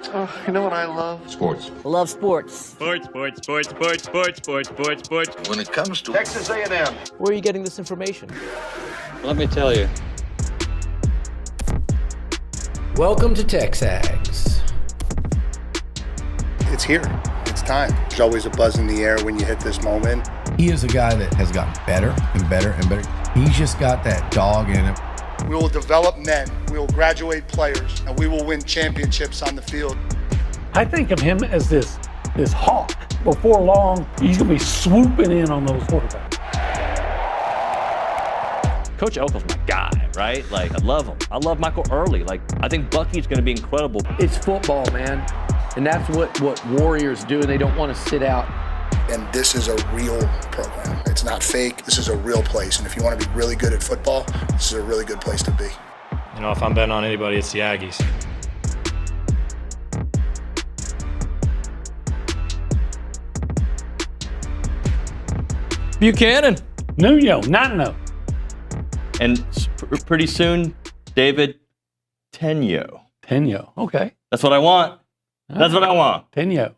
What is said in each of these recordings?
You know what I love? Sports. Love sports. Sports. When it comes to Texas A&M. Where are you getting this information? Let me tell you. Welcome to TexAgs. It's here. It's time. There's always a buzz in the air when you hit this moment. He is a guy that has gotten better and better and better. He's just got that dog in him. We will develop men, we will graduate players, and we will win championships on the field. I think of him as this hawk. Before long, he's going to be swooping in on those quarterbacks. Coach Elko's my guy, right? Like, I love him. I love Michael Early. Like, I think Bucky's going to be incredible. It's football, man. And that's what Warriors do. They don't want to sit out. And this is a real program. It's not fake. This is a real place. And if you want to be really good at football, this is a really good place to be. You know, if I'm betting on anybody, it's the Aggies. Buchanan. Nuño, 9-0. And pretty soon, David Tenyo. Tenyo, okay. That's what I want. That's what I want. Tenyo.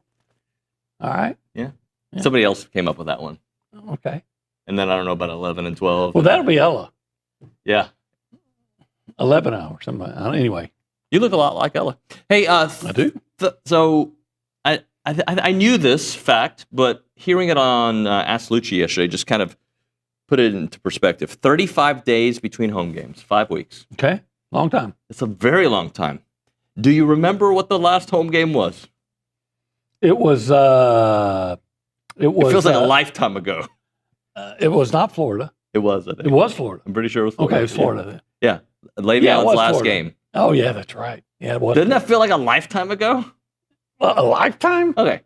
All right. Yeah. Somebody else came up with that one. Okay. And then I don't know about 11 and 12. Well, that'll be Ella. Yeah. 11 hours. Anyway. You look a lot like Ella. Hey, I do. So I knew this fact, but hearing it on Ask Liucci yesterday just kind of put it into perspective. 35 days between home games, 5 weeks. Okay. Long time. It's a very long time. Do you remember what the last home game was? It was. It feels like a lifetime ago. It was not Florida. It was. I think. It was Florida. I'm pretty sure it was Florida. Okay, it was Florida then. Yeah. Le'Veon's last Florida. game. Oh, yeah, that's right. Yeah, it was. Doesn't that feel like a lifetime ago? A lifetime? Okay.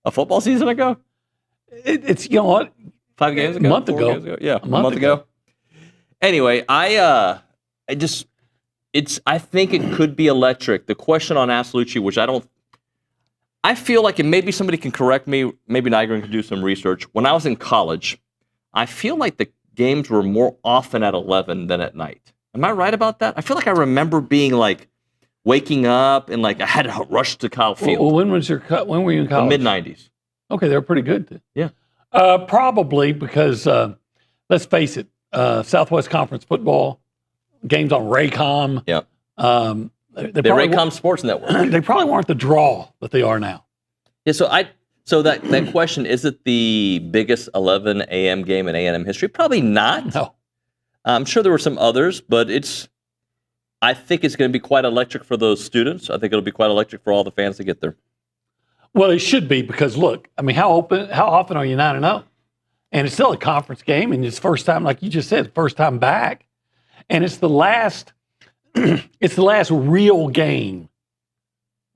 A football season ago? It's, you know what? 5 games ago? A month ago. Games ago? Yeah, a month ago. Anyway, I think it could be electric. The question on Ask Liucci, which I feel like, and maybe somebody can correct me, maybe Nigel can do some research. When I was in college, I feel like the games were more often at 11 than at night. Am I right about that? I feel like I remember being like waking up and like I had to rush to Kyle Field. Well, when were you in college? The mid-90s. Okay, they were pretty good. Yeah. Probably because, let's face it, Southwest Conference football, games on Raycom. Yeah. The Raycom Sports Network. They probably weren't the draw that they are now. Yeah, so that question, is it the biggest 11 a.m. game in A&M history? Probably not. No. I'm sure there were some others, but I think it's going to be quite electric for those students. I think it'll be quite electric for all the fans to get there. Well, it should be because, look, I mean, how often are you 9-0? And it's still a conference game, and it's first time, like you just said, first time back. And it's the last real game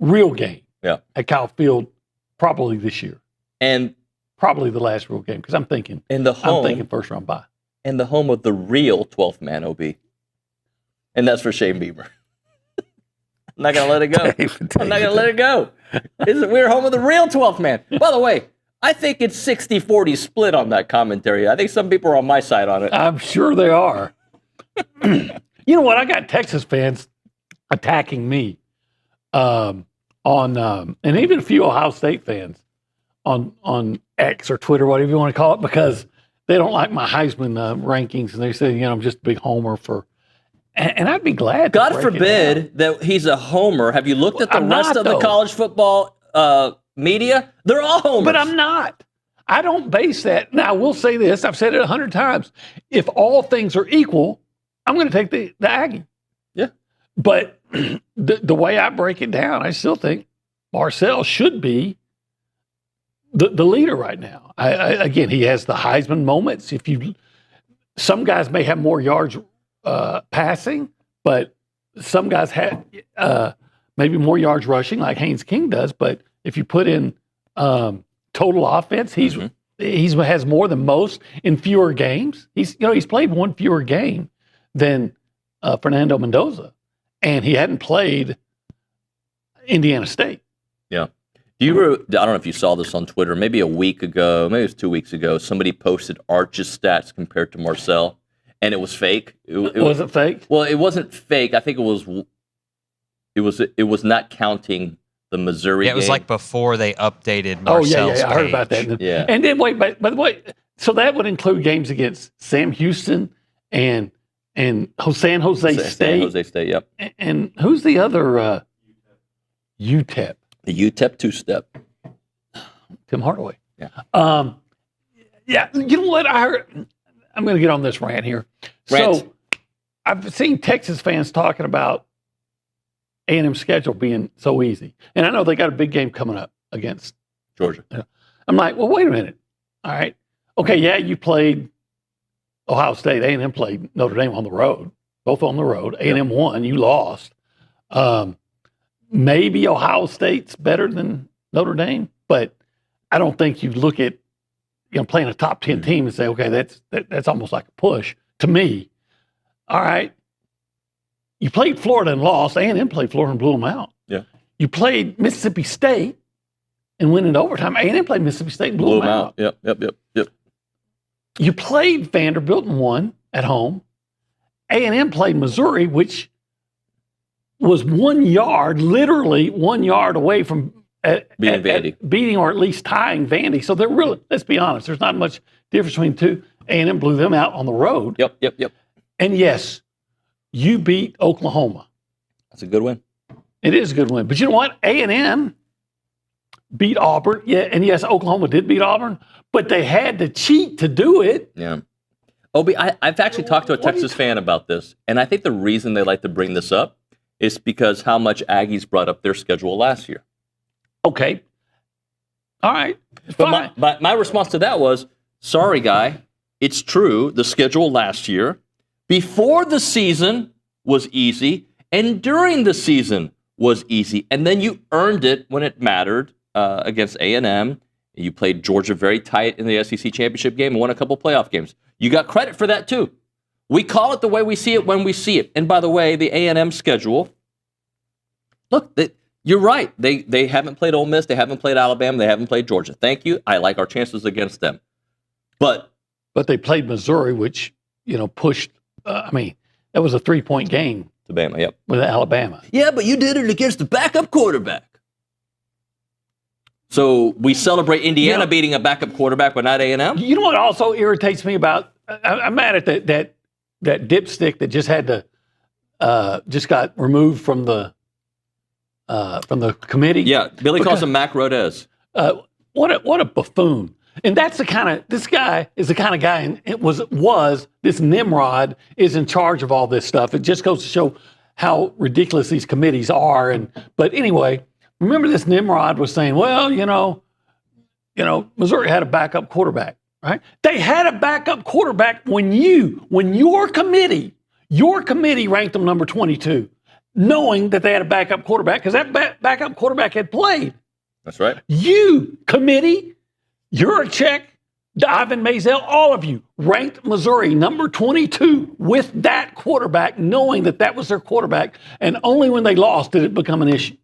at Kyle Field probably this year. And probably the last real game because I'm thinking first round bye. And the home of the real 12th man OB. And that's for Shane Beamer. I'm not going to let it go. I'm not going to let it go. We're home of the real 12th man. By the way, I think it's 60-40 split on that commentary. I think some people are on my side on it. I'm sure they are. You know what? I got Texas fans attacking me and even a few Ohio State fans on X or Twitter, whatever you want to call it, because they don't like my Heisman rankings, and they say, I'm just a big homer for. And I'd be glad. God forbid that he's a homer. Have you looked at the rest of the college football media? They're all homers. But I'm not. I don't base that. Now, I will say this. I've said it 100 times. If all things are equal, I'm going to take the Aggie. Yeah. But the way I break it down, I still think Marcel should be the leader right now. Again, he has the Heisman moments. Some guys may have more yards passing, but some guys have maybe more yards rushing, like Haynes King does. But if you put in total offense, he has more than most in fewer games. He's played one fewer game than Fernando Mendoza, and he hadn't played Indiana State. Yeah. I don't know if you saw this on Twitter, maybe a week ago, maybe it was 2 weeks ago, somebody posted Arch's stats compared to Marcel, and it was fake. Was it fake? Well, it wasn't fake. I think it was not counting the Missouri Yeah, it was game. like before they updated Oh, Marcel's I heard about page. that. Yeah. And then, wait, by the way, so that would include games against Sam Houston and San Jose State. San Jose State, yep. And who's the other UTEP? The UTEP two-step. Tim Hardaway. Yeah. Yeah, you know what? I'm going to get on this rant here. Rant. So I've seen Texas fans talking about A&M's schedule being so easy. And I know they got a big game coming up against Georgia. I'm like, well, wait a minute. All right. Okay, yeah, you played Ohio State. A&M played Notre Dame on the road, both on the road. A&M won. You lost. Maybe Ohio State's better than Notre Dame, but I don't think you look at playing a top 10 team and say, okay, that's almost like a push to me. All right. You played Florida and lost. A&M played Florida and blew them out. Yeah. You played Mississippi State and went into overtime. A&M played Mississippi State and blew them out. Yep. You played Vanderbilt and won at home. A&M played Missouri, which was 1 yard, literally 1 yard away from Beating Vandy. beating or at least tying Vandy. So they're really, let's be honest, there's not much difference between the two. A&M blew them out on the road. Yep. And yes, you beat Oklahoma. That's a good win. It is a good win. But you know what? A&M beat Auburn. Yeah, and yes, Oklahoma did beat Auburn, but they had to cheat to do it. Yeah. Obi, I've actually talked to a Texas fan about this, and I think the reason they like to bring this up is because how much Aggies brought up their schedule last year. Okay. All right. But my response to that was, sorry, guy, it's true. The schedule last year, before the season, was easy, and during the season was easy. And then you earned it when it mattered against A&M. You played Georgia very tight in the SEC championship game and won a couple playoff games. You got credit for that, too. We call it the way we see it when we see it. And by the way, the A&M schedule, look, you're right. They haven't played Ole Miss. They haven't played Alabama. They haven't played Georgia. Thank you. I like our chances against them. But they played Missouri, which, pushed, that was a 3-point game. To Bama, yep. With Alabama. Yeah, but you did it against the backup quarterback. So we celebrate Indiana beating a backup quarterback, but not A&M? You know what also irritates me about, I'm mad at that dipstick that just had to, just got removed from the committee. Yeah, Billy calls him Mac Rodez. What a buffoon. And that's this guy is the kind of guy, and it was this Nimrod is in charge of all this stuff. It just goes to show how ridiculous these committees are. But anyway, remember this Nimrod was saying, well, Missouri had a backup quarterback, right? They had a backup quarterback when your committee ranked them number 22, knowing that they had a backup quarterback because that backup quarterback had played. That's right. You committee, Yurachek, Ivan Mazel, all of you ranked Missouri number 22 with that quarterback, knowing that was their quarterback, and only when they lost did it become an issue.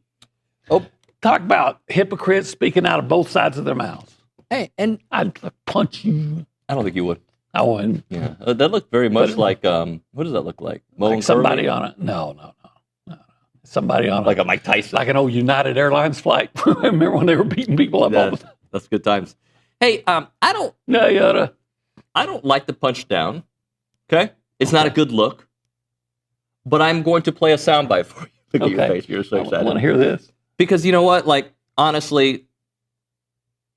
Oh, talk about hypocrites speaking out of both sides of their mouths. Hey, and I'd punch you. I don't think you would. I wouldn't. Yeah, that looked very much like what does that look like? Like somebody on it? No. Somebody on like a Mike Tyson, like an old United Airlines flight. Remember when they were beating people up all the time? That's good times. Hey, I don't like the punch down. Okay, it's not a good look. But I'm going to play a soundbite for you. Look at your face. You're so excited. I want to hear this. Because you know what? Like, honestly,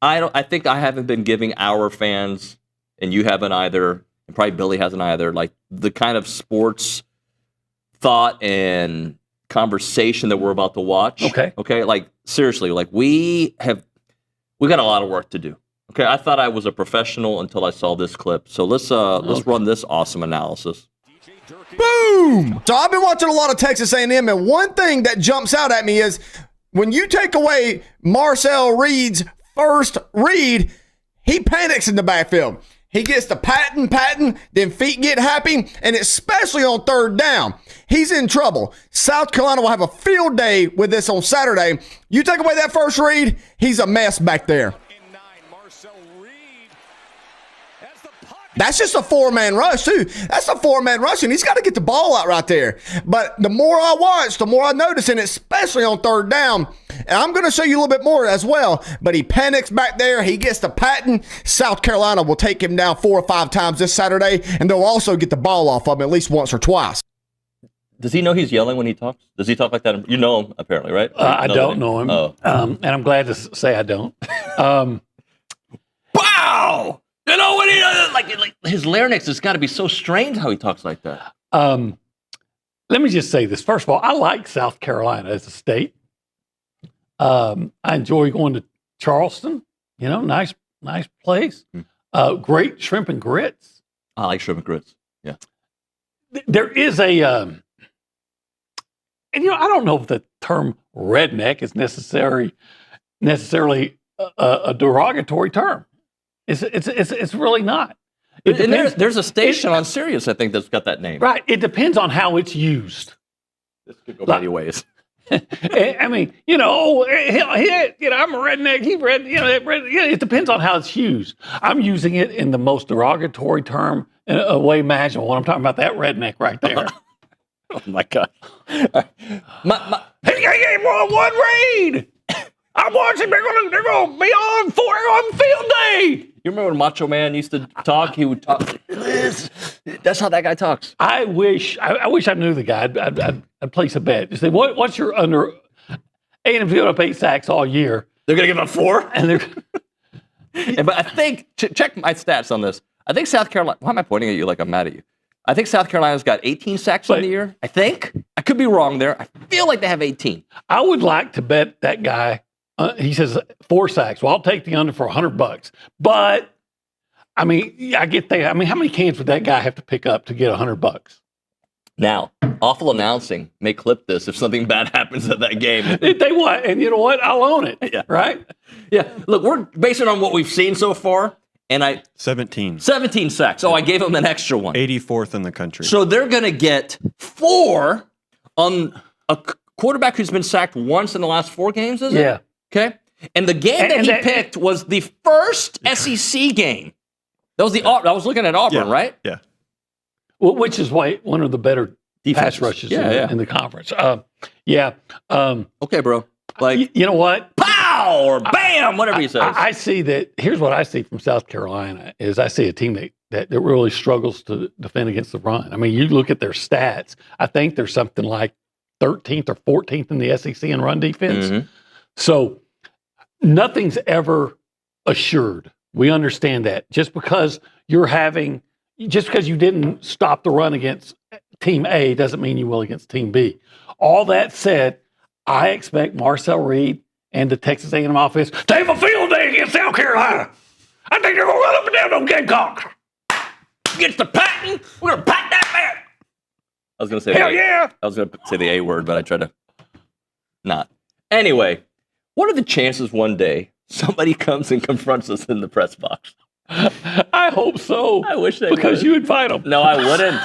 I think I haven't been giving our fans, and you haven't either, and probably Billy hasn't either, like the kind of sports thought and conversation that we're about to watch. Okay. Like, seriously, like we got a lot of work to do. Okay. I thought I was a professional until I saw this clip. So let's run this awesome analysis. Boom! So I've been watching a lot of Texas A&M, and one thing that jumps out at me is when you take away Marcel Reed's first read, he panics in the backfield. He gets to patting, then feet get happy, and especially on third down, he's in trouble. South Carolina will have a field day with this on Saturday. You take away that first read, he's a mess back there. That's just a four-man rush, too. That's a four-man rush, and he's got to get the ball out right there. But the more I watch, the more I notice, and especially on third down, And I'm going to show you a little bit more as well. But he panics back there. He gets to patting. South Carolina will take him down 4 or 5 times this Saturday, and they'll also get the ball off of him at least once or twice. Does he know he's yelling when he talks? Does he talk like that? You know him, apparently, right? I don't know him. Oh. And I'm glad to say I don't. Wow! You know when he like his larynx has got to be so strained how he talks like that. Let me just say this. First of all, I like South Carolina as a state. I enjoy going to Charleston. You know, nice place. Great shrimp and grits. I like shrimp and grits. Yeah. There is a, and you know, I don't know if the term redneck is necessarily a derogatory term. It's really not. And there's a station on Sirius, I think, that's got that name. Right. It depends on how it's used. This could go many ways. I mean, you know, I'm a redneck. It depends on how it's used. I'm using it in the most derogatory term in a way imaginable when I'm talking about that redneck right there. Oh my God! Hey, one read. I'm watching. They're gonna be on field day. You remember when Macho Man used to talk? He would talk. That's how that guy talks. I wish I knew the guy. I'd place a bet. You say, what's your under? A&M filled up 8 sacks all year. They're gonna give him 4, and they're. But I think check my stats on this. I think South Carolina. Why am I pointing at you like I'm mad at you? I think South Carolina's got 18 sacks in the year. I think I could be wrong there. I feel like they have 18. I would like to bet that guy. He says 4 sacks. Well, I'll take the under for $100. But I mean, I get that. I mean, how many cans would that guy have to pick up to get $100? Now, awful announcing may clip this if something bad happens at that game. They what? And you know what? I'll own it. Yeah. Right? Yeah. Look, we're basing on what we've seen so far, and 17 sacks. Oh, I gave them an extra one. 84th in the country. So they're going to get 4 on a quarterback who's been sacked once in the last 4 games, is it? Yeah. Okay. And the game that he picked was the first SEC game. That was I was looking at Auburn, right? Yeah. Well, which is why one of the better Defenses. pass rushes Yeah, in the conference. Okay, bro. Like, you know what? Pow or bam, whatever he says. I see that. Here's what I see from South Carolina is I see a team that really struggles to defend against the run. I mean, you look at their stats. I think they're something like 13th or 14th in the SEC in run defense. Mm-hmm. So nothing's ever assured. We understand that. Just because you didn't stop the run against Team A doesn't mean you will against Team B. All that said, I expect Marcel Reed and the Texas A&M offense to have a field day against South Carolina. I think they're going to run up and down those Gamecocks. Gets the patting. We're going to pat that man. I was going to say I was going to say the A word, but I tried to not. Anyway, what are the chances one day somebody comes and confronts us in the press box? I hope so. I wish they because would. you invite them. No, I wouldn't.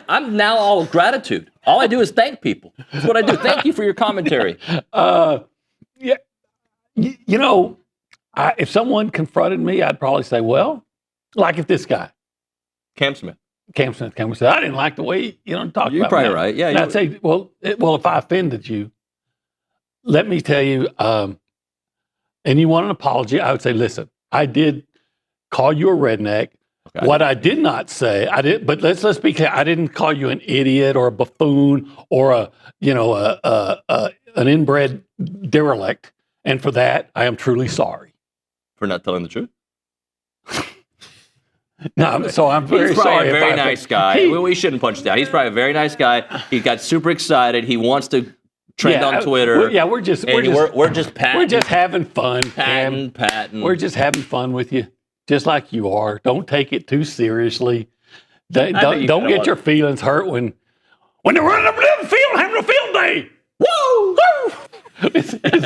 I'm now all gratitude. All I do is thank people. That's what I do. Thank you for your commentary. Yeah, you know, if someone confronted me, I'd probably say, well, like if this guy, Cam Smith came and said, I didn't like the way you talked about You're probably me. right. Yeah. And I'd say, well, if I offended you, let me tell you, and you want an apology, I would say, listen, I did call you a redneck. Okay. What I did not say, but let's be clear, I didn't call you an idiot or a buffoon or an inbred derelict. And for that, I am truly sorry. For not telling the truth? No, so I'm very He's probably sorry. a very nice guy. We shouldn't punch down. He's probably a very nice guy. He got super excited. He wants to trend on Twitter. We're just patting. We're just having fun. Patting. We're just having fun with you, just like you are. Don't take it too seriously. Don't get your feelings hurt when they're running up and down the field having a field day. Woo!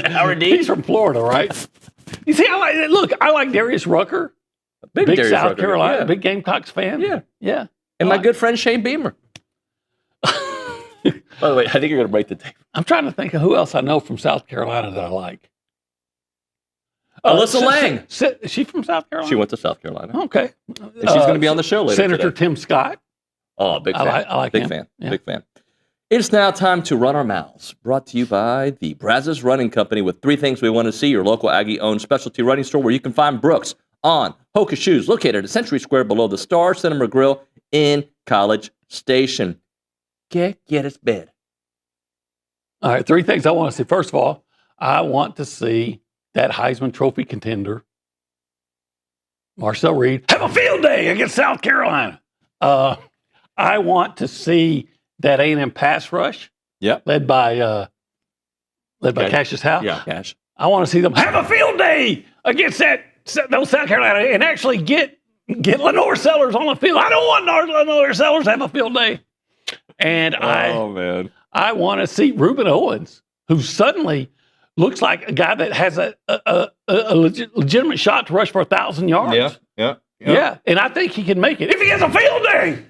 Howard D. He's from Florida, right? You see, I like Darius Rucker. Big South Carolina, big Gamecocks fan. Yeah. And my good friend Shane Beamer. By the way, I think you're going to break the tape. I'm trying to think of who else I know from South Carolina that I like. Alyssa Lang. Is she from South Carolina? She went to South Carolina. Okay. And she's going to be on the show later Senator today. Tim Scott. Oh, big fan. I like big him. fan. Yeah. Big fan. It's now time to run our mouths. Brought to you by the Brazos Running Company with 3 things we want to see. Your local Aggie-owned specialty running store where you can find Brooks on Hoka Shoes, located at Century Square below the Star Cinema Grill in College Station. ¿Qué quieres ver? All right, 3 things I want to see. First of all, I want to see that Heisman Trophy contender, Marcel Reed, have a field day against South Carolina. I want to see that A&M pass rush, led by Cassius Howe. Yeah, Cash. I want to see them have a field day against those South Carolina and actually get Lenore Sellers on the field. I don't want Lenore Sellers to have a field day. And I want to see Reuben Owens, who suddenly looks like a guy that has a legitimate shot to rush for 1,000 yards. Yeah, and I think he can make it if he has a field day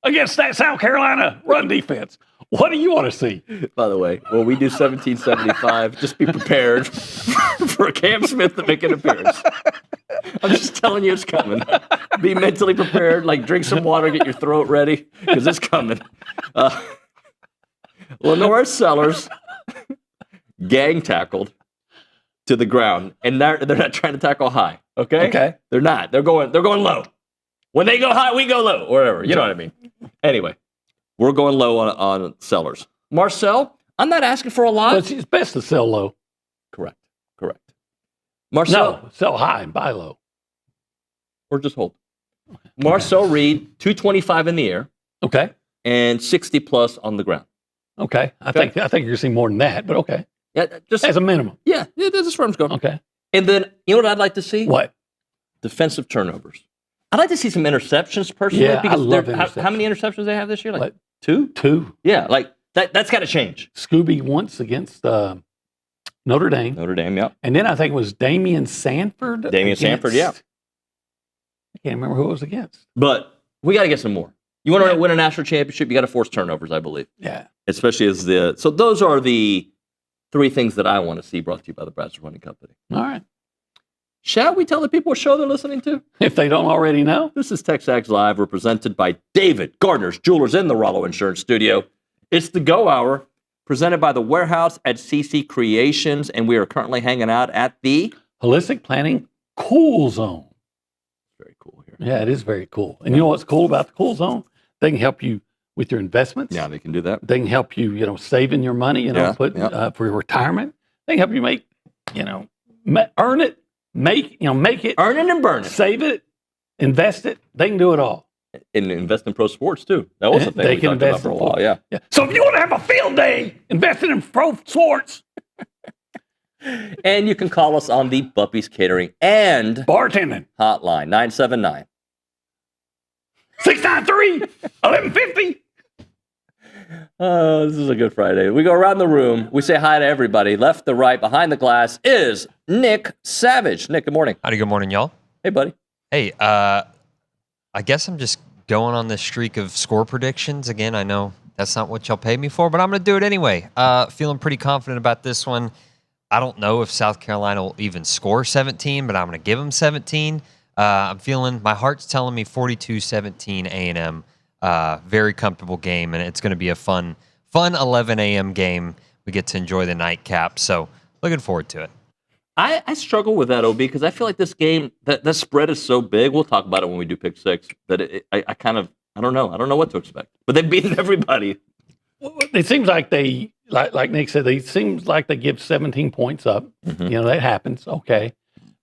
against that South Carolina run defense. What do you want to see? By the way, when we do 1775, just be prepared for Cam Smith to make an appearance. I'm just telling you it's coming. Be mentally prepared, like drink some water, get your throat ready, because it's coming. Lenore Sellers gang tackled to the ground, and they're not trying to tackle high. Okay. They're not. They're going low. When they go high, we go low, or whatever. You know what I mean? Anyway, we're going low on Sellers. Marcel, I'm not asking for a lot. Well, it's best to sell low. Correct. Marcel, No, sell high and buy low. or just hold. Marcel Reed, 225 in the air. Okay. And 60 plus on the ground. Okay. I think you're going to see more than that, but okay. Yeah, just as a minimum. Yeah, that's as far as going. Okay. And then, you know what I'd like to see? What? Defensive turnovers. I'd like to see some interceptions personally. Yeah, because I love interceptions. How many interceptions do they have this year? Like 2? 2. Yeah, like that's got to change. Scooby once against Notre Dame. Notre Dame, yeah. And then I think it was Damian Sanford. Sanford, yeah. I can't remember who it was against. But we got to get some more. You want to win a national championship, you got to force turnovers, I believe. Yeah. Especially as so those are the 3 things that I want to see brought to you by the Brazos Running Company. All right. Shall we tell the people what show they're listening to? If they don't already know. This is TexAgs Live. We're presented by David Gardner's Jewelers in the Rollo Insurance Studio. It's the Go Hour, presented by the Warehouse at CC Creations, and we are currently hanging out at the Holistic Planning Cool Zone. Very cool here. Yeah, it is very cool. And you know what's cool about the Cool Zone? They can help you with your investments. Yeah, they can do that. They can help you, saving your money, for your retirement. They can help you make, earn it, make it. Earn it and burn it. Save it, invest it. They can do it all. And invest in pro sports, too. That was a thing they we can talked about invest for a while, yeah. So if you want to have a field day, invest in pro sports. And you can call us on the Buppy's Catering and Bartending hotline, 979. 693-1150. This is a good Friday. We go around the room. We say hi to everybody. Left to right, behind the glass is Nick Savage. Nick, good morning. Howdy, good morning, y'all. Hey, buddy. Hey, I guess I'm just going on this streak of score predictions. Again, I know that's not what y'all paid me for, but I'm going to do it anyway. Feeling pretty confident about this one. I don't know if South Carolina will even score 17, but I'm going to give them 17. I'm feeling, my heart's telling me 42-17 A&M. Very comfortable game, and it's going to be a fun 11 a.m. game. We get to enjoy the nightcap, so looking forward to it. I struggle with that, OB, because I feel like this game, that spread is so big. We'll talk about it when we do Pick 6, that I don't know. I don't know what to expect. But they've beaten everybody. Well, it seems like they, like Nick said, it seems like they give 17 points up. Mm-hmm. That happens, okay.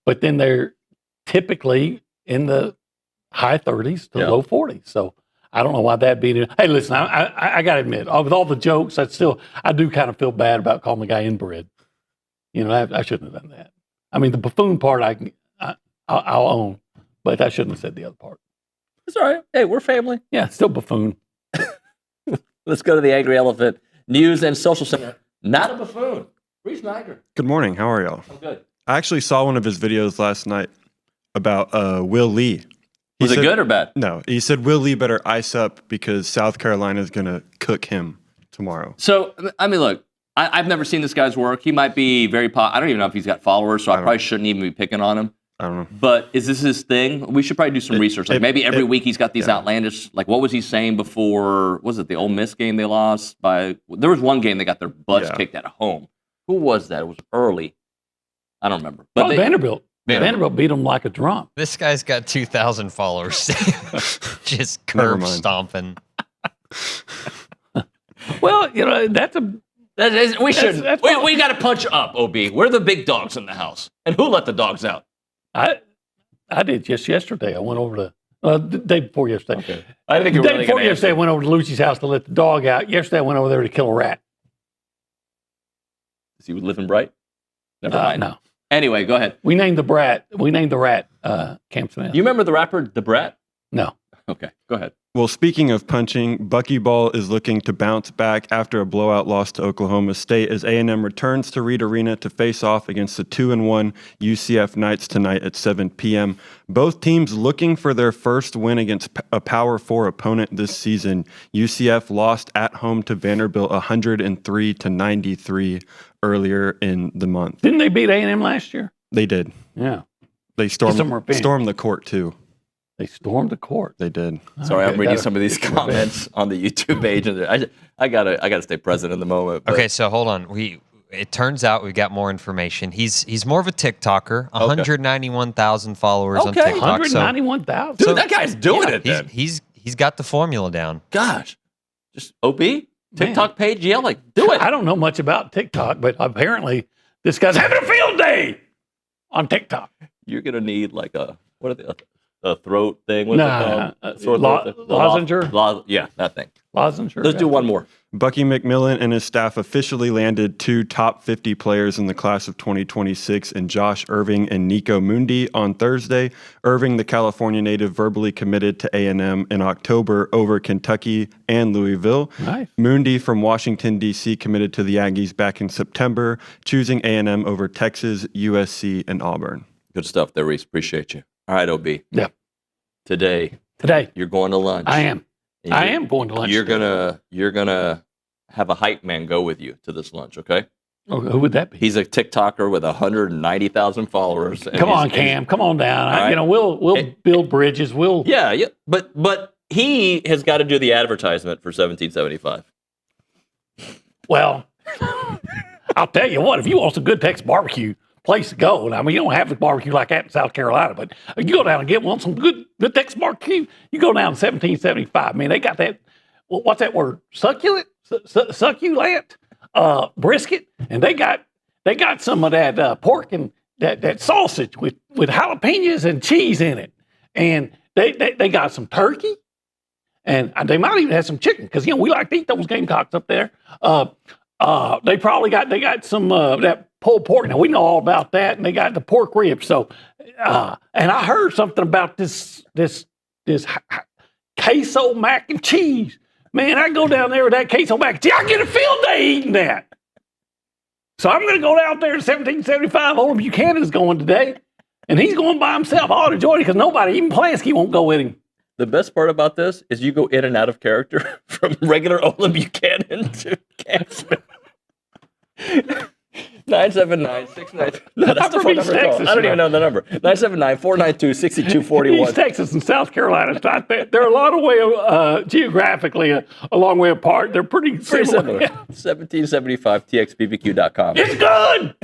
But then they're typically in the high 30s to low 40s. So I don't know why that'd be. Hey, listen, I got to admit, with all the jokes, I do kind of feel bad about calling the guy inbred. I shouldn't have done that. I mean, the buffoon part I'll own, but I shouldn't have said the other part. It's all right. Hey, we're family. Yeah, still buffoon. Let's go to the Angry Elephant News and Social Center. Not a buffoon. Reese Niger. Good morning. How are y'all? I'm good. I actually saw one of his videos last night about Will Lee. Was it good or bad? No. He said Will Lee better ice up because South Carolina is going to cook him tomorrow. So, I mean, look, I've never seen this guy's work. He might be very I don't even know if he's got followers, so I probably shouldn't even be picking on him. I don't know. But is this his thing? We should probably do some research. Like maybe every week he's got these outlandish. Like what was he saying before? Was it the Ole Miss game they lost by? There was one game they got their butts kicked at home. Who was that? It was early. I don't remember. But Vanderbilt. Vanderbilt beat them like a drum. This guy's got 2,000 followers. Just curb stomping. Well, you know, we shouldn't. We got to punch up, OB. We're the big dogs in the house. And who let the dogs out? I did just yesterday. I went over to the day before yesterday. Okay. I think the day before yesterday, I went over to Liucci's house to let the dog out. Yesterday, I went over there to kill a rat. Is he living bright? Never mind. No. Anyway, go ahead. We named the rat Camp Smith. You remember the rapper The Brat? No. Okay, go ahead. Well, speaking of punching, Buckyball is looking to bounce back after a blowout loss to Oklahoma State as A&M returns to Reed Arena to face off against the 2-1 UCF Knights tonight at 7 p.m. Both teams looking for their first win against a Power 4 opponent this season. UCF lost at home to Vanderbilt 103-93 earlier in the month. Didn't they beat A&M last year? They did. Yeah. They stormed the court too. They stormed the court. They did. Sorry, I'm reading some of these comments on the YouTube page, and I gotta stay present in the moment. But. Okay, so hold on. It turns out we got more information. He's more of a TikToker. 191,000 followers on TikTok. 191,000. Dude, that guy's doing it. Then. He's got the formula down. Gosh, just OB TikTok page. Yeah, like do it. I don't know much about TikTok, but apparently this guy's having a field day on TikTok. You're gonna need like a throat thing. What's it called? Lozenger? Yeah, that thing. Lozenger. Let's do one more. Bucky McMillan and his staff officially landed 2 top 50 players in the class of 2026 in Josh Irving and Nico Mundi on Thursday. Irving, the California native, verbally committed to A&M in October over Kentucky and Louisville. Nice. Mundi from Washington, D.C. committed to the Aggies back in September, choosing A&M over Texas, USC, and Auburn. Good stuff there, Reese. Appreciate you. All right, OB. Yeah. Today, you're going to lunch. I am. I am going to lunch. You're gonna have a hype man go with you to this lunch, okay? Oh, who would that be? He's a TikToker with 190,000 followers. Come on, Cam. Come on down. Right. We'll build bridges. Yeah. But he has got to do the advertisement for 1775. Well, I'll tell you what. If you want some good Texas barbecue, place to go. I mean, you don't have a barbecue like that in South Carolina, but you go down and get some good Texas barbecue. You go down to 1775. Man, they got that. What's that word? Succulent, brisket, and they got some of that pork and that sausage with jalapenos and cheese in it, and they got some turkey, and they might even have some chicken because we like to eat those Gamecocks up there. They got some that pulled pork. Now we know all about that, and they got the pork ribs. So, and I heard something about this queso mac and cheese. Man, I go down there with that queso mac and cheese. I get a field day eating that. So I'm going to go down there to 1775. Olin Buchanan is going today, and he's going by himself. I ought to join him because nobody, even Plansky, won't go with him. The best part about this is you go in and out of character from regular Olin Buchanan to Camp Smith. 979-69. No, that's the phone number. Texas, I don't even know the number. 979-492-6241. East Texas and South Carolina. It's not that. They're a lot of way geographically a long way apart. They're pretty similar. Yeah. 1775txbbq.com. It's good.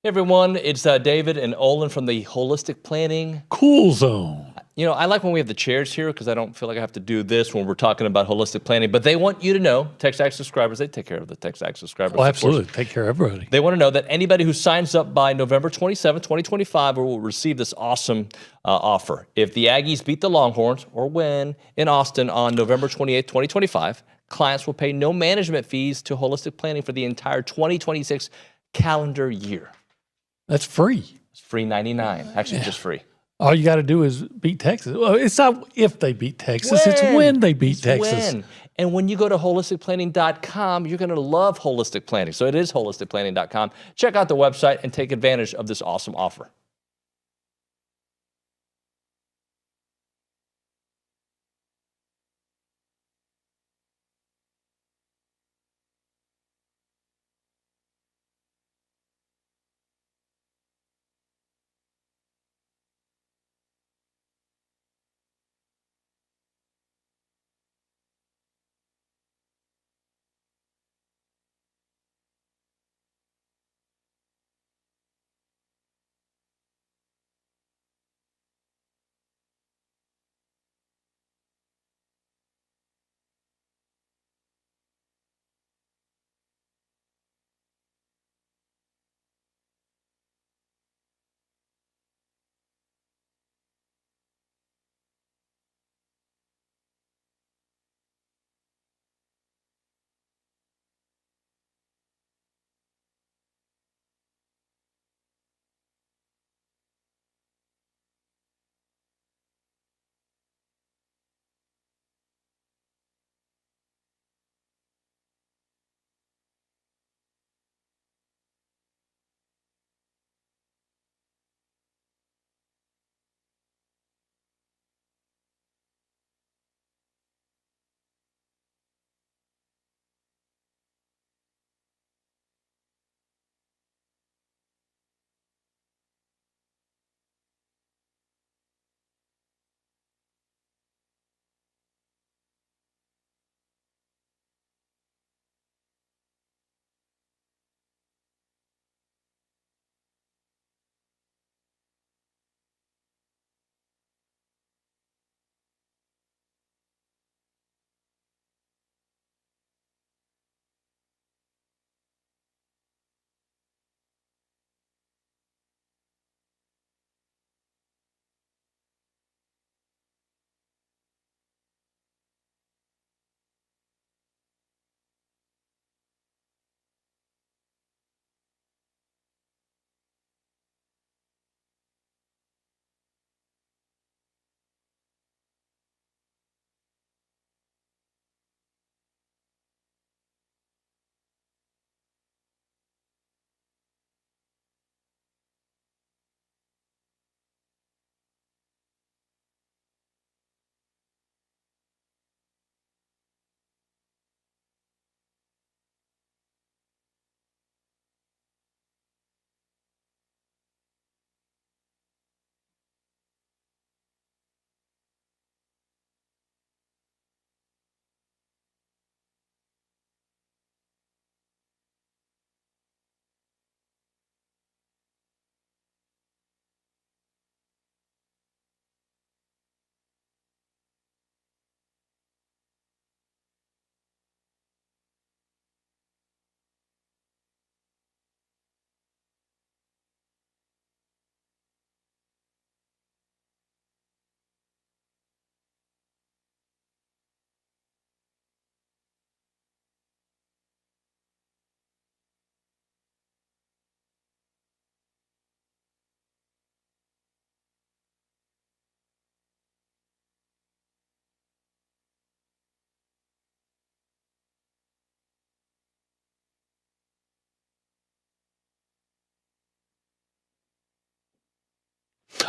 Hey everyone, it's David and Olin from the Holistic Planning Cool Zone. I like when we have the chairs here because I don't feel like I have to do this when we're talking about holistic planning. But they want you to know, TexAgs subscribers, they take care of the TexAgs subscribers. Oh, absolutely. Take care of everybody. They want to know that anybody who signs up by November 27, 2025 will receive this awesome offer. If the Aggies beat the Longhorns or win in Austin on November 28, 2025, clients will pay no management fees to Holistic Planning for the entire 2026 calendar year. That's free. It's free 99. Actually, just free. All you got to do is beat Texas. Well, it's not if they beat Texas. It's when they beat Texas. When. And when you go to holisticplanning.com, you're going to love Holistic Planning. So it is holisticplanning.com. Check out the website and take advantage of this awesome offer.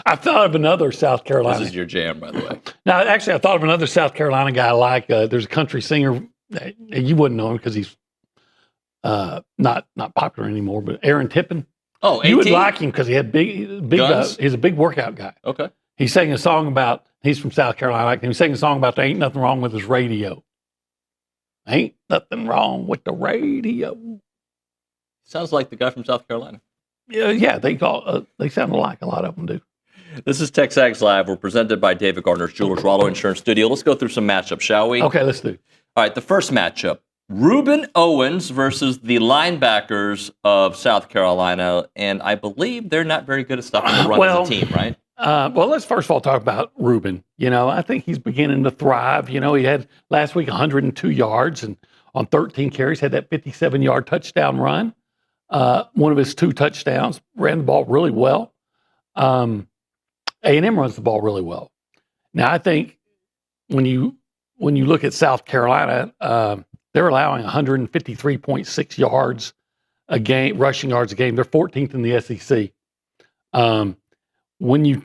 I thought of another South Carolina. This is your jam, by the way. Now, actually, I thought of another South Carolina guy I like. There's a country singer. You wouldn't know him because he's not popular anymore, but Aaron Tippin. Oh, you would 18? like him because he had big. He's a big workout guy. Okay. He sang a song about. He's from South Carolina. He sang a song about there ain't nothing wrong with his radio. Ain't nothing wrong with the radio. Sounds like the guy from South Carolina. Yeah. They sound alike. A lot of them do. This is TexAgs Live. We're presented by David Gardner's Jewelers Wallow Insurance Studio. Let's go through some matchups, shall we? Okay, let's do. All right, the first matchup. Reuben Owens versus the linebackers of South Carolina. And I believe they're not very good at stopping the run as a team, right? Well, let's first of all talk about Reuben. I think he's beginning to thrive. He had last week 102 yards and on 13 carries, had that 57-yard touchdown run. One of his 2 touchdowns, ran the ball really well. A&M runs the ball really well. Now, I think when you look at South Carolina, they're allowing 153.6 yards a game, rushing yards a game. They're 14th in the SEC. When you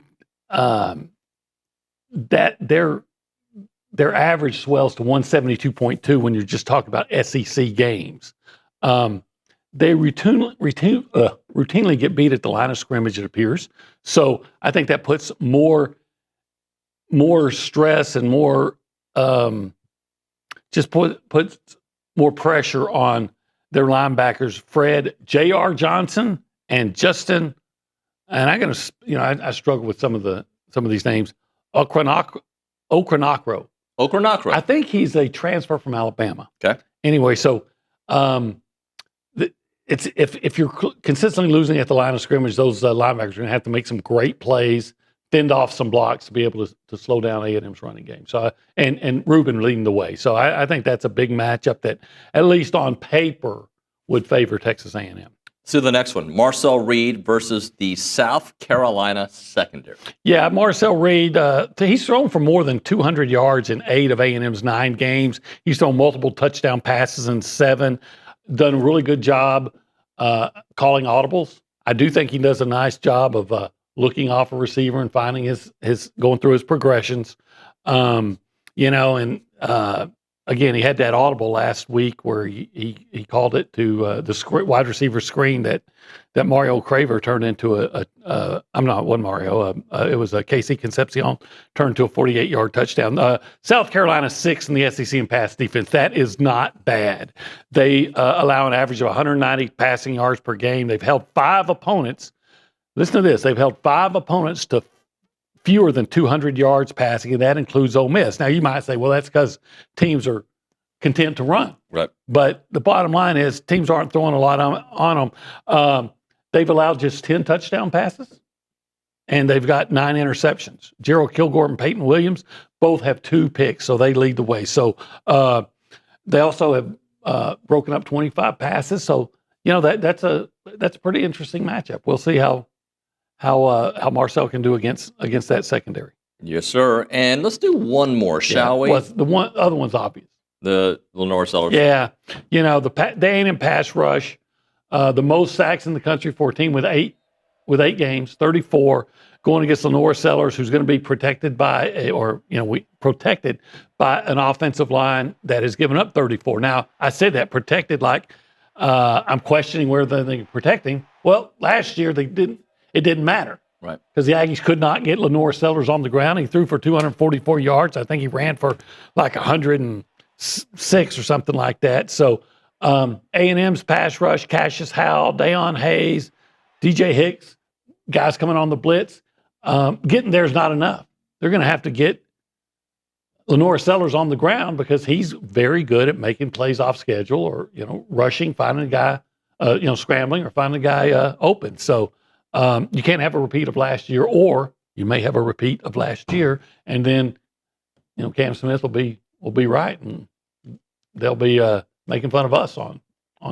that their average swells to 172.2 when you're just talking about SEC games. They routinely get beat at the line of scrimmage, it appears. So I think that puts more stress and more puts more pressure on their linebackers, Fred J.R. Johnson and Justin. And I struggle with some of these names. Okranakro. I think he's a transfer from Alabama. Okay. Anyway, so if you're consistently losing at the line of scrimmage, those linebackers are going to have to make some great plays, fend off some blocks to be able to slow down A&M's running game. So and Reuben leading the way. So I think that's a big matchup that, at least on paper, would favor Texas A&M. So the next one, Marcel Reed versus the South Carolina secondary. Yeah, Marcel Reed, he's thrown for more than 200 yards in 8 of A&M's 9 games. He's thrown multiple touchdown passes in 7, done a really good job calling audibles. I do think he does a nice job of looking off a receiver and finding his going through his progressions. Again, he had that audible last week where he called it to the wide receiver screen that Mario Craver turned into it was a Casey Concepcion turned to a 48-yard touchdown. South Carolina 6th in the SEC in pass defense. That is not bad. They allow an average of 190 passing yards per game. They've held 5 opponents. Listen to this. They've held 5 opponents to fewer than 200 yards passing, and that includes Ole Miss. Now, you might say, well, that's because teams are content to run. Right. But the bottom line is teams aren't throwing a lot on them. They've allowed just 10 touchdown passes, and they've got 9 interceptions. Gerald Kilgore and Peyton Williams both have 2 picks, so they lead the way. So they also have broken up 25 passes. So, that's a pretty interesting matchup. We'll see how Marcel can do against that secondary. Yes, sir. And let's do one more, shall we? Well, the other one's obvious. The Lenore Sellers. Yeah. The A&M pass rush, the most sacks in the country for a team with 8 games, 34, going against Lenore Sellers, who's going to be protected by protected by an offensive line that has given up 34. Now, I said that protected like I'm questioning where they're protecting. Well, last year they didn't. It didn't matter. Right. Because the Aggies could not get Lenore Sellers on the ground. He threw for 244 yards. I think he ran for like 106 or something like that. So A&M's pass rush, Cassius Howell, Dayon Hayes, DJ Hicks, guys coming on the blitz, getting there is not enough. They're going to have to get Lenore Sellers on the ground because he's very good at making plays off schedule or, rushing, finding a guy, scrambling or finding a guy open. So, you can't have a repeat of last year, or you may have a repeat of last year, and then Cam Smith will be right, and they'll be making fun of us on.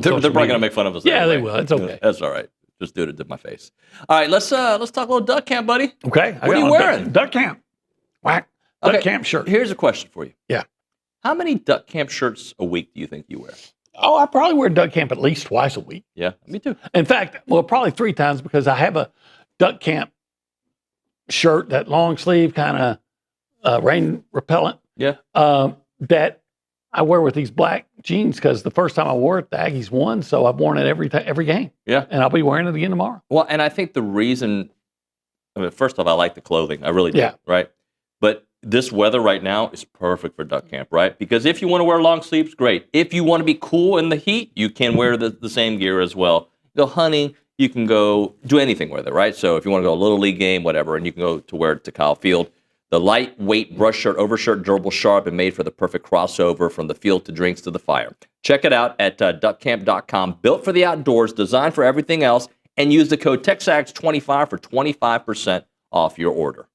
They're probably going to make fun of us. Yeah, anyway. they will. It's okay. That's all right. Just do it to my face. All right, let's talk a little duck camp, buddy. Okay. What are you wearing? Duck camp. Whack. Duck camp shirt. Here's a question for you. Yeah. How many duck camp shirts a week do you think you wear? Oh, I probably wear duck camp at least twice a week. Yeah, me too. In fact, probably 3 times because I have a duck camp shirt, that long sleeve kind of rain repellent. Yeah. That I wear with these black jeans because the first time I wore it, the Aggies won. So I've worn it every game. Yeah. And I'll be wearing it again tomorrow. Well, and I think the reason, I mean, first off, I like the clothing. I really do. Yeah. Right. But this weather right now is perfect for duck camp, right? Because if you want to wear long sleeves, great. If you want to be cool in the heat, you can wear the same gear as well. Go hunting, you can go do anything with it, right? So if you want to go a little league game, whatever, and you can go to wear it to Kyle Field. The lightweight brush shirt, overshirt, durable, sharp, and made for the perfect crossover from the field to drinks to the fire. Check it out at duckcamp.com. Built for the outdoors, designed for everything else, and use the code TexAgs25 for 25% off your order.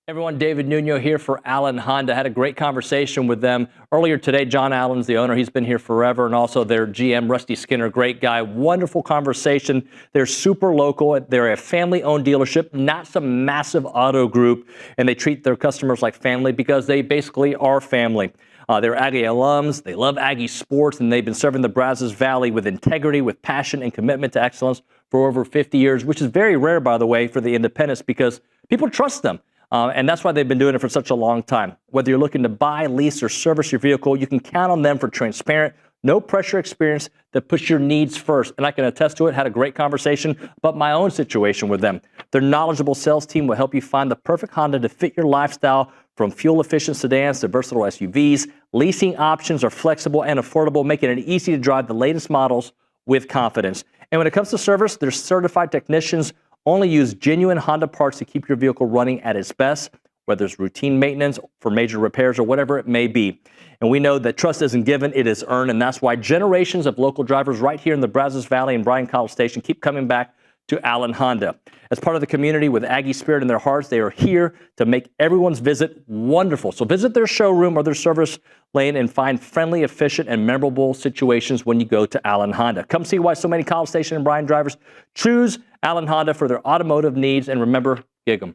Everyone, David Nuño here for Allen Honda. Had a great conversation with them earlier today. John Allen's the owner. He's been here forever. And also their GM, Rusty Skinner, great guy. Wonderful conversation. They're super local. They're a family-owned dealership, not some massive auto group. And they treat their customers like family because they basically are family. They're Aggie alums. They love Aggie sports. And they've been serving the Brazos Valley with integrity, with passion, and commitment to excellence for over 50 years, which is very rare, by the way, for the independents because people trust them. And that's why they've been doing it for such a long time. Whether you're looking to buy, lease, or service your vehicle, you can count on them for transparent, no pressure experience that puts your needs first. And I can attest to it. Had a great conversation about my own situation with them. Their knowledgeable sales team will help you find the perfect Honda to fit your lifestyle, from fuel-efficient sedans to versatile SUVs. Leasing options are flexible and affordable, making it easy to drive the latest models with confidence. And when it comes to service, their certified technicians only use genuine Honda parts to keep your vehicle running at its best, whether it's routine maintenance for major repairs or whatever it may be. And we know that trust isn't given, it is earned. And that's why generations of local drivers right here in the Brazos Valley and Bryan College Station keep coming back to Allen Honda. As part of the community with Aggie spirit in their hearts, they are here to make everyone's visit wonderful. So visit their showroom or their service lane and find friendly, efficient, and memorable situations when you go to Allen Honda. Come see why so many College Station and Bryan drivers choose Allen Honda for their automotive needs. And remember, gig 'em.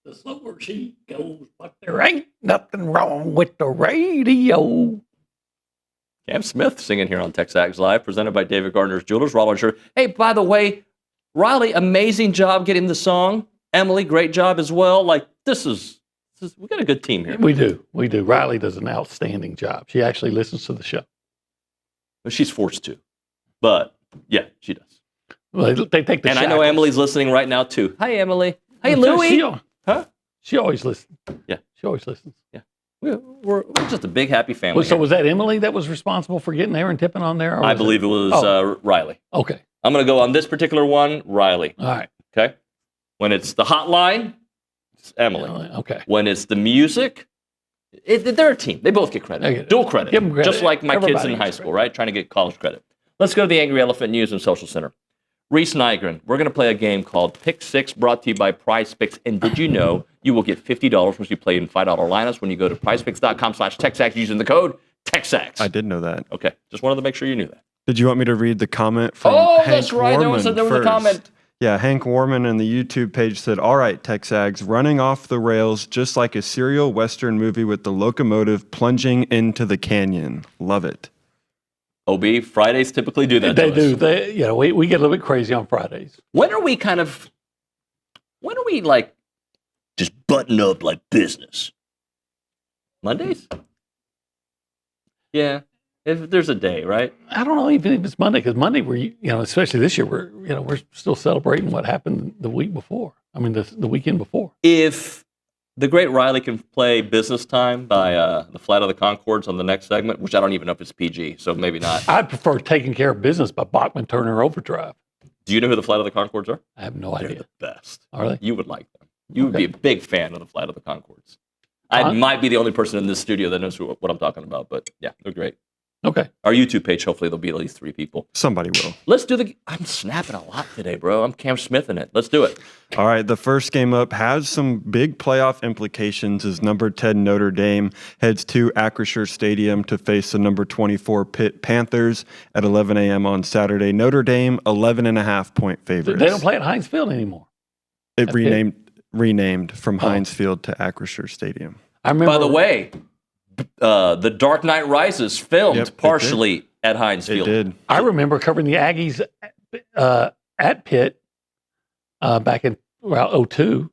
The slower she goes, but there ain't nothing wrong with the radio. Cam Smith singing here on TexAgs Live, presented by David Gardner's Jewelers. Rollins shirt. Hey, by the way, Riley, amazing job getting the song. Emily, great job as well. Like, this is we got a good team here. We do. Riley does an outstanding job. She actually listens to the show. Well, she's forced to, but yeah, she does. Well, they take the and shackles. I know Emily's listening right now too. Hi, Emily. Hey, Louie. Huh? She always listens. Yeah, she always listens. Yeah, we're just a big happy family. Well, so was that Emily that was responsible for getting there and tipping on there? I believe it was Riley. Okay. I'm going to go on this particular one, Riley. All right. Okay. When it's the hotline, it's Emily. Okay. When it's the music, they're a team. They both get credit. Dual credit. Give them credit. Just like my kids Everybody in high gets school, right? Trying to get college credit. Let's go to the Angry Elephant News and Social Center. Reese Nygren, we're going to play a game called Pick Six, brought to you by Prize Picks. And did you know you will get $50 once you play in $5 lineups when you go to prizepicks.com/TexAgs using the code TexAgs? I did know that. Okay. Just wanted to make sure you knew that. Did you want me to read the comment from Hank that's right. There was a first? comment. Yeah, Hank Warman on the YouTube page said, all right, TexAgs, running off the rails just like a serial Western movie with the locomotive plunging into the canyon. Love it. OB, Fridays typically do that. They do. We get a little bit crazy on Fridays. When are we like just button up like business? Mondays? Yeah. If there's a day, right? I don't know even if it's Monday, because Monday especially this year, we're still celebrating what happened the week before. I mean, the weekend before. If the great Riley can play Business Time by the Flight of the Conchords on the next segment, which I don't even know if it's PG, so maybe not. I'd prefer Taking Care of Business by Bachman Turner Overdrive. Do you know who the Flight of the Conchords are? I have no idea. They're the best. Are they? You would like them. You would be a big fan of the Flight of the Conchords. I might be the only person in this studio that knows what I'm talking about, but yeah, they're great. Okay. Our YouTube page, hopefully there'll be at least 3 people. Somebody will. Let's do I'm snapping a lot today, bro. I'm Cam Smith in it. Let's do it. All right, the first game up has some big playoff implications as number 10 Notre Dame heads to Acrisure Stadium to face the number 24 Pitt Panthers at 11 a.m. on Saturday. Notre Dame, 11.5-point favorites. They don't play at Heinz Field anymore. It renamed from Heinz Field to Acrisure Stadium. I remember. By the way, The Dark Knight Rises filmed partially at Heinz Field. It did. I remember covering the Aggies at Pitt back in 2002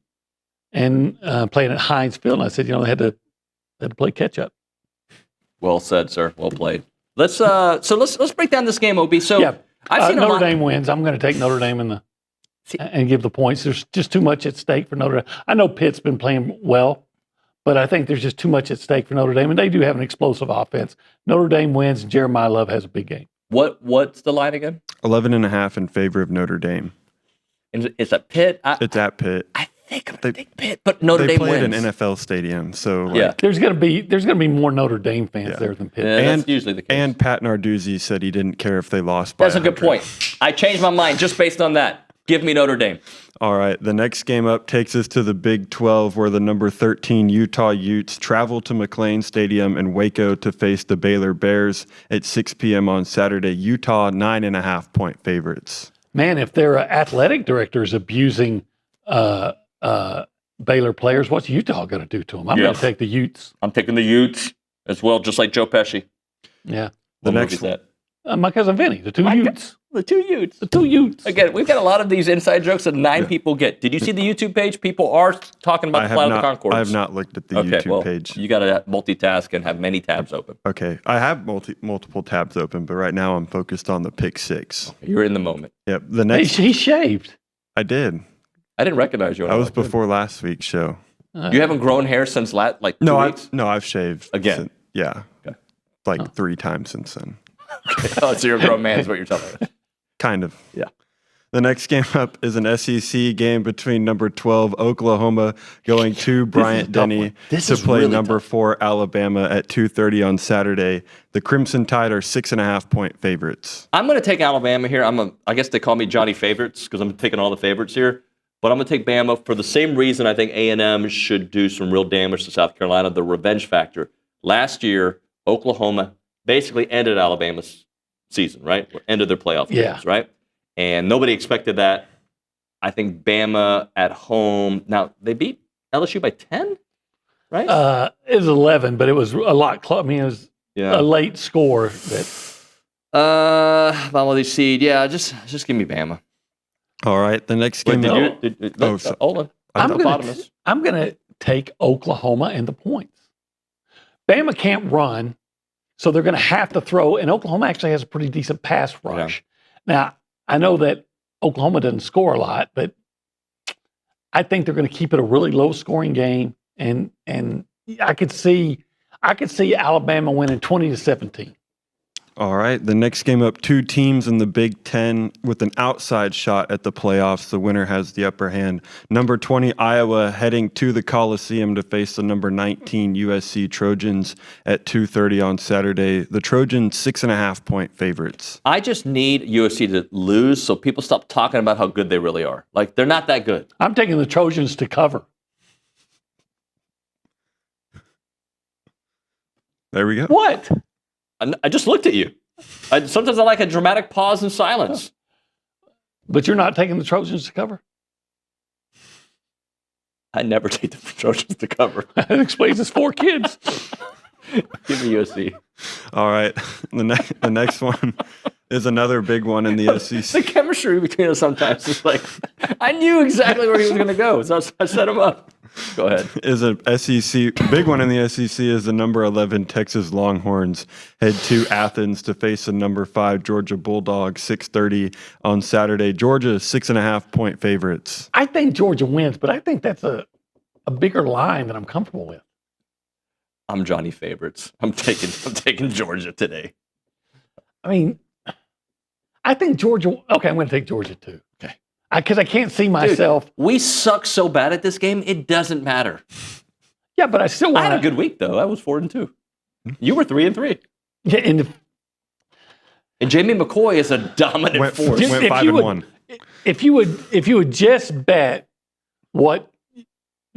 and playing at Heinz Field. And I said, they had to play catch up. Well said, sir. Well played. Let's break down this game, OB. So yeah, I've seen Notre Dame wins. I'm going to take Notre Dame and give the points. There's just too much at stake for Notre Dame. I know Pitt's been playing well, but I think there's just too much at stake for Notre Dame, and they do have an explosive offense. Notre Dame wins, and Jeremiah Love has a big game. What's the line again? 11.5 in favor of Notre Dame. And it's at Pitt? It's at Pitt. I think I'm going to take Pitt, but Notre Dame wins. They played an NFL stadium, so yeah. There's going to be more Notre Dame fans there than Pitt. Yeah, that's usually the case. And Pat Narduzzi said he didn't care if they lost by That's a good point. I changed my mind just based on that. Give me Notre Dame. All right, the next game up takes us to the Big 12, where the number 13 Utah Utes travel to McLean Stadium in Waco to face the Baylor Bears at 6 p.m. on Saturday. Utah, 9.5-point favorites. Man, if their athletic director is abusing Baylor players, what's Utah going to do to them? I'm going to take the Utes. I'm taking the Utes as well, just like Joe Pesci. Yeah. The next one. My cousin Vinny, the two Utes. The two Utes. The two Utes. Again, we've got a lot of these inside jokes that 9 people get. Did you see the YouTube page? People are talking about the Flight of the Conchords. I have not looked at the YouTube page. You got to multitask and have many tabs open. Okay. I have multiple tabs open, but right now I'm focused on the pick 6. You're in the moment. Yep. The next. He shaved. I did. I didn't recognize you. I was before last week's show. You haven't grown hair since 2 weeks? No, I've shaved. Again? Yeah. Okay. 3 times since then. Oh, so you're a grown man is what you're telling us. Kind of. Yeah. The next game up is an SEC game between number 12 Oklahoma going to Bryant-Denny to play really number 4 Alabama at 2:30 on Saturday. The Crimson Tide are 6.5-point favorites. I'm going to take Alabama here. I guess they call me Johnny Favorites because I'm taking all the favorites here. But I'm going to take Bama for the same reason I think A&M should do some real damage to South Carolina, the revenge factor. Last year, Oklahoma basically ended Alabama's season, right? Ended their playoff games, right? And nobody expected that. I think Bama at home, now they beat LSU by 10, right? It was 11, but it was a lot close. I mean, it was Yeah. a late score. That Bama seed. Yeah, just give me Bama. All right, the next game. Olin. I'm gonna take Oklahoma and the points. Bama can't run, so they're going to have to throw. And Oklahoma actually has a pretty decent pass rush. Yeah. Now, I know that Oklahoma doesn't score a lot, but I think they're going to keep it a really low-scoring game. And I could see Alabama winning 20-17. All right, the next game up, 2 teams in the Big Ten with an outside shot at the playoffs. The winner has the upper hand. Number 20, Iowa, heading to the Coliseum to face the number 19 USC Trojans at 2:30 on Saturday. The Trojans 6.5-point favorites. I just need USC to lose so people stop talking about how good they really are. Like, they're not that good. I'm taking the Trojans to cover. There we go. What? I just looked at you. Sometimes I like a dramatic pause and silence. But you're not taking the Trojans to cover? I never take the Trojans to cover. That explains his 4 kids. Give me USC. All right, the next one is another big one in the SEC. The chemistry between us sometimes is like, I knew exactly where he was going to go, so I set him up. Go ahead. Is a SEC big one in the SEC is the number 11 Texas Longhorns head to Athens to face the number 5 Georgia Bulldogs 6:30 on Saturday. Georgia 6.5-point favorites. I think Georgia wins, but I think that's a bigger line than I'm comfortable with. I'm Johnny Favorites. I'm taking Georgia today. I mean, I think Georgia. Okay, I'm going to take Georgia too. Okay, because I can't see myself. Dude, we suck so bad at this game, it doesn't matter. Yeah, but I still want. I had a good week though. I was 4-2. You were 3-3. Yeah, and Jamie McCoy is a dominant force. Went 5-1. If you would just bet what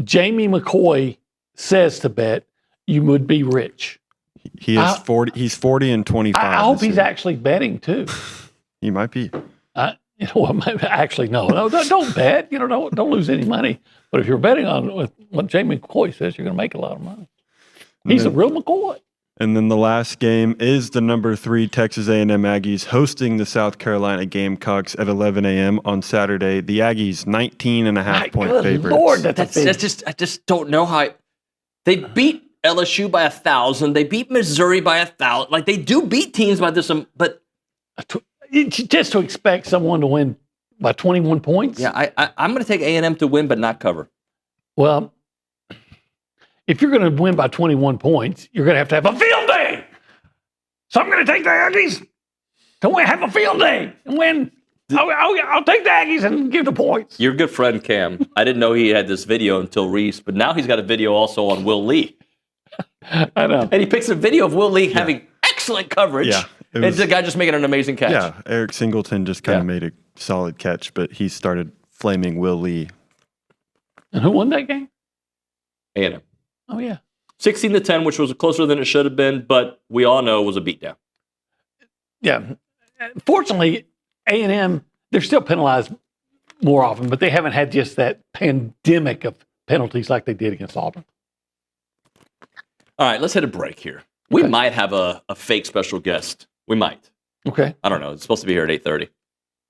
Jamie McCoy says to bet, you would be rich. He is 40. He's 40 and 25. I hope he's actually betting too. He might be. Actually, no, don't bet. Don't lose any money. But if you're betting on what Jamie McCoy says, you're going to make a lot of money. He's a real McCoy. And then the last game is the number 3 Texas A&M Aggies hosting the South Carolina Gamecocks at 11 a.m. on Saturday. The Aggies 19.5-point favorites. Lord, I just don't know how. They beat LSU by 1,000. They beat Missouri by 1,000. Like, they do beat teams by this, but just to expect someone to win by 21 points. Yeah, I'm going to take A&M to win, but not cover. Well, if you're going to win by 21 points, you're going to have a field day. So I'm going to take the Aggies to have a field day and win. I'll take the Aggies and give the points. Your good friend, Cam. I didn't know he had this video until Reese, but now he's got a video also on Will Lee. I know. And he picks a video of Will Lee having excellent coverage. Yeah. And the guy just making an amazing catch. Yeah, Eric Singleton just kind of made a solid catch, but he started flaming Will Lee. And who won that game? A&M. Oh, yeah. 16-10, which was closer than it should have been, but we all know it was a beatdown. Yeah. Fortunately, A&M, they're still penalized more often, but they haven't had just that pandemic of penalties like they did against Auburn. All right, let's hit a break here. We might have a fake special guest. We might. Okay. I don't know. It's supposed to be here at 8:30.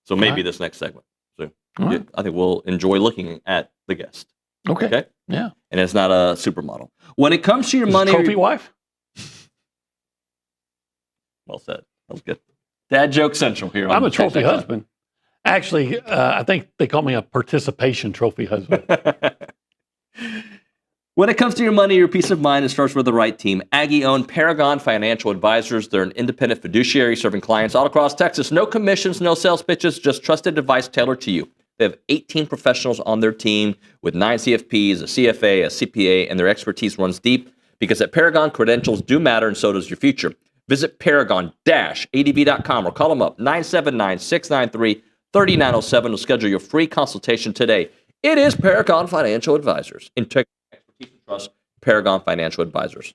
So maybe this next segment. So I think we'll enjoy looking at the guest. Okay. Okay? Yeah. And it's not a supermodel. When it comes to your money... Trophy wife? Well said. That was good. Dad joke central here. I'm a trophy husband. Actually, I think they call me a participation trophy husband. When it comes to your money, your peace of mind, it starts with the right team. Aggie-owned Paragon Financial Advisors. They're an independent fiduciary serving clients all across Texas. No commissions, no sales pitches, just trusted advice tailored to you. They have 18 professionals on their team with 9 CFPs, a CFA, a CPA, and their expertise runs deep because at Paragon, credentials do matter and so does your future. Visit paragon-adv.com or call them up 979-693-3907 to schedule your free consultation today. It is Paragon Financial Advisors. Integrity, expertise, and trust. Paragon Financial Advisors.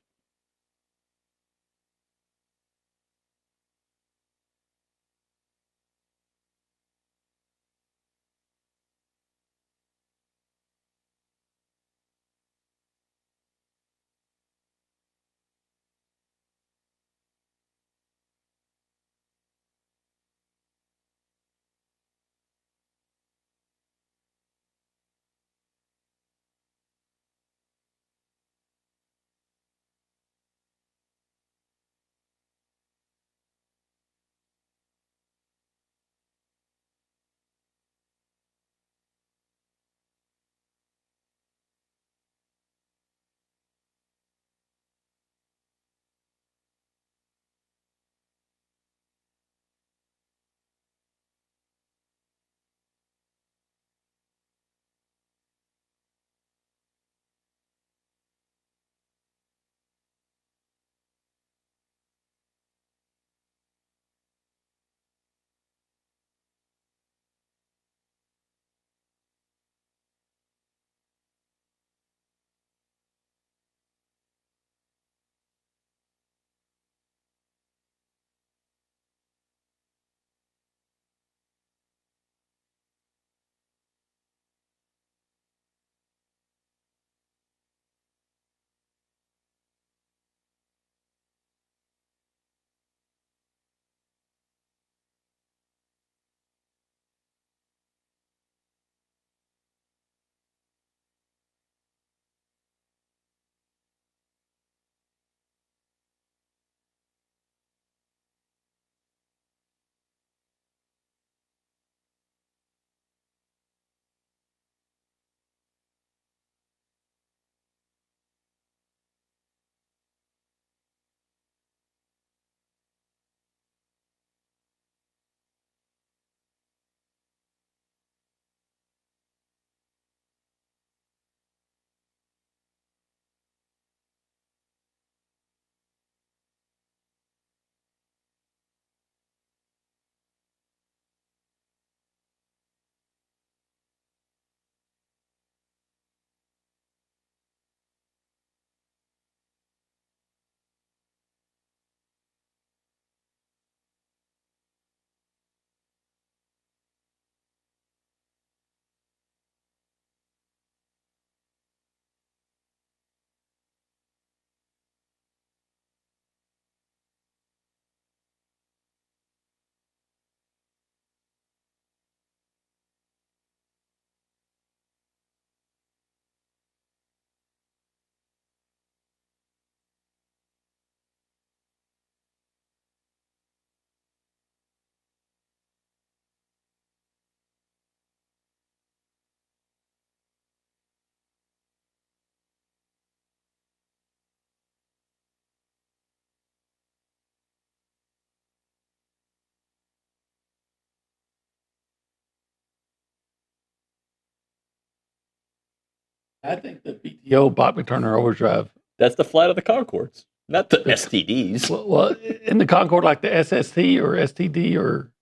I think the BTO, Bachman Turner Overdrive. That's the flight of the Concords, not the STDs. Well, in the Concorde, like the SST or STD or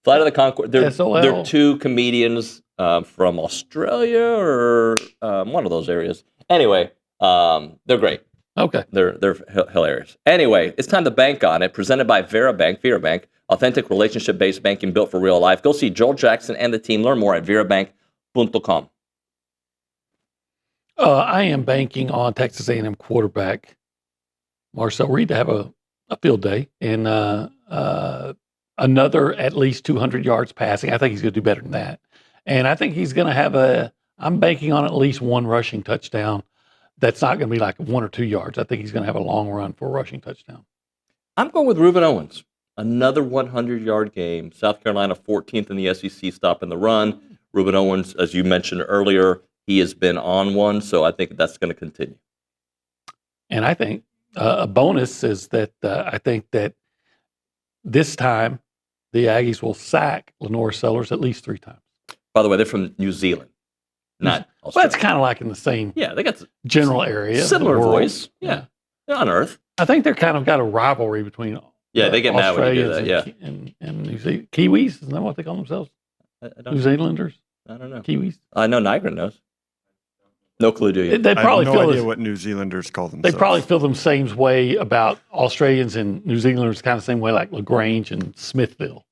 Flight of the Concorde. SOL. They're two comedians from Australia or one of those areas. Anyway, they're great. Okay. They're hilarious. Anyway, it's time to bank on it. Presented by VeraBank, authentic relationship-based banking built for real life. Go see Joel Jackson and the team. Learn more at verabank.com. I am banking on Texas A&M quarterback Marcel Reed to have a field day and another at least 200 yards passing. I think he's going to do better than that. And I think he's going to have I'm banking on at least one rushing touchdown. That's not going to be like 1 or 2 yards. I think he's going to have a long run for a rushing touchdown. I'm going with Reuben Owens. Another 100-yard game. South Carolina 14th in the SEC stopping the run. Reuben Owens, as you mentioned earlier, he has been on one, so I think that's going to continue. And I think a bonus is that I think that this time the Aggies will sack Lenore Sellers at least 3 times. By the way, they're from New Zealand, not Australia. Well, that's kind of like in the same they got general area. Similar voice. Yeah. They're on Earth. I think they're kind of got a rivalry between they get mad when you do that, Australians and New Zealand. Kiwis, isn't that what they call themselves? New Zealanders? I don't know. Kiwis? I know Nigel knows. No clue, do you? They probably I have no idea what New Zealanders call themselves. They probably feel the same way about Australians and New Zealanders, kind of the same way like LaGrange and Smithville.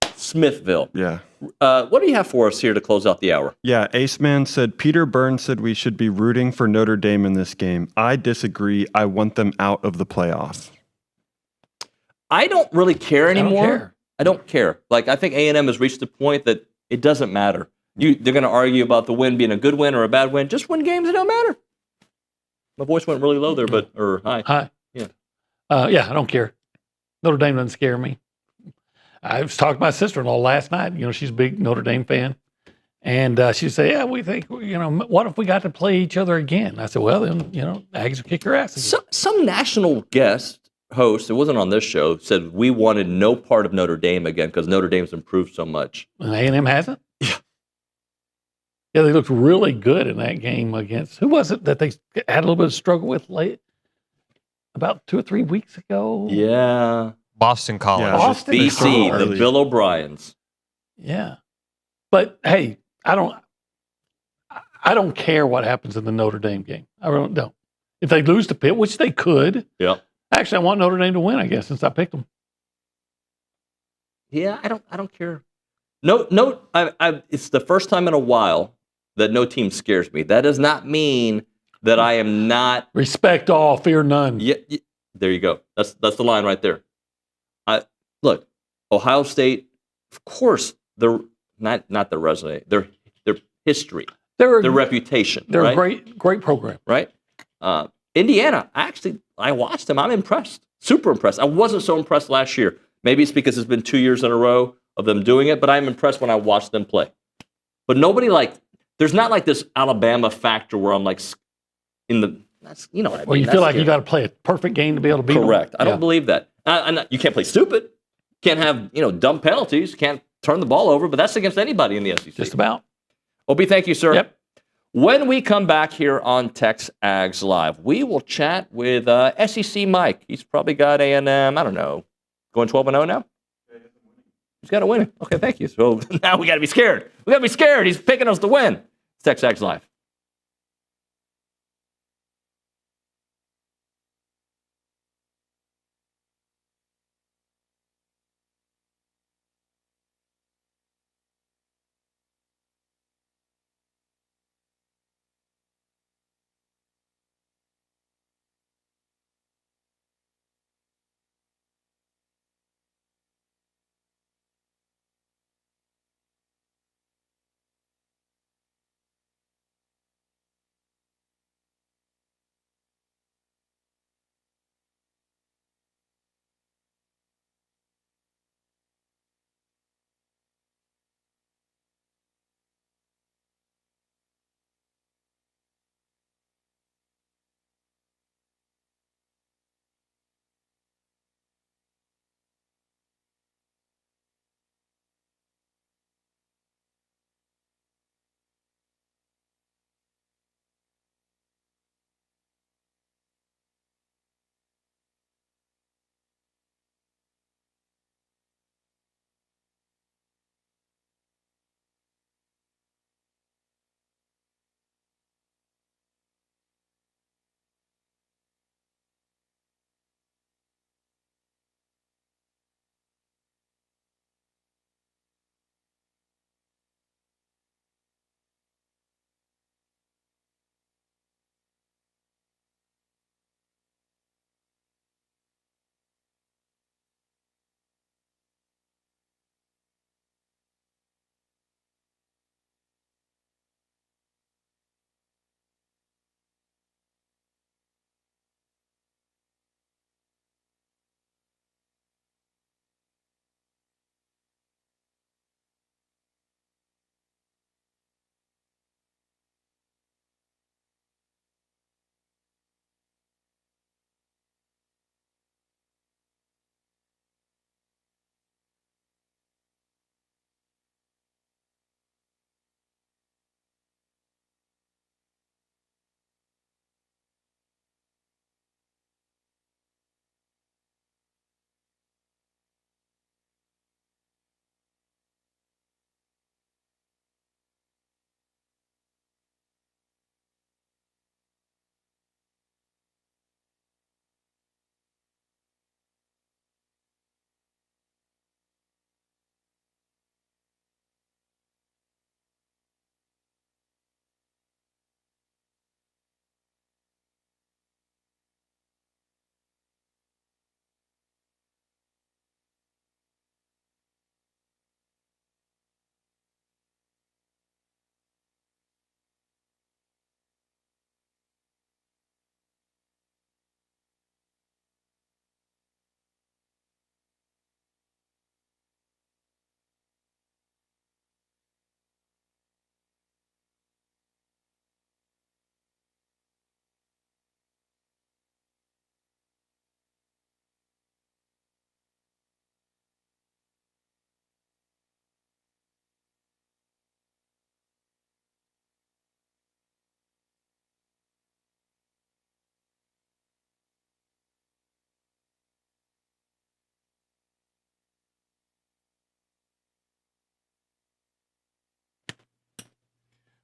Yeah. What do you have for us here to close out the hour? Yeah, Ace Man said, Peter Burns said we should be rooting for Notre Dame in this game. I disagree. I want them out of the playoff. I don't really care anymore. I don't care. Like, I think A&M has reached the point that it doesn't matter. They're going to argue about the win being a good win or a bad win. Just win games, it don't matter. My voice went really low there, or high. Hi. Yeah. I don't care. Notre Dame doesn't scare me. I was talking to my sister-in-law last night. You know, she's a big Notre Dame fan. And she said, yeah, we think, what if we got to play each other again? I said, well, then, Aggies will kick your ass again. Some national guest host, it wasn't on this show, said we wanted no part of Notre Dame again because Notre Dame's improved so much. And A&M hasn't? Yeah, they looked really good in that game against, who was it that they had a little bit of struggle with late, about 2 or 3 weeks ago? Yeah. Boston College. Yeah, Boston BC, College. the Bill O'Briens. Yeah. But, hey, I don't care what happens in the Notre Dame game. I really don't. If they lose to Pitt, which they could. Yeah. Actually, I want Notre Dame to win, I guess, since I picked them. Yeah, I don't care. No, it's the first time in a while that no team scares me. That does not mean that I am not. Respect all, fear none. Yeah, there you go. That's the line right there. Look, Ohio State, of course, they're not their resume, their history, their reputation. They're right? a great program. Right? Indiana, I watched them. I'm impressed. Super impressed. I wasn't so impressed last year. Maybe it's because it's been 2 years in a row of them doing it, but I'm impressed when I watched them play. But nobody there's not like this Alabama factor where I'm like in the, that's, you know what I mean. Well, you feel like you got to play a perfect game to be able to beat them. Correct. I don't believe that. You can't play stupid. Can't have, dumb penalties. Can't turn the ball over, but that's against anybody in the SEC. Just about. Obie, thank you, sir. Yep. When we come back here on TexAgs Live, we will chat with SEC Mike. He's probably got A&M, I don't know, going 12-0 now? He's got to win it. Okay, thank you. So now we got to be scared. We got to be scared. He's picking us to win. It's TexAgs Live.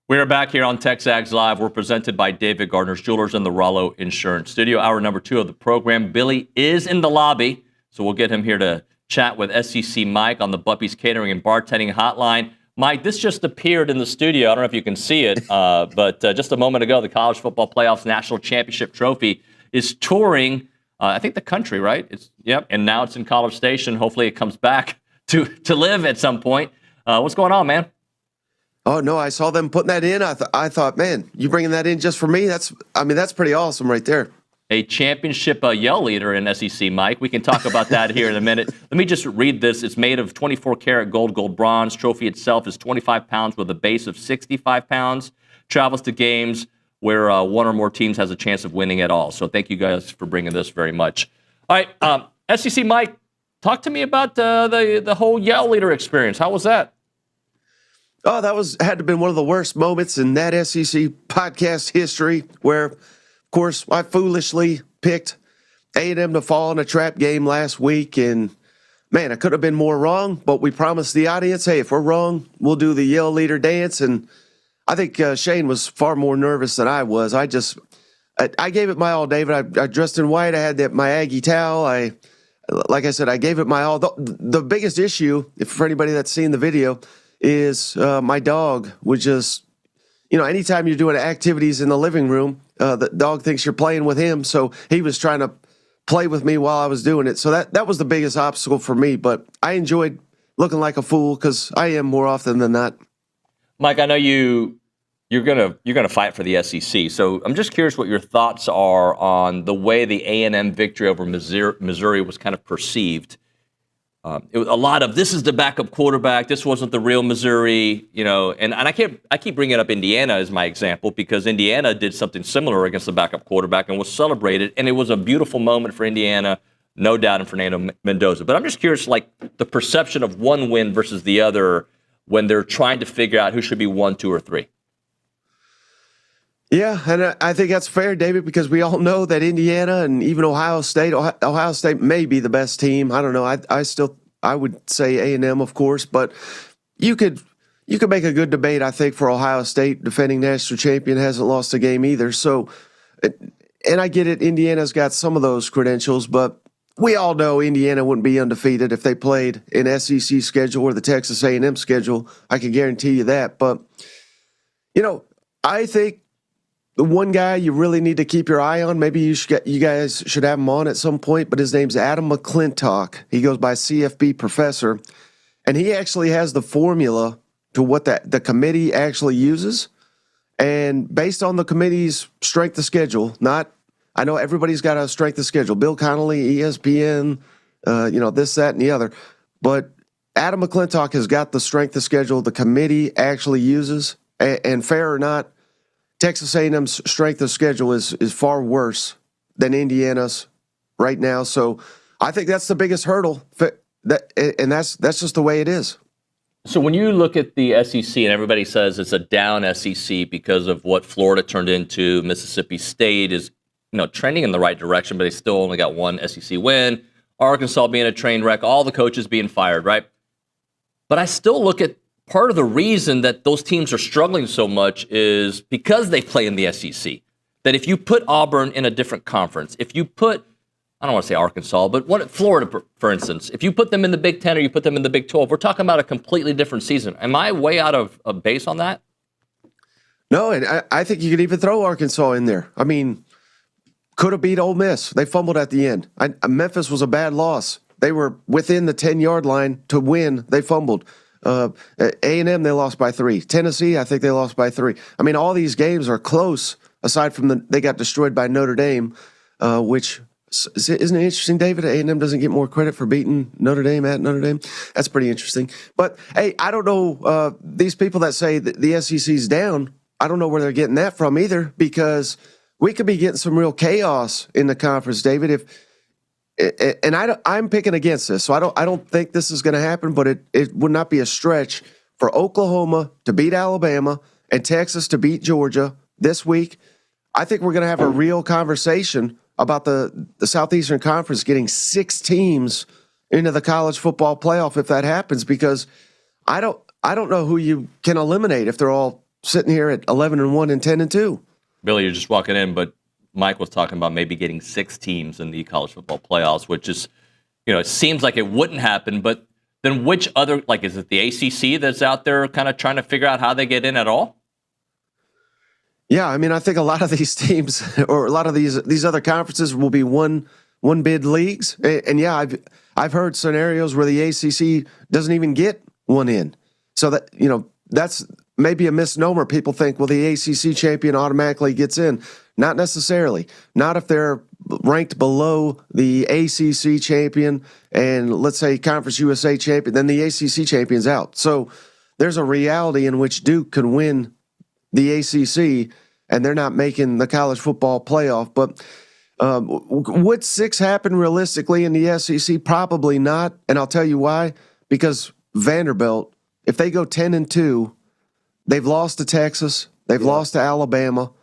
We are back here on TexAgs Live. We're presented by David Gardner's Jewelers and the Rollo Insurance Studio. Hour number 2 of the program. Billy is in the lobby, so we'll get him here to chat with SEC Mike on the Buppy's Catering and Bartending Hotline. Mike, this just appeared in the studio. I don't know if you can see it, but just a moment ago, the College Football Playoffs National Championship Trophy is touring, I think, the country, right? Yep. And now it's in College Station. Hopefully it comes back to live at some point. What's going on, man? Oh, no, I saw them putting that in. I thought, man, you bringing that in just for me? That's pretty awesome right there. A championship yell leader in SEC, Mike. We can talk about that here in a minute. Let me just read this. It's made of 24-karat gold bronze. Trophy itself is 25 pounds with a base of 65 pounds. Travels to games where one or more teams has a chance of winning it all. So thank you guys for bringing this very much. All right, SEC, Mike, talk to me about the whole yell leader experience. How was that? Oh, that had to have been one of the worst moments in that SEC podcast history where, of course, I foolishly picked A&M to fall in a trap game last week. And, man, I could have been more wrong, but we promised the audience, hey, if we're wrong, we'll do the yell leader dance. And I think Shane was far more nervous than I was. I gave it my all, David. I dressed in white. I had my Aggie towel. Like I said, I gave it my all. The biggest issue, for anybody that's seen the video, is my dog would just, anytime you're doing activities in the living room, the dog thinks you're playing with him. So he was trying to play with me while I was doing it. So that was the biggest obstacle for me. But I enjoyed looking like a fool because I am more often than not. Mike, I know you're gonna fight for the SEC. So I'm just curious what your thoughts are on the way the A&M victory over Missouri was kind of perceived. It was a lot of, this is the backup quarterback. This wasn't the real Missouri, and I keep bringing up Indiana as my example because Indiana did something similar against the backup quarterback and was celebrated. And it was a beautiful moment for Indiana, no doubt, in Fernando Mendoza. But I'm just curious, like the perception of one win versus the other when they're trying to figure out who should be 1, 2, or 3. Yeah, and I think that's fair, David, because we all know that Indiana and even Ohio State may be the best team. I don't know. I would say A&M, of course, but you could make a good debate, I think, for Ohio State. Defending national champion hasn't lost a game either. So, and I get it, Indiana's got some of those credentials, but we all know Indiana wouldn't be undefeated if they played an SEC schedule or the Texas A&M schedule. I can guarantee you that. But, I think the one guy you really need to keep your eye on, maybe you guys should have him on at some point, but his name's Adam McClintock. He goes by CFB Professor, and he actually has the formula to what the committee actually uses. And based on the committee's strength of schedule, I know everybody's got a strength of schedule. Bill Connolly, ESPN, this, that, and the other. But Adam McClintock has got the strength of schedule the committee actually uses. And fair or not, Texas A&M's strength of schedule is far worse than Indiana's right now. So I think that's the biggest hurdle, and that's just the way it is. So when you look at the SEC and everybody says it's a down SEC because of what Florida turned into, Mississippi State is trending in the right direction, but they still only got one SEC win. Arkansas being a train wreck, all the coaches being fired, right? But I still look at part of the reason that those teams are struggling so much is because they play in the SEC. That if you put Auburn in a different conference, if you put, I don't want to say Arkansas, but Florida, for instance, if you put them in the Big Ten or you put them in the Big 12, we're talking about a completely different season. Am I way out of base on that? No, and I think you could even throw Arkansas in there. I mean, could have beat Ole Miss. They fumbled at the end. Memphis was a bad loss. They were within the 10-yard line to win. They fumbled. A&M, they lost by 3. Tennessee, I think they lost by 3. I mean, all these games are close, aside from they got destroyed by Notre Dame, which isn't it interesting, David? A&M doesn't get more credit for beating Notre Dame at Notre Dame. That's pretty interesting. But, hey, I don't know, these people that say that the SEC's down, I don't know where they're getting that from either, because we could be getting some real chaos in the conference, David, I'm picking against this, so I don't think this is going to happen. But it would not be a stretch for Oklahoma to beat Alabama and Texas to beat Georgia this week. I think we're going to have a real conversation about the Southeastern Conference getting 6 teams into the college football playoff if that happens, because I don't know who you can eliminate if they're all sitting here at 11-1 and 10-2. Billy, you're just walking in, but Mike was talking about maybe getting 6 teams in the college football playoffs, which is, it seems like it wouldn't happen. But then which other, is it the ACC that's out there kind of trying to figure out how they get in at all? Yeah, I mean, I think a lot of these teams or a lot of these other conferences will be one bid leagues. And yeah, I've heard scenarios where the ACC doesn't even get one in. So that, that's maybe a misnomer. People think, well, the ACC champion automatically gets in. Not necessarily. Not if they're ranked below the ACC champion and, let's say, Conference USA champion, then the ACC champion's out. So there's a reality in which Duke can win the ACC and they're not making the college football playoff. But would 6 happen realistically in the SEC? Probably not. And I'll tell you why. Because Vanderbilt, if they go 10-2, they've lost to Texas, they've lost to Alabama.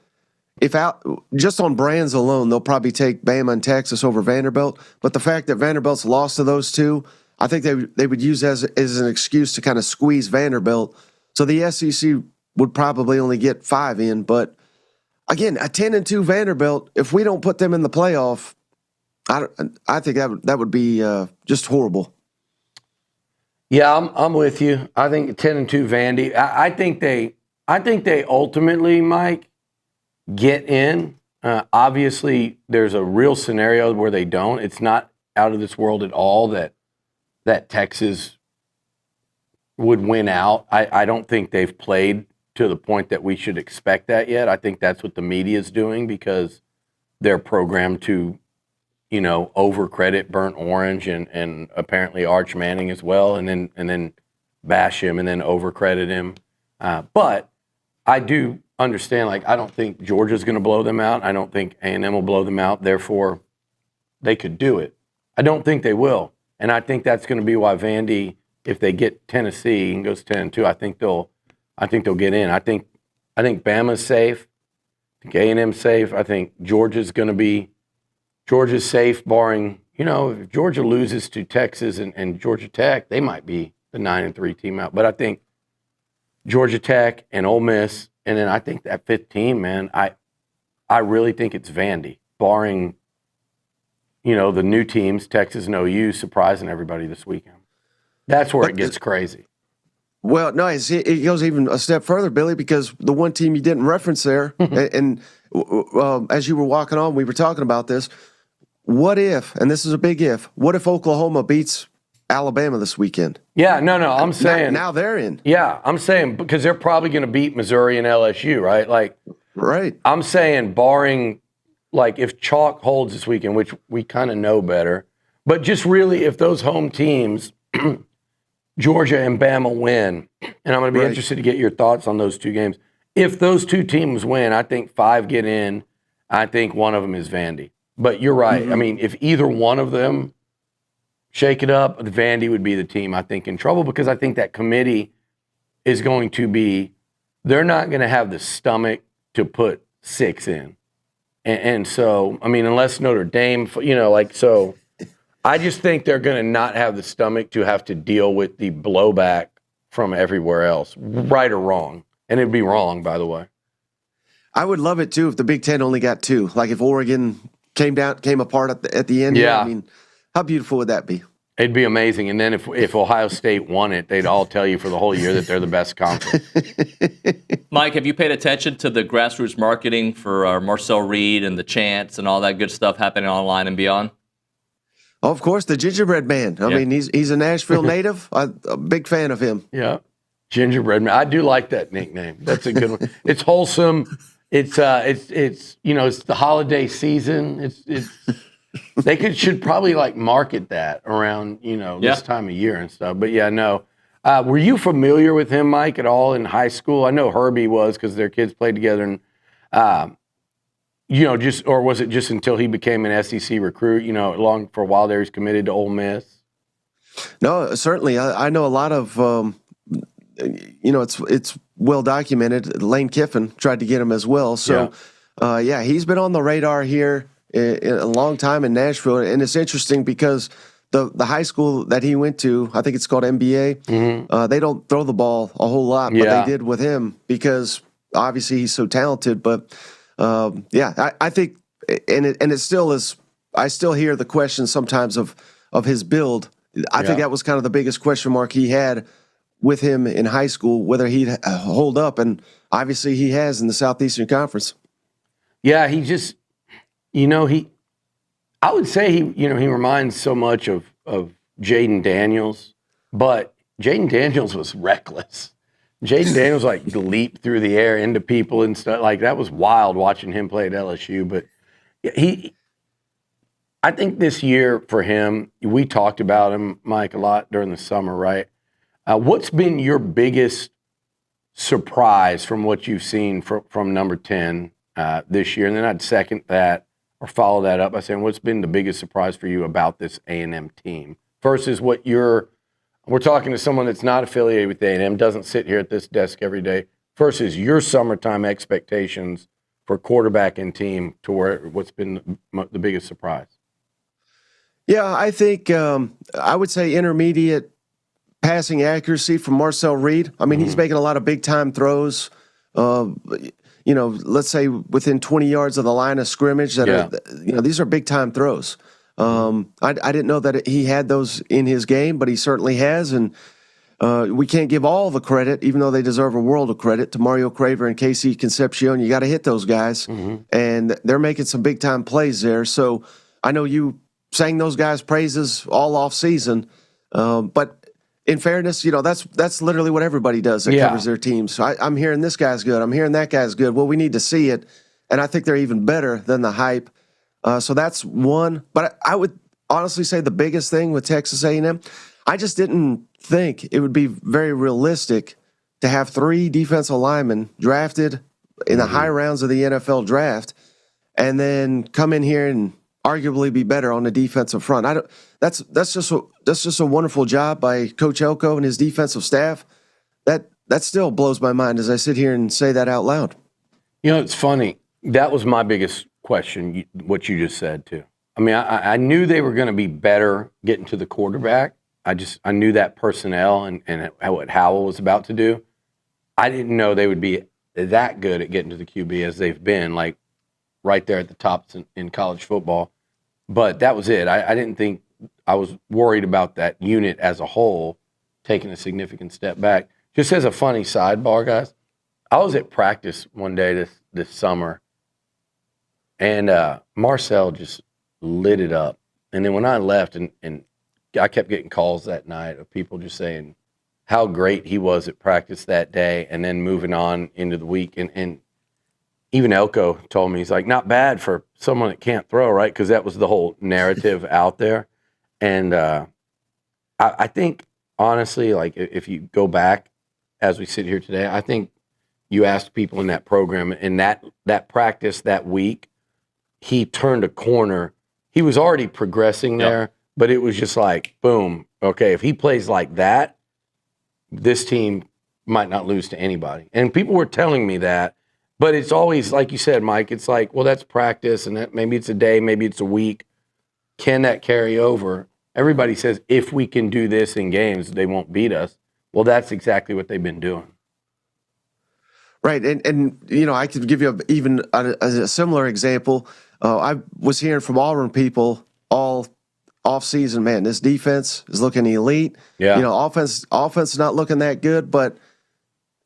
Just on brands alone, they'll probably take Bama and Texas over Vanderbilt. But the fact that Vanderbilt's lost to those two, I think they would use as an excuse to kind of squeeze Vanderbilt. So the SEC would probably only get 5 in. But again, a 10-2 Vanderbilt, if we don't put them in the playoff, I think that would be just horrible. Yeah, I'm with you. I think 10-2 Vandy. I think they ultimately, Mike, get in. Obviously, there's a real scenario where they don't. It's not out of this world at all that Texas would win out. I don't think they've played to the point that we should expect that yet. I think that's what the media is doing because they're programmed to, overcredit Burnt Orange and apparently Arch Manning as well, and then bash him and then overcredit him. But I do understand, I don't think Georgia's going to blow them out. I don't think A&M will blow them out. Therefore, they could do it. I don't think they will. And I think that's going to be why Vandy, if they get Tennessee and goes 10-2, I think they'll get in. I think Bama's safe. I think A&M's safe. I think Georgia's safe, barring, if Georgia loses to Texas and Georgia Tech, they might be the 9-3 team out. But I think Georgia Tech and Ole Miss, and then I think that 5th team, man, I really think it's Vandy, barring, the new teams, Texas and OU, surprising everybody this weekend. That's where it gets crazy. Well, no, it goes even a step further, Billy, because the one team you didn't reference there, and as you were walking on, we were talking about this. What if, and this is a big if, what if Oklahoma beats Alabama this weekend? Yeah, no, I'm saying. Now they're in. Yeah, I'm saying because they're probably going to beat Missouri and LSU, right? Right. I'm saying barring, if chalk holds this weekend, which we kind of know better, but just really if those home teams, Georgia and Bama win, and I'm going to be interested to get your thoughts on those 2 games. If those 2 teams win, I think 5 get in. I think one of them is Vandy. But you're right. Mm-hmm. I mean, if either one of them shake it up, Vandy would be the team, I think, in trouble because I think that committee is going to be, they're not going to have the stomach to put 6 in. And so, I mean, unless Notre Dame, so I just think they're going to not have the stomach to have to deal with the blowback from everywhere else, right or wrong. And it'd be wrong, by the way. I would love it, too, if the Big Ten only got 2. If Oregon came apart at the end. Yeah. I mean, how beautiful would that be? It'd be amazing. And then if Ohio State won it, they'd all tell you for the whole year that they're the best conference. Mike, have you paid attention to the grassroots marketing for Marcel Reed and the chants and all that good stuff happening online and beyond? Oh, of course, the Gingerbread Man. I mean, he's a Nashville native. I'm a big fan of him. Yeah, Gingerbread Man. I do like that nickname. That's a good one. It's wholesome. It's it's the holiday season. They should probably market that around this time of year and stuff. But yeah, no. Were you familiar with him, Mike, at all in high school? I know Herbie was because their kids played together, and or was it just until he became an SEC recruit? Long for a while there, he's committed to Ole Miss. No, certainly. I know a lot of. It's well documented. Lane Kiffin tried to get him as well. So, he's been on the radar here a long time in Nashville, and it's interesting because the high school that he went to, I think it's called MBA. Mm-hmm. They don't throw the ball a whole lot, but they did with him because obviously he's so talented, but I think, and it still is. I still hear the question sometimes of his build. I think that was kind of the biggest question mark he had with him in high school, whether he'd hold up, and obviously he has in the Southeastern Conference. Yeah, he just, I would say he reminds so much of Jaden Daniels, but Jaden Daniels was reckless. Jaden Daniels leaped through the air into people and stuff. That was wild watching him play at LSU. But I think this year for him, we talked about him, Mike, a lot during the summer, right? What's been your biggest surprise from what you've seen from number 10 this year? And then I'd second that or follow that up by saying, what's been the biggest surprise for you about this A&M team versus what we're talking to someone that's not affiliated with A&M, doesn't sit here at this desk every day, versus your summertime expectations for quarterback and team to what's been the biggest surprise? Yeah, I think I would say intermediate passing accuracy from Marcel Reed. I mean, he's making a lot of big-time throws, let's say within 20 yards of the line of scrimmage. These are big-time throws. I didn't know that he had those in his game, but he certainly has, and we can't give all the credit, even though they deserve a world of credit, to Mario Craver and Casey Concepcion. You got to hit those guys, and they're making some big-time plays there. So I know you sang those guys' praises all off season, but in fairness, that's literally what everybody does that covers their teams. So I'm hearing this guy's good. I'm hearing that guy's good. Well, we need to see it, and I think they're even better than the hype. So that's one. But I would honestly say the biggest thing with Texas A&M, I just didn't think it would be very realistic to have 3 defensive linemen drafted in the high rounds of the NFL draft and then come in here and arguably be better on the defensive front. That's just a wonderful job by Coach Elko and his defensive staff. That still blows my mind as I sit here and say that out loud. It's funny. That was my biggest question, what you just said too. I mean, I knew they were going to be better getting to the quarterback. I knew that personnel and what Howell was about to do. I didn't know they would be that good at getting to the QB as they've been, right there at the top in college football. But that was it. I didn't think I was worried about that unit as a whole taking a significant step back. Just as a funny sidebar, guys, I was at practice one day this summer, and Marcel just lit it up. And then when I left, and I kept getting calls that night of people just saying how great he was at practice that day, and then moving on into the week. And even Elko told me, he's like, not bad for someone that can't throw, right? Because that was the whole narrative out there. And I think, honestly, if you go back as we sit here today, I think you asked people in that program, in that practice that week, he turned a corner. He was already progressing there, but it was just boom, okay, if he plays like that, this team might not lose to anybody. And people were telling me that. But it's always, like you said, Mike, it's well, that's practice, and that maybe it's a day, maybe it's a week. Can that carry over? Everybody says, if we can do this in games, they won't beat us. Well, that's exactly what they've been doing. Right, and I could give you even a similar example. I was hearing from Auburn people all off-season, man, this defense is looking elite. Yeah. Offense is not looking that good, but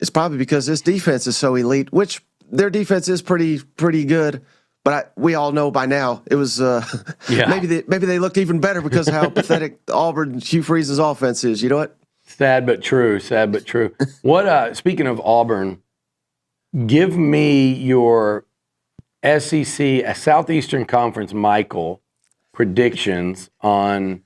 it's probably because this defense is so elite, which their defense is pretty good, but we all know by now it was maybe they looked even better because of how pathetic Auburn Hugh Freeze's offense is. You know what? Sad but true. What? Speaking of Auburn, give me your SEC Southeastern Conference, Michael, predictions on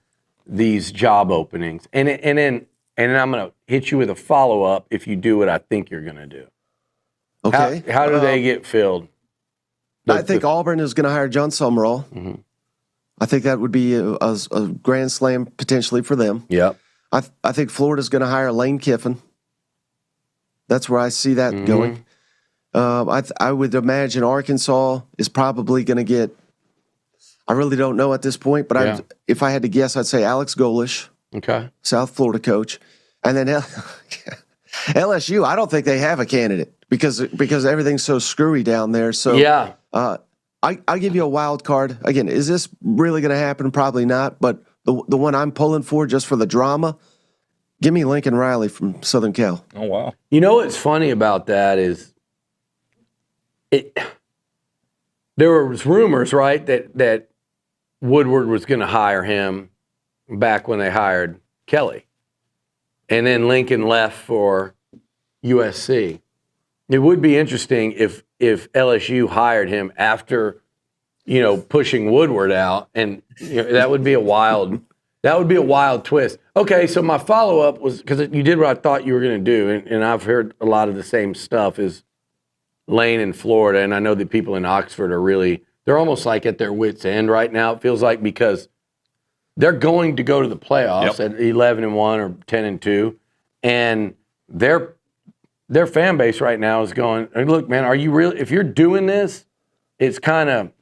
these job openings, and then I'm going to hit you with a follow-up if you do what I think you're going to do. Okay. How do they get filled? I think Auburn is going to hire John Summerall. Mm-hmm. I think that would be a grand slam potentially for them. Yep. I think Florida's going to hire Lane Kiffin. That's where I see that going. I would imagine Arkansas is probably going to get, I really don't know at this point, but if I had to guess, I'd say Alex Golish. Okay. South Florida coach. And then LSU, I don't think they have a candidate. because everything's so screwy down there. So Yeah. I give you a wild card. Again, is this really going to happen? Probably not. But the one I'm pulling for just for the drama, give me Lincoln Riley from Southern Cal. Oh, wow. You know what's funny about that is there was rumors, right, that Woodward was going to hire him back when they hired Kelly. And then Lincoln left for USC. It would be interesting if LSU hired him after, pushing Woodward out, and that would be a wild twist. Okay, so my follow-up was, because you did what I thought you were going to do, and I've heard a lot of the same stuff, is Lane in Florida, and I know that people in Oxford are they're almost like at their wits' end right now, it feels like, because they're going to go to the playoffs at 11-1 or 10-2, and their fan base right now is going, look, man, are you really? If you're doing this, it's kind of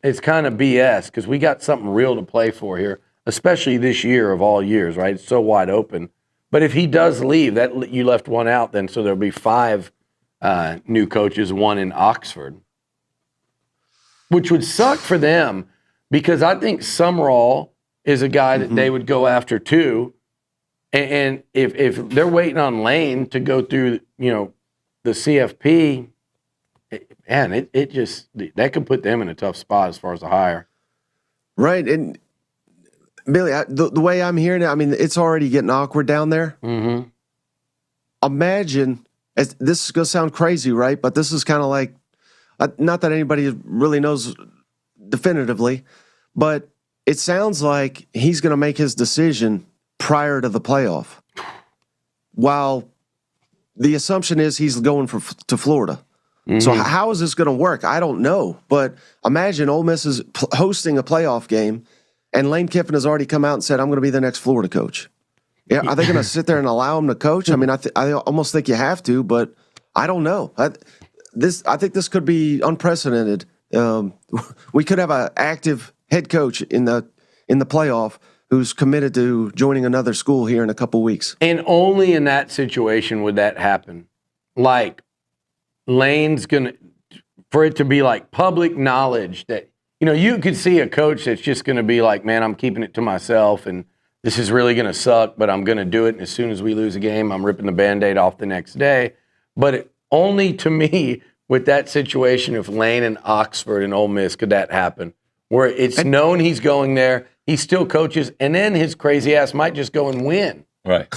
BS, because we got something real to play for here, especially this year of all years, right? It's so wide open. But if he does leave, that you left one out, then so there'll be 5 new coaches, 1 in Oxford, which would suck for them, because I think Sumrall is a guy that they would go after too. And if they're waiting on Lane to go through, the CFP, man, it just, that could put them in a tough spot as far as the hire. Right. And Billy, the way I'm hearing it, I mean, it's already getting awkward down there. Mm-hmm. Imagine, this is going to sound crazy, right? But this is kind of like, not that anybody really knows definitively, but it sounds like he's going to make his decision prior to the playoff, while the assumption is he's going to Florida. Mm-hmm. So how is this going to work? I don't know. But imagine Ole Miss is hosting a playoff game, and Lane Kiffin has already come out and said, I'm going to be the next Florida coach. Yeah, are they going to sit there and allow him to coach? I mean, I almost think you have to, but I don't know. I think this could be unprecedented. We could have an active head coach in the playoff who's committed to joining another school here in a couple weeks. And only in that situation would that happen. Like, Lane's for it to be like public knowledge that, you could see a coach that's just going to be like, man, I'm keeping it to myself, and this is really going to suck, but I'm going to do it. And as soon as we lose a game, I'm ripping the Band-Aid off the next day. But only to me, with that situation of Lane and Oxford and Ole Miss, could that happen, where it's known he's going there, he still coaches, and then his crazy ass might just go and win. Right.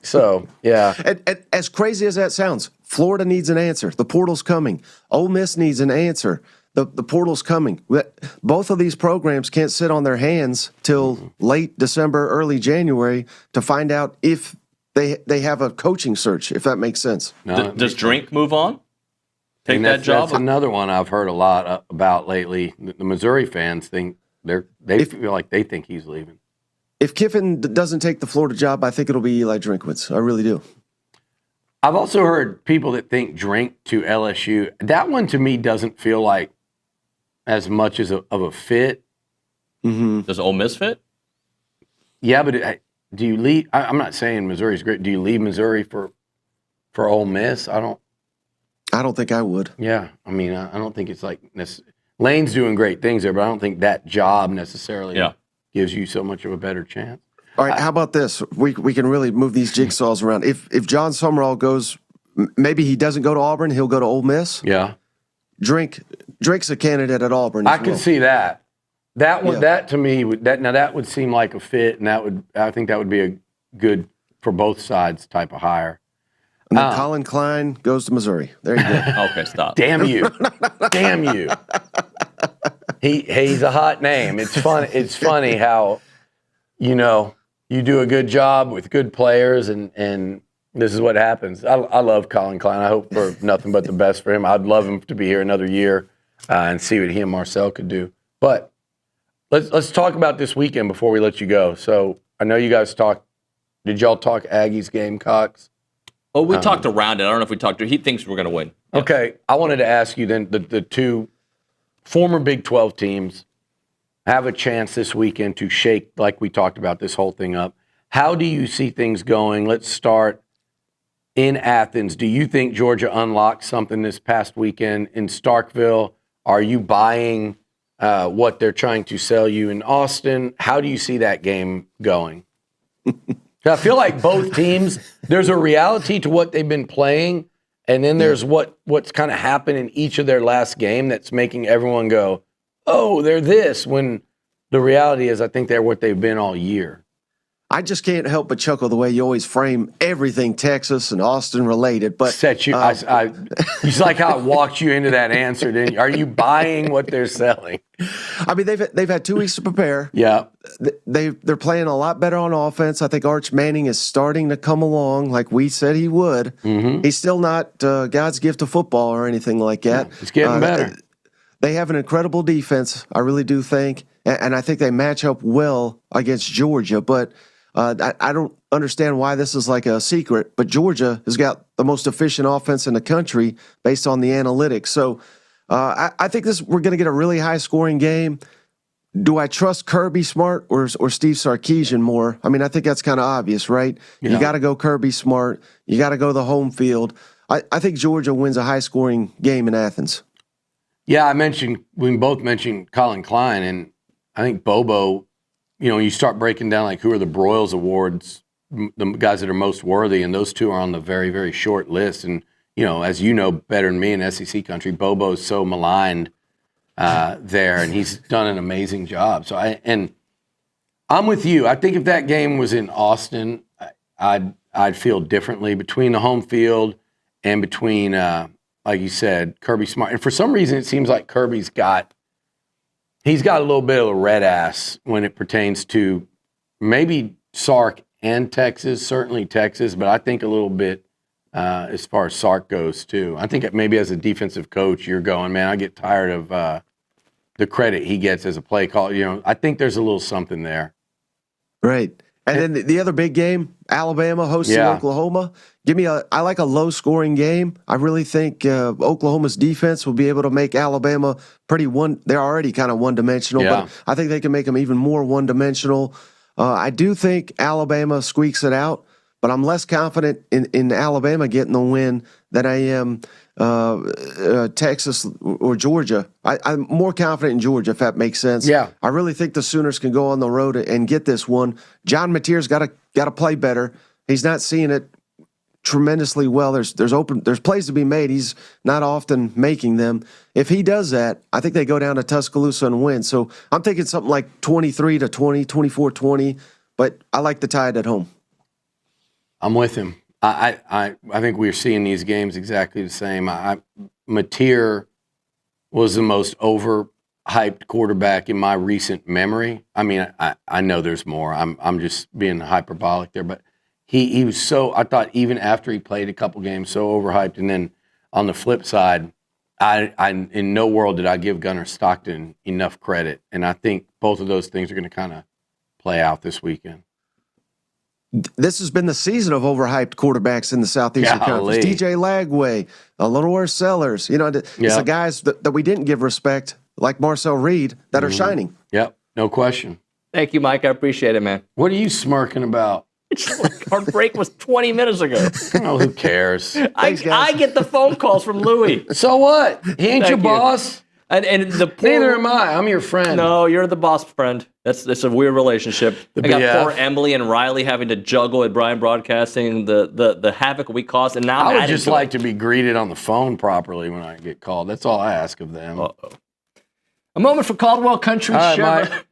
So, yeah. And as crazy as that sounds, Florida needs an answer. The portal's coming. Ole Miss needs an answer. The portal's coming. Both of these programs can't sit on their hands till late December, early January to find out if they have a coaching search, if that makes sense. No, does Drink move on? Take that job? That's another one I've heard a lot about lately. The Missouri fans think they feel like they think he's leaving. If Kiffin doesn't take the Florida job, I think it'll be Eli Drinkwitz. I really do. I've also heard people that think Drink to LSU. That one to me doesn't feel like as much of a fit. Mm-hmm. Does Ole Miss fit? Yeah, but do you leave? I'm not saying Missouri's great. Do you leave Missouri for Ole Miss? I don't think I would. Yeah, I mean, I don't think it's like Lane's doing great things there, but I don't think that job necessarily gives you so much of a better chance. All right, how about this? We can really move these jigsaws around. If John Sumrall goes, maybe he doesn't go to Auburn, he'll go to Ole Miss. Yeah. Drake's a candidate at Auburn. I can see that. That one, that to me, that would seem like a fit, and I think that would be a good for both sides type of hire. And then Colin Klein goes to Missouri. There you go. Okay, stop. Damn you. Damn you. He's a hot name. It's fun. It's funny how, you do a good job with good players, and this is what happens. I love Colin Klein. I hope for nothing but the best for him. I'd love him to be here another year and see what he and Marcel could do. But let's talk about this weekend before we let you go. So I know you guys talked. Did y'all talk Aggies-Gamecocks? Oh, we talked around it. I don't know if we talked to. He thinks we're going to win. Yeah. Okay, I wanted to ask you then, the two former Big 12 teams have a chance this weekend to shake, like we talked about, this whole thing up. How do you see things going? Let's start in Athens. Do you think Georgia unlocked something this past weekend in Starkville? Are you buying what they're trying to sell you in Austin? How do you see that game going? I feel like both teams, there's a reality to what they've been playing, and then there's what's kind of happened in each of their last game that's making everyone go, oh, they're this, when the reality is I think they're what they've been all year. I just can't help but chuckle the way you always frame everything Texas and Austin related. But set you, it's like how I walked you into that answer. Didn't you? Are you buying what they're selling? I mean, they've had 2 weeks to prepare. Yeah, they're playing a lot better on offense. I think Arch Manning is starting to come along, like we said he would. Mm-hmm. He's still not God's gift to football or anything like that. It's getting better. They have an incredible defense, I really do think, and I think they match up well against Georgia. But I don't understand why this is like a secret, but Georgia has got the most efficient offense in the country based on the analytics. So I think we're going to get a really high-scoring game. Do I trust Kirby Smart or Steve Sarkisian more? I mean, I think that's kind of obvious, right? Yeah. You got to go Kirby Smart. You got to go the home field. I think Georgia wins a high-scoring game in Athens. Yeah, we both mentioned Colin Klein, and I think Bobo, you start breaking down like who are the Broyles Awards, the guys that are most worthy, and those two are on the very, very short list. And, as you know better than me in SEC country, Bobo's so maligned there, and he's done an amazing job. So I'm with you. I think if that game was in Austin, I'd feel differently between the home field and between, like you said, Kirby Smart. And for some reason, it seems like Kirby's got a little bit of a red ass when it pertains to maybe Sark and Texas, certainly Texas, but I think a little bit as far as Sark goes too. I think maybe as a defensive coach, you're going, man, I get tired of the credit he gets as a play call. I think there's a little something there. Right. And then the other big game, Alabama hosting Oklahoma. I like a low-scoring game. I really think Oklahoma's defense will be able to make Alabama they're already kind of one-dimensional, but I think they can make them even more one-dimensional. I do think Alabama squeaks it out, but I'm less confident in Alabama getting the win than I am Texas or Georgia. I'm more confident in Georgia, if that makes sense. Yeah. I really think the Sooners can go on the road and get this one. John Mateer's got to play better. He's not seeing it tremendously well. There's plays to be made. He's not often making them. If he does that, I think they go down to Tuscaloosa and win. So I'm thinking something like 23-20, 24-20, but I like the Tide at home. I'm with him. I think we're seeing these games exactly the same. Mateer was the most overhyped quarterback in my recent memory. I mean, I know there's more. I'm just being hyperbolic there, but he was so. I thought even after he played a couple games, so overhyped. And then on the flip side, I in no world did I give Gunnar Stockton enough credit, and I think both of those things are going to kind of play out this weekend. This has been the season of overhyped quarterbacks in the Southeastern Conference. DJ Lagway, Lenore Sellers. It's the guys that we didn't give respect, like Marcel Reed, that are shining. Yep, no question. Thank you, Mike. I appreciate it, man. What are you smirking about? Our break was 20 minutes ago. Oh, who cares? I get the phone calls from Louie. So what? He ain't your boss. And the poor, neither am I. I'm your friend. No, you're the boss friend. That's a weird relationship. I got poor Emily and Riley having to juggle at Brian Broadcasting the havoc we caused, and now I would just like to be greeted on the phone properly when I get called. That's all I ask of them. Uh-oh. A moment for Caldwell Country Chevrolet.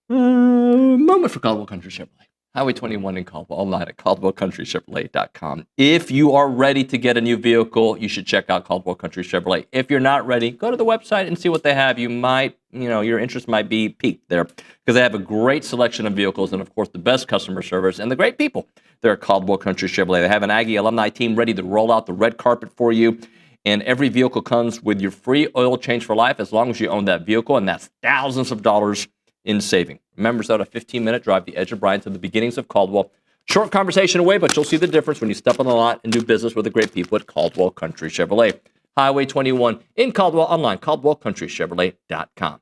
Moment for Caldwell Country Chevrolet. Highway 21 in Caldwell, online at CaldwellCountryChevrolet.com. If you are ready to get a new vehicle, you should check out Caldwell Country Chevrolet. If you're not ready, go to the website and see what they have. You might, your interest might be piqued there because they have a great selection of vehicles and, of course, the best customer service and the great people there at Caldwell Country Chevrolet. They have an Aggie alumni team ready to roll out the red carpet for you. And every vehicle comes with your free oil change for life as long as you own that vehicle, and that's thousands of dollars in saving. Remember, it's about a 15-minute drive the edge of Bryan to the beginnings of Caldwell. Short conversation away, but you'll see the difference when you step on the lot and do business with the great people at Caldwell Country Chevrolet. Highway 21 in Caldwell, online, CaldwellCountryChevrolet.com.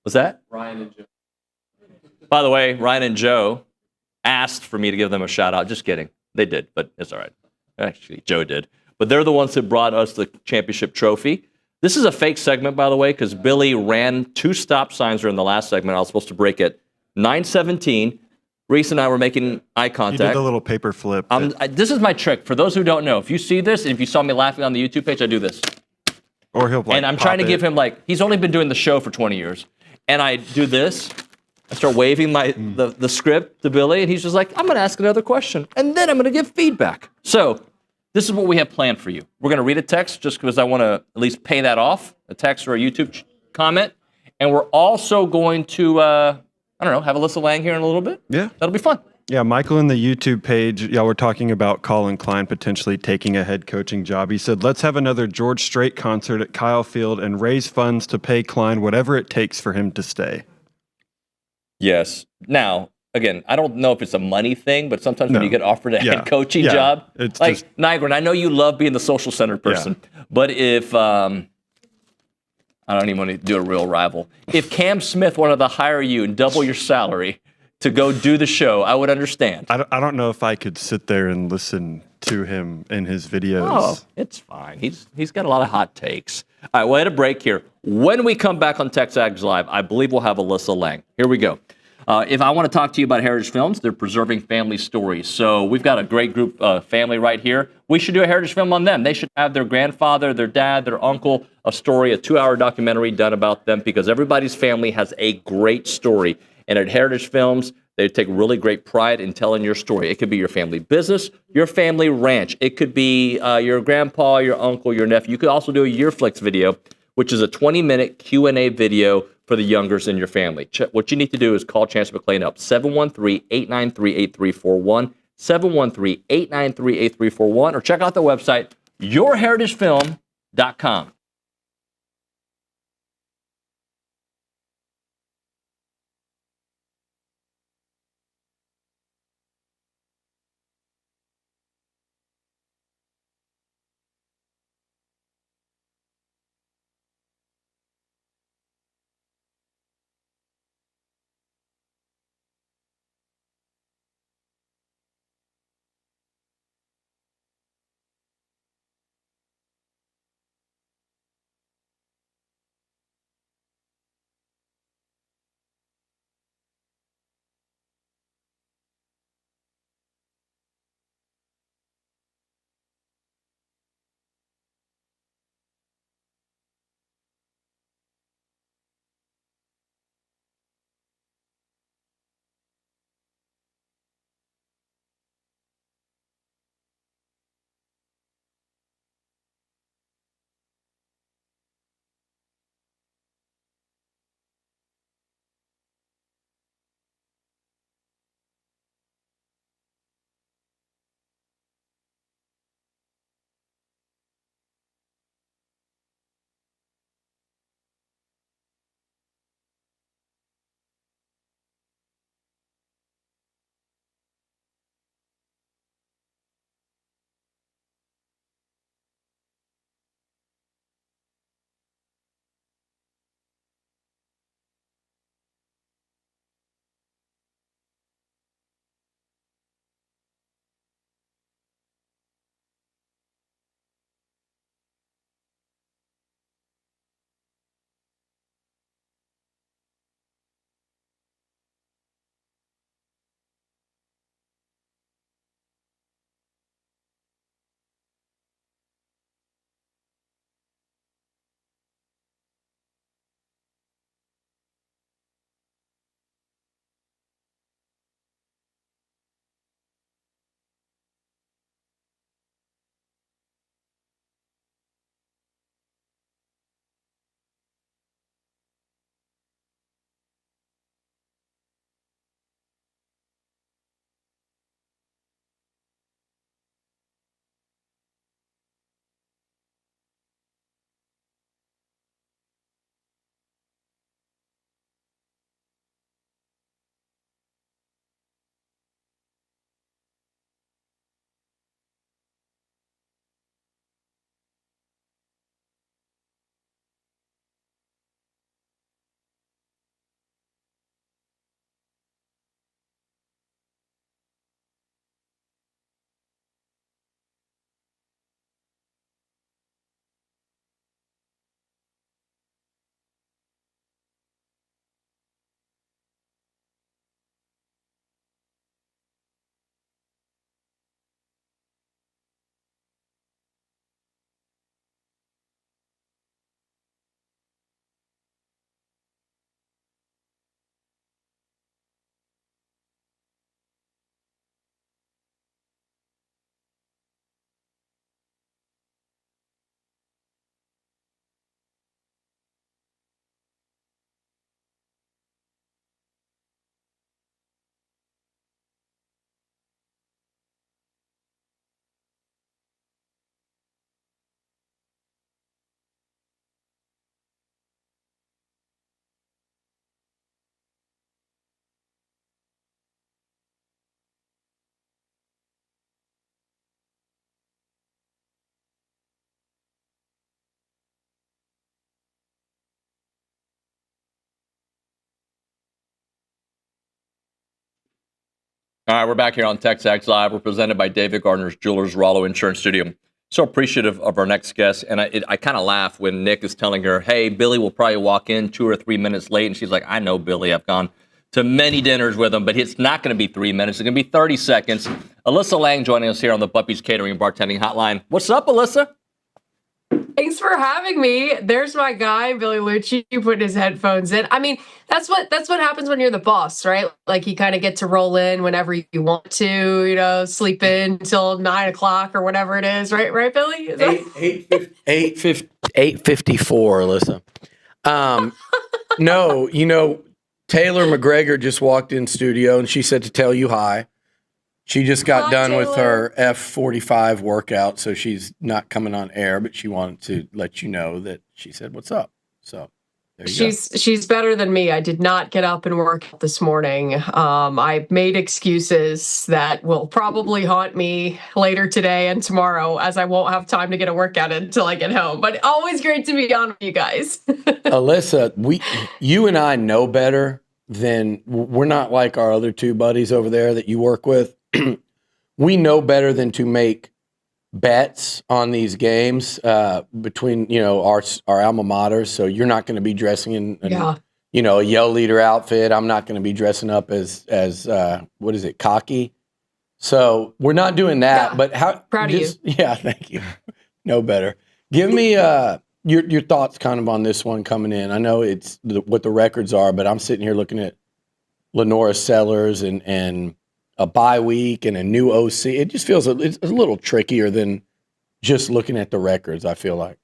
What's that? Ryan and Joe. By the way, Ryan and Joe asked for me to give them a shout out. Just kidding. They did, but it's all right. Actually, Joe did. But they're the ones that brought us the championship trophy. This is a fake segment, by the way, because Billy ran 2 stop signs during the last segment. I was supposed to break at 9:17. Reese and I were making eye contact. You did the little paper flip. This is my trick. For those who don't know, if you see this, and if you saw me laughing on the YouTube page, I do this. Or he'll and I'm trying to give him, he's only been doing the show for 20 years. And I do this. I start waving the script to Billy, and he's just like, I'm going to ask another question, and then I'm going to give feedback. So this is what we have planned for you. We're going to read a text just because I want to at least pay that off, a text or a YouTube comment. And we're also going to, have Alyssa Lang here in a little bit. Yeah. That'll be fun. Yeah, Michael in the YouTube page, y'all were talking about Colin Klein potentially taking a head coaching job. He said, let's have another George Strait concert at Kyle Field and raise funds to pay Klein whatever it takes for him to stay. Yes. Now, again, I don't know if it's a money thing, but sometimes when you get offered a head coaching job, it's like Nygren, I know you love being the social centered person, but if I don't even want to do a real rival. If Cam Smith wanted to hire you and double your salary to go do the show, I would understand. I don't know if I could sit there and listen to him in his videos. Oh, it's fine. He's got a lot of hot takes. All right, we'll hit a break here. When we come back on TexAgs Live, I believe we'll have Alyssa Lang. Here we go. If I want to talk to you about Heritage Films, they're preserving family stories. So we've got a great group family right here. We should do a Heritage film on them. They should have their grandfather, their dad, their uncle, a story, a 2-hour documentary done about them because everybody's family has a great story. And at Heritage Films, they take really great pride in telling your story. It could be your family business, your family ranch. It could be your grandpa, your uncle, your nephew. You could also do a Yearflix video, which is a 20-minute Q&A video for the youngers in your family. What you need to do is call Chance McClain up, 713-893-8341, 713-893-8341, or check out the website, yourheritagefilm.com. All right, we're back here on TexAgs Live. We're presented by David Gardner's Jewelers, Rollo Insurance Studio. So appreciative of our next guest. And I kind of laugh when Nick is telling her, hey, Billy will probably walk in 2 or 3 minutes late. And she's like, I know Billy. I've gone to many dinners with him, but it's not going to be 3 minutes. It's going to be 30 seconds. Alyssa Lang joining us here on the Buppy's Catering and Bartending Hotline. What's up, Alyssa? Thanks for having me. There's my guy, Billy Liucci, putting his headphones in. I mean, that's what happens when you're the boss, right? Like you kind of get to roll in whenever you want to, sleep in until 9 o'clock or whatever it is, right? Right, Billy? 8:54, Alyssa. No, Taylor McGregor just walked in studio and she said to tell you hi. She just got done with her F45 workout, so she's not coming on air, but she wanted to let you know that she said, what's up? So there you go. She's better than me. I did not get up and work out this morning. I made excuses that will probably haunt me later today and tomorrow, as I won't have time to get a workout in until I get home. But always great to be on with you guys. Alyssa, you and I know better than, we're not like our other two buddies over there that you work with. We know better than to make bets on these games between our alma maters. So you're not going to be dressing in a yell leader outfit. I'm not going to be dressing up as what is it, cocky. So we're not doing that. Yeah, but how proud of you? Yeah, thank you. No better. Give me your thoughts kind of on this one coming in. I know it's what the records are, but I'm sitting here looking at Lenora Sellers and a bye week and a new OC. It just feels it's a little trickier than just looking at the records, I feel like.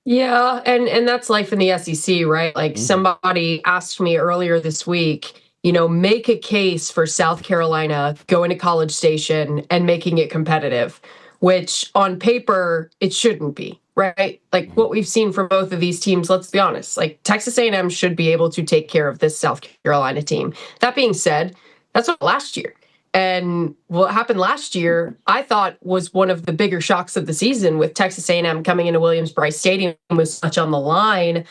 Yeah, and that's life in the SEC, right? Like somebody asked me earlier this week, make a case for South Carolina going to College Station and making it competitive, which on paper, it shouldn't be, right? Like what we've seen from both of these teams, let's be honest, like Texas A&M should be able to take care of this South Carolina team. That being said, that's what last year. And what happened last year, I thought was one of the bigger shocks of the season with Texas A&M coming into Williams-Brice Stadium with such on the line.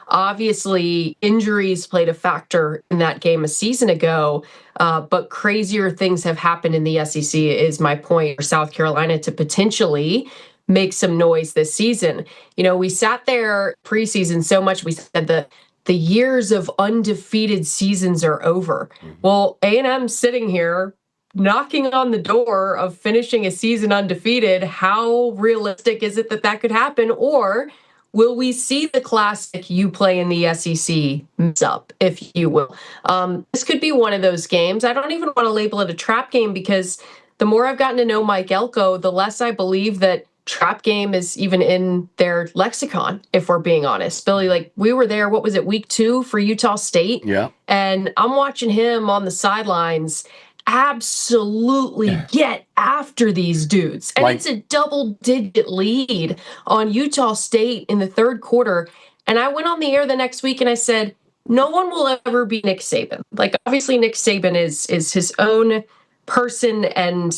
Obviously, injuries played a factor in that game a season ago, but crazier things have happened in the SEC is my point for South Carolina to potentially make some noise this season. We sat there preseason so much, we said that the years of undefeated seasons are over. Well, A&M sitting here knocking on the door of finishing a season undefeated. How realistic is it that could happen? Or will we see the classic you play in the SEC mix up, if you will? This could be one of those games. I don't even want to label it a trap game because the more I've gotten to know Mike Elko, the less I believe that trap game is even in their lexicon, if we're being honest. Billy, like we were there, what was it, week 2 for Utah State? Yeah. And I'm watching him on the sidelines absolutely get after these dudes. And it's a double-digit lead on Utah State in the third quarter. And I went on the air the next week and I said, no one will ever be Nick Saban. Like obviously Nick Saban is his own person and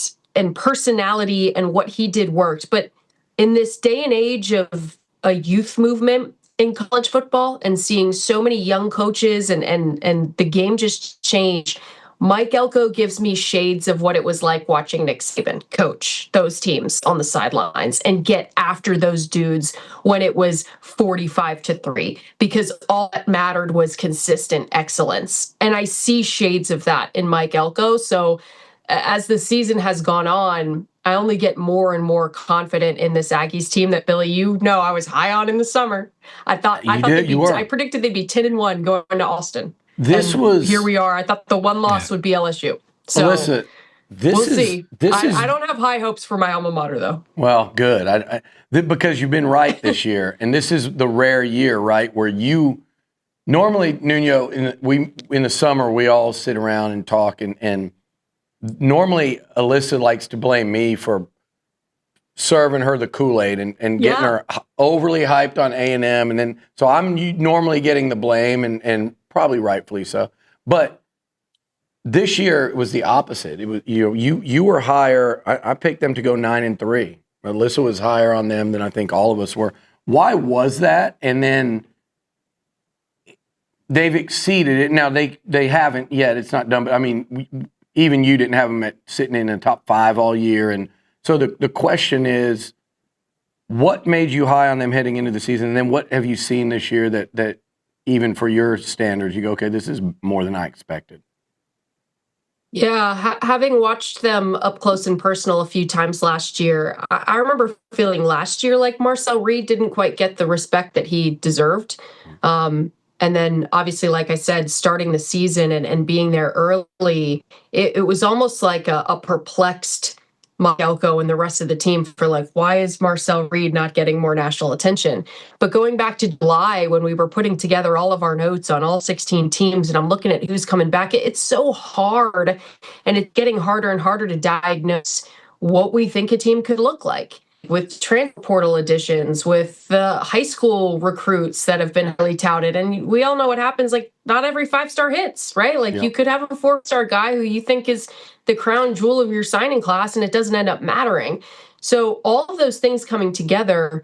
personality, and what he did worked. But in this day and age of a youth movement in college football and seeing so many young coaches and the game just changed, Mike Elko gives me shades of what it was like watching Nick Saban coach those teams on the sidelines and get after those dudes when it was 45-3, because all that mattered was consistent excellence. And I see shades of that in Mike Elko. So as the season has gone on, I only get more and more confident in this Aggies team that, Billy, I was high on in the summer. I predicted they'd be 10-1 going to Austin. Here we are. I thought the one loss would be LSU. So Alyssa, we'll see. I don't have high hopes for my alma mater, though. Well, good. Because you've been right this year, and this is the rare year, right, where you normally, Nuño, in the summer we all sit around and talk, and normally Alyssa likes to blame me for serving her the Kool-Aid and getting her overly hyped on A&M, and then so I'm normally getting the blame, and probably rightfully so. But this year it was the opposite. It was you were higher. I picked them to go 9-3. Alyssa was higher on them than I think all of us were. Why was that? And then they've exceeded it. Now they haven't yet. It's not done. But I mean, even you didn't have them sitting in the top 5 all year. And so the question is, what made you high on them heading into the season? And then what have you seen this year that even for your standards, you go, okay, this is more than I expected? Yeah, having watched them up close and personal a few times last year, I remember feeling last year like Marcel Reed didn't quite get the respect that he deserved. And then obviously, like I said, starting the season and being there early, it was almost like a perplexed Mike Elko and the rest of the team for like, why is Marcel Reed not getting more national attention? But going back to July, when we were putting together all of our notes on all 16 teams, and I'm looking at who's coming back, it's so hard, and it's getting harder and harder to diagnose what we think a team could look like. With transfer portal additions, with the high school recruits that have been highly touted. And we all know what happens. Like, not every 5-star hits, right? Like, you could have a 4-star guy who you think is the crown jewel of your signing class, and it doesn't end up mattering. So all of those things coming together,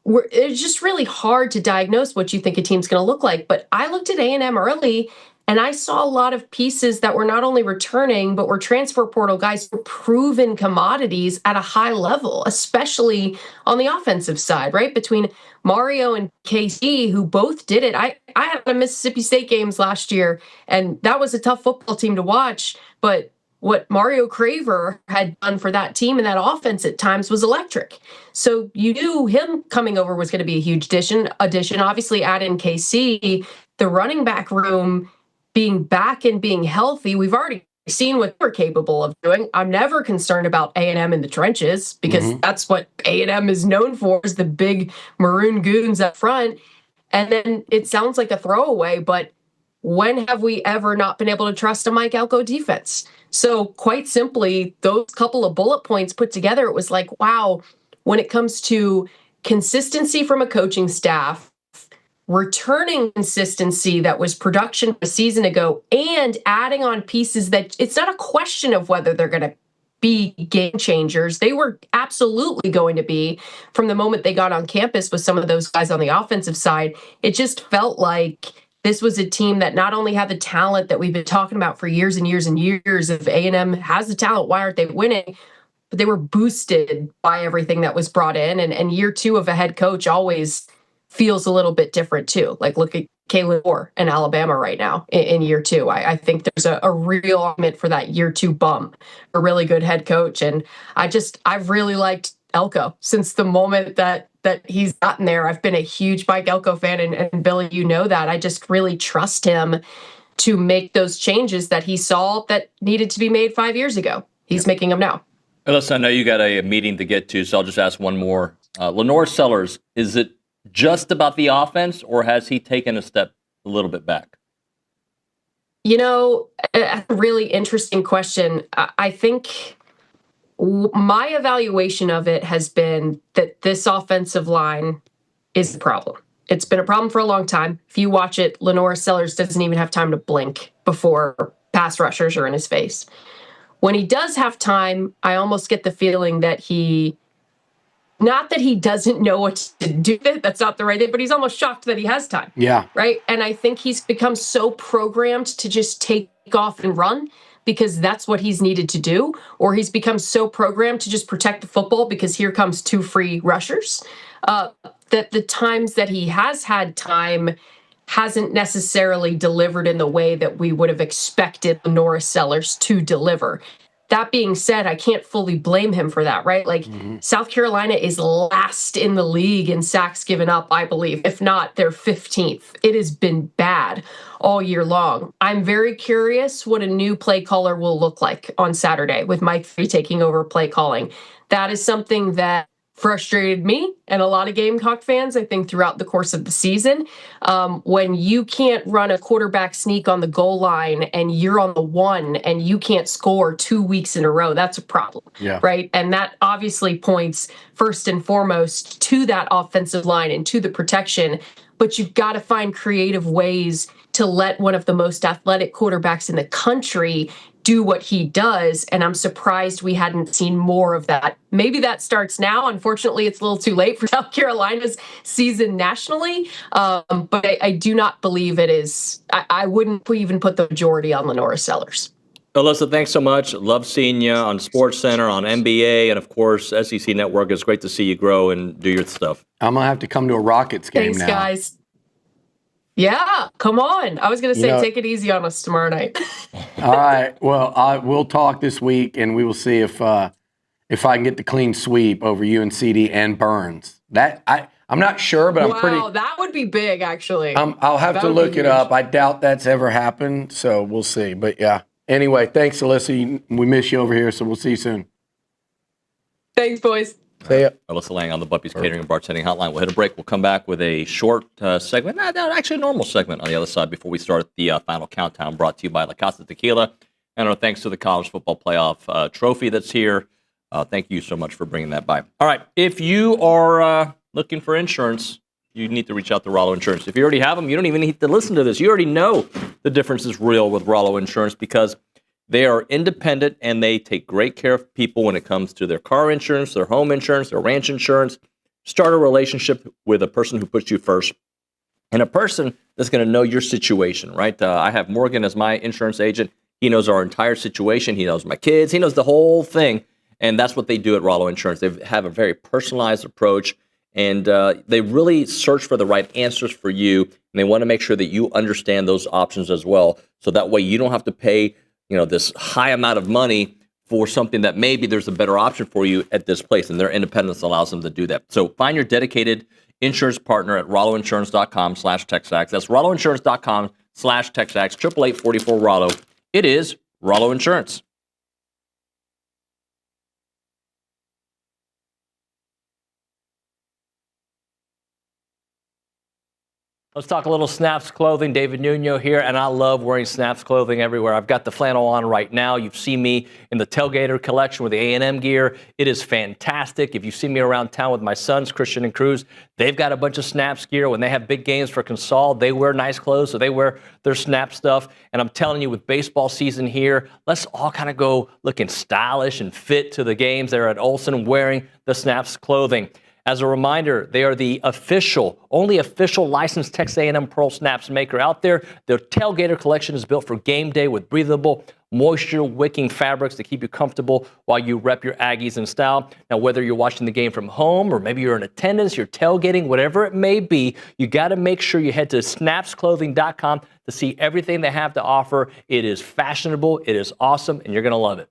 it's just really hard to diagnose what you think a team's going to look like. But I looked at A&M early, and I saw a lot of pieces that were not only returning, but were transfer portal guys who were proven commodities at a high level, especially on the offensive side, right? Between Mario and KC, who both did it. I had a Mississippi State games last year, and that was a tough football team to watch. But what Mario Craver had done for that team and that offense at times was electric. So you knew him coming over was going to be a huge addition. Obviously, add in KC, the running back room being back and being healthy, we've already seen what they're capable of doing. I'm never concerned about A&M in the trenches because that's what A&M is known for, is the big maroon goons up front. And then it sounds like a throwaway, but when have we ever not been able to trust a Mike Elko defense? So quite simply, those couple of bullet points put together, it was like, wow, when it comes to consistency from a coaching staff, returning consistency that was production a season ago, and adding on pieces that it's not a question of whether they're going to be game changers. They were absolutely going to be from the moment they got on campus with some of those guys on the offensive side. It just felt like this was a team that not only had the talent that we've been talking about for years and years and years. If A&M has the talent, why aren't they winning? But they were boosted by everything that was brought in. And year 2 of a head coach always feels a little bit different too. Like, look at Kalen Moore in Alabama right now in year 2. I think there's a real argument for that year 2 bump, a really good head coach. And I've really liked Elko since the moment that he's gotten there. I've been a huge Mike Elko fan, and Billy, you know that. I just really trust him to make those changes that he saw that needed to be made 5 years ago. He's making them now. Alyssa, I know you got a meeting to get to, so I'll just ask one more. Lenore Sellers, is it just about the offense, or has he taken a step a little bit back? You know, a really interesting question. I think my evaluation of it has been that this offensive line is the problem. It's been a problem for a long time. If you watch it, Lenore Sellers doesn't even have time to blink before pass rushers are in his face. When he does have time, I almost get the feeling that not that he doesn't know what to do, that's not the right thing, but he's almost shocked that he has time. Yeah. Right? And I think he's become so programmed to just take off and run because that's what he's needed to do, or he's become so programmed to just protect the football because here comes 2 free rushers, that the times that he has had time hasn't necessarily delivered in the way that we would have expected Lenore Sellers to deliver. That being said, I can't fully blame him for that, right? Like, South Carolina is last in the league in sacks given up, I believe. If not, they're 15th. It has been bad all year long. I'm very curious what a new play caller will look like on Saturday with Mike Free taking over play calling. That is something that frustrated me and a lot of Gamecock fans, I think, throughout the course of the season. When you can't run a quarterback sneak on the goal line and you're on the 1 and you can't score 2 weeks in a row, that's a problem, right? And that obviously points first and foremost to that offensive line and to the protection, but you've got to find creative ways to let one of the most athletic quarterbacks in the country do what he does, and I'm surprised we hadn't seen more of that. Maybe that starts now. Unfortunately, it's a little too late for South Carolina's season nationally, but I do not believe it is. I wouldn't even put the majority on Lenore Sellers. Alyssa, thanks so much. Love seeing you on SportsCenter, on NBA, and of course, SEC Network. It's great to see you grow and do your stuff. I'm going to have to come to a Rockets game Thanks, now. guys. Yeah, come on. I was going to say, You know, take it easy on us tomorrow night. All right. Well, we'll talk this week, and we will see if I can get the clean sweep over you and CD and Burns. I'm not sure, but I'm pretty. Wow, that would be big, actually. I'll have That to would be look it huge. up. I doubt that's ever happened, so we'll see. But yeah. Anyway, thanks, Alyssa. We miss you over here, so we'll see you soon. Thanks, boys. See ya. Alyssa Lang on the Buppy's Catering and Bartending Hotline. We'll hit a break. We'll come back with a short segment, actually a normal segment on the other side before we start the final countdown, brought to you by La Casa Tequila. And our thanks to the College Football Playoff trophy that's here. Thank you so much for bringing that by. All right, if you are looking for insurance, you need to reach out to Rollo Insurance. If you already have them, you don't even need to listen to this. You already know the difference is real with Rollo Insurance because they are independent and they take great care of people when it comes to their car insurance, their home insurance, their ranch insurance. Start a relationship with a person who puts you first and a person that's going to know your situation, right? I have Morgan as my insurance agent. He knows our entire situation. He knows my kids. He knows the whole thing. And that's what they do at Rollo Insurance. They have a very personalized approach, and they really search for the right answers for you. And they want to make sure that you understand those options as well. So that way you don't have to pay, this high amount of money for something that maybe there's a better option for you at this place. And their independence allows them to do that. So find your dedicated insurance partner at rolloinsurance.com/TexAgs. That's rolloinsurance.com/TexAgs, 888-44-ROLLO. It is Rollo Insurance. Let's talk a little Snaps clothing. David Nuño here, and I love wearing Snaps clothing everywhere. I've got the flannel on right now. You've seen me in the Tailgater collection with the A&M gear. It is fantastic. If you see me around town with my sons, Christian and Cruz, they've got a bunch of Snaps gear. When they have big games for Consol, they wear nice clothes, so they wear their Snap stuff. And I'm telling you, with baseball season here, let's all kind of go looking stylish and fit to the games there at Olsen wearing the Snaps clothing. As a reminder, they are the only official licensed Texas A&M Pearl Snaps maker out there. Their Tailgater collection is built for game day with breathable, moisture-wicking fabrics to keep you comfortable while you rep your Aggies in style. Now, whether you're watching the game from home or maybe you're in attendance, you're tailgating, whatever it may be, you got to make sure you head to snapsclothing.com to see everything they have to offer. It is fashionable, it is awesome, and you're going to love it.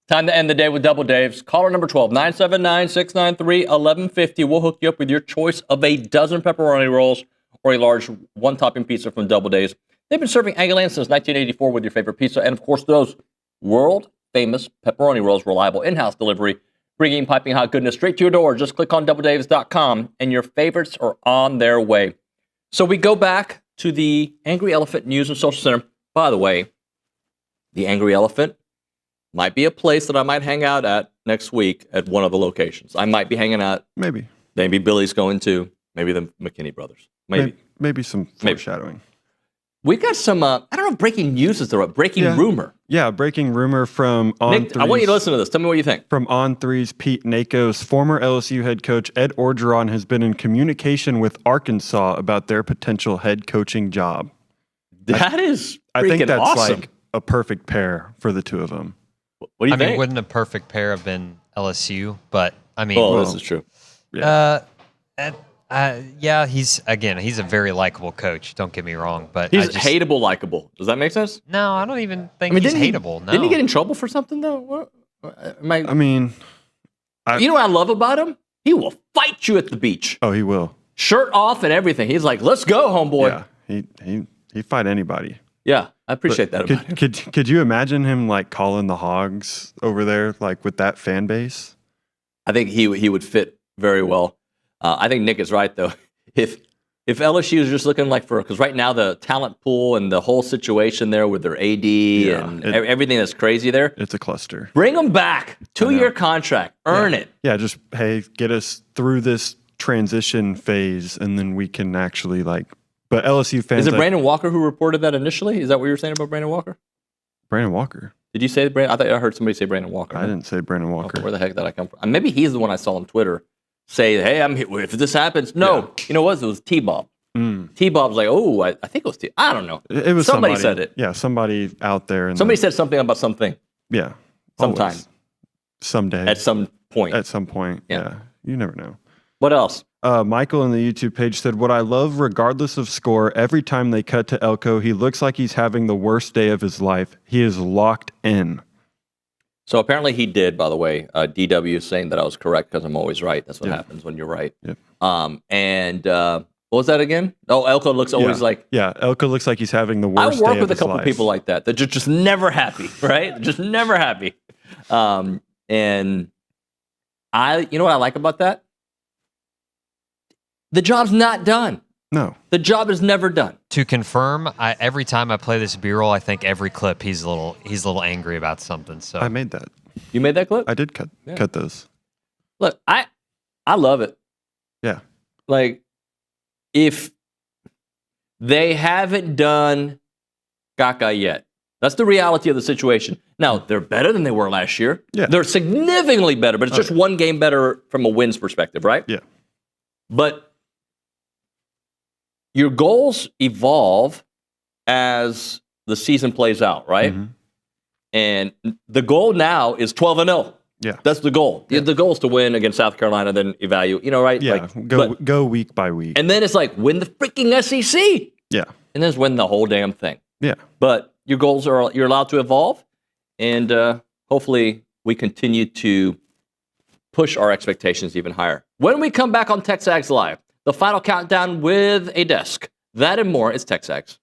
Time to end the day with Double Dave's. Caller number 12, 979-693-1150. We'll hook you up with your choice of a dozen pepperoni rolls or a large one-topping pizza from Double Dave's. They've been serving Aggie Land since 1984 with your favorite pizza and, of course, those world-famous pepperoni rolls, reliable in-house delivery, bringing piping hot goodness straight to your door. Just click on doubledaves.com, and your favorites are on their way. So we go back to the Angry Elephant News and Social Center. By the way, the Angry Elephant might be a place that I might hang out at next week at one of the locations. I might be hanging out. Maybe Billy's going to. Maybe the McKinney brothers. Maybe some foreshadowing. We got some, I don't know if breaking news is the right, breaking rumor. Yeah, breaking rumor from On Nick, I want you to listen to this. Tell me what you think. From On Three's Pete Nakos, former LSU head coach Ed Orgeron has been in communication with Arkansas about their potential head coaching job. That is freaking I think that's awesome. like a perfect pair for the two of them. What do you think? I mean, wouldn't a perfect pair have been LSU? But I mean, this is true. Yeah, he's a very likable coach. Don't get me wrong, but He's hateable, likable. Does that make sense? No, I don't even think he's hateable. No. Didn't he get in trouble for something though? You know what I love about him? He will fight you at the beach. Oh, he will. Shirt off and everything. He's like, "Let's go, homeboy." Yeah, he fight anybody. Yeah, I appreciate that about him. Could you imagine him like calling the Hogs over there, like with that fan base? I think he would fit very well. I think Nick is right though. If LSU is just looking like because right now the talent pool and the whole situation there with their AD and everything that's crazy there, it's a cluster. Bring them back. 2-year contract. Earn it. Yeah, just get us through this transition phase, and then we can actually But LSU fans. Is it Brandon Walker who reported that initially? Is that what you were saying about Brandon Walker? Brandon Walker. Did you say Brandon? I thought I heard somebody say Brandon Walker. I didn't say Brandon Walker. Okay, where the heck did I come from? Maybe he's the one I saw on Twitter say, "Hey, I'm here. If this happens." No, you know what? It was T-Bob. T-Bob's like, "Oh, I think it was T. I don't know. It was somebody said it. Yeah, somebody out there. Somebody said something about something. Yeah. Sometime. Always. Someday. At some point. At some point. Yeah. You never know. What else? Michael on the YouTube page said, "What I love, regardless of score, every time they cut to Elko, he looks like he's having the worst day of his life. He is locked in." So apparently he did, by the way. DW is saying that I was correct because I'm always right. That's what happens when you're right. Yep. What was that again? Oh, Elko looks always like... Yeah, Elko looks like he's having the worst day of his life. I work with a couple people like that. They're just never happy, right? Just never happy. And you know what I like about that? The job's not done. No. The job is never done. To confirm, every time I play this B-roll, I think every clip he's a little angry about something. So I made that. You made that clip? I did cut those. Look, I love it. Yeah. Like, if they haven't done Gaga yet, that's the reality of the situation. Now, they're better than they were last year. Yeah. They're significantly better, but it's just one game better from a wins perspective, right? Yeah. But your goals evolve as the season plays out, right? Mm-hmm. And the goal now is 12-0. Yeah. That's the goal. Yeah. The goal is to win against South Carolina, then evaluate, right? Yeah, go week by week. And then it's like, win the freaking SEC. Yeah. And then it's win the whole damn thing. Yeah. But your goals you're allowed to evolve. And hopefully we continue to push our expectations even higher. When we come back on TexAgs Live, the final countdown with a desk. That and more is TexAgs.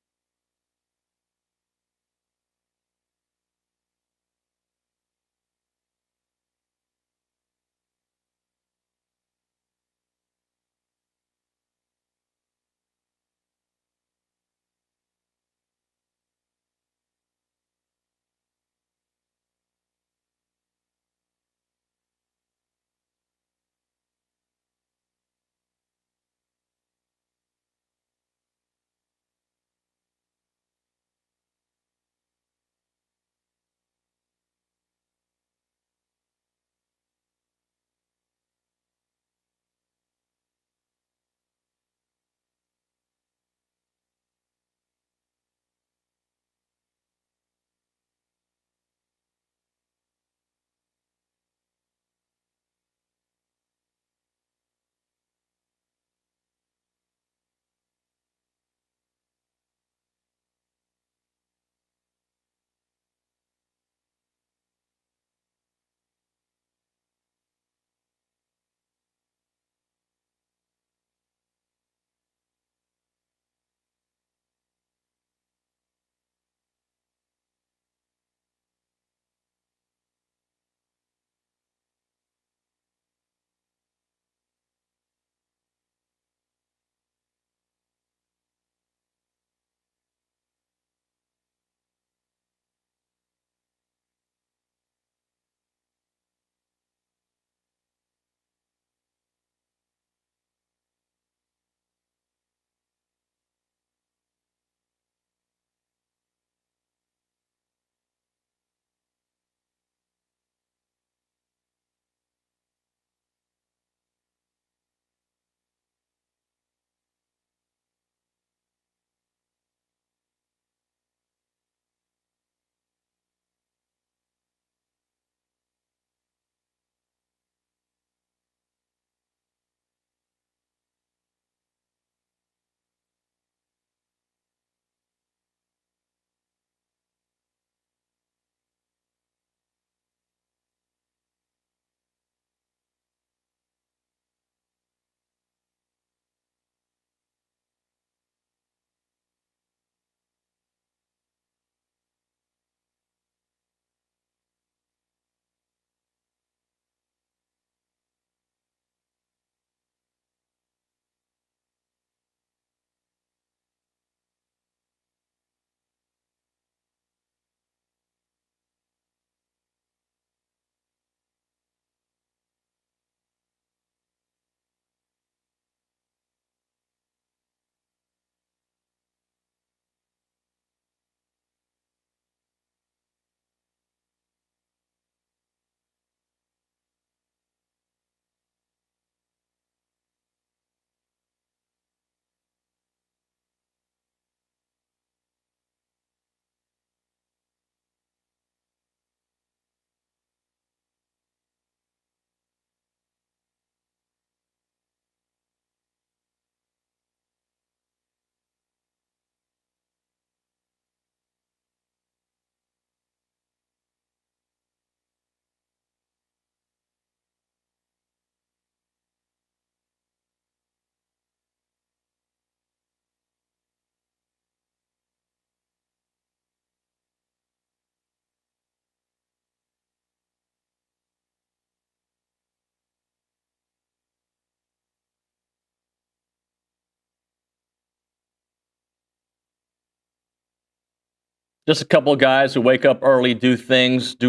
Just a couple of guys who wake up early, do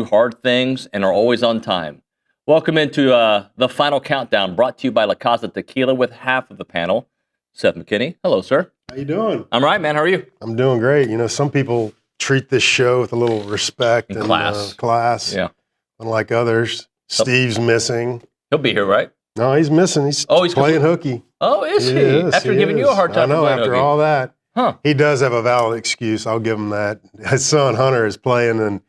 hard things, and are always on time. Welcome into the final countdown, brought to you by La Casa Tequila with half of the panel. Seth McKinney. Hello, sir. How you doing? I'm right, man. How are you? I'm doing great. You know, some people treat this show with a little respect and class. Yeah. Unlike others. Steve's missing. He'll be here, right? No, he's missing. He's playing hooky. Oh, is he? After giving you a hard time. I know, after all that. Huh. He does have a valid excuse. I'll give him that. His son Hunter is playing, and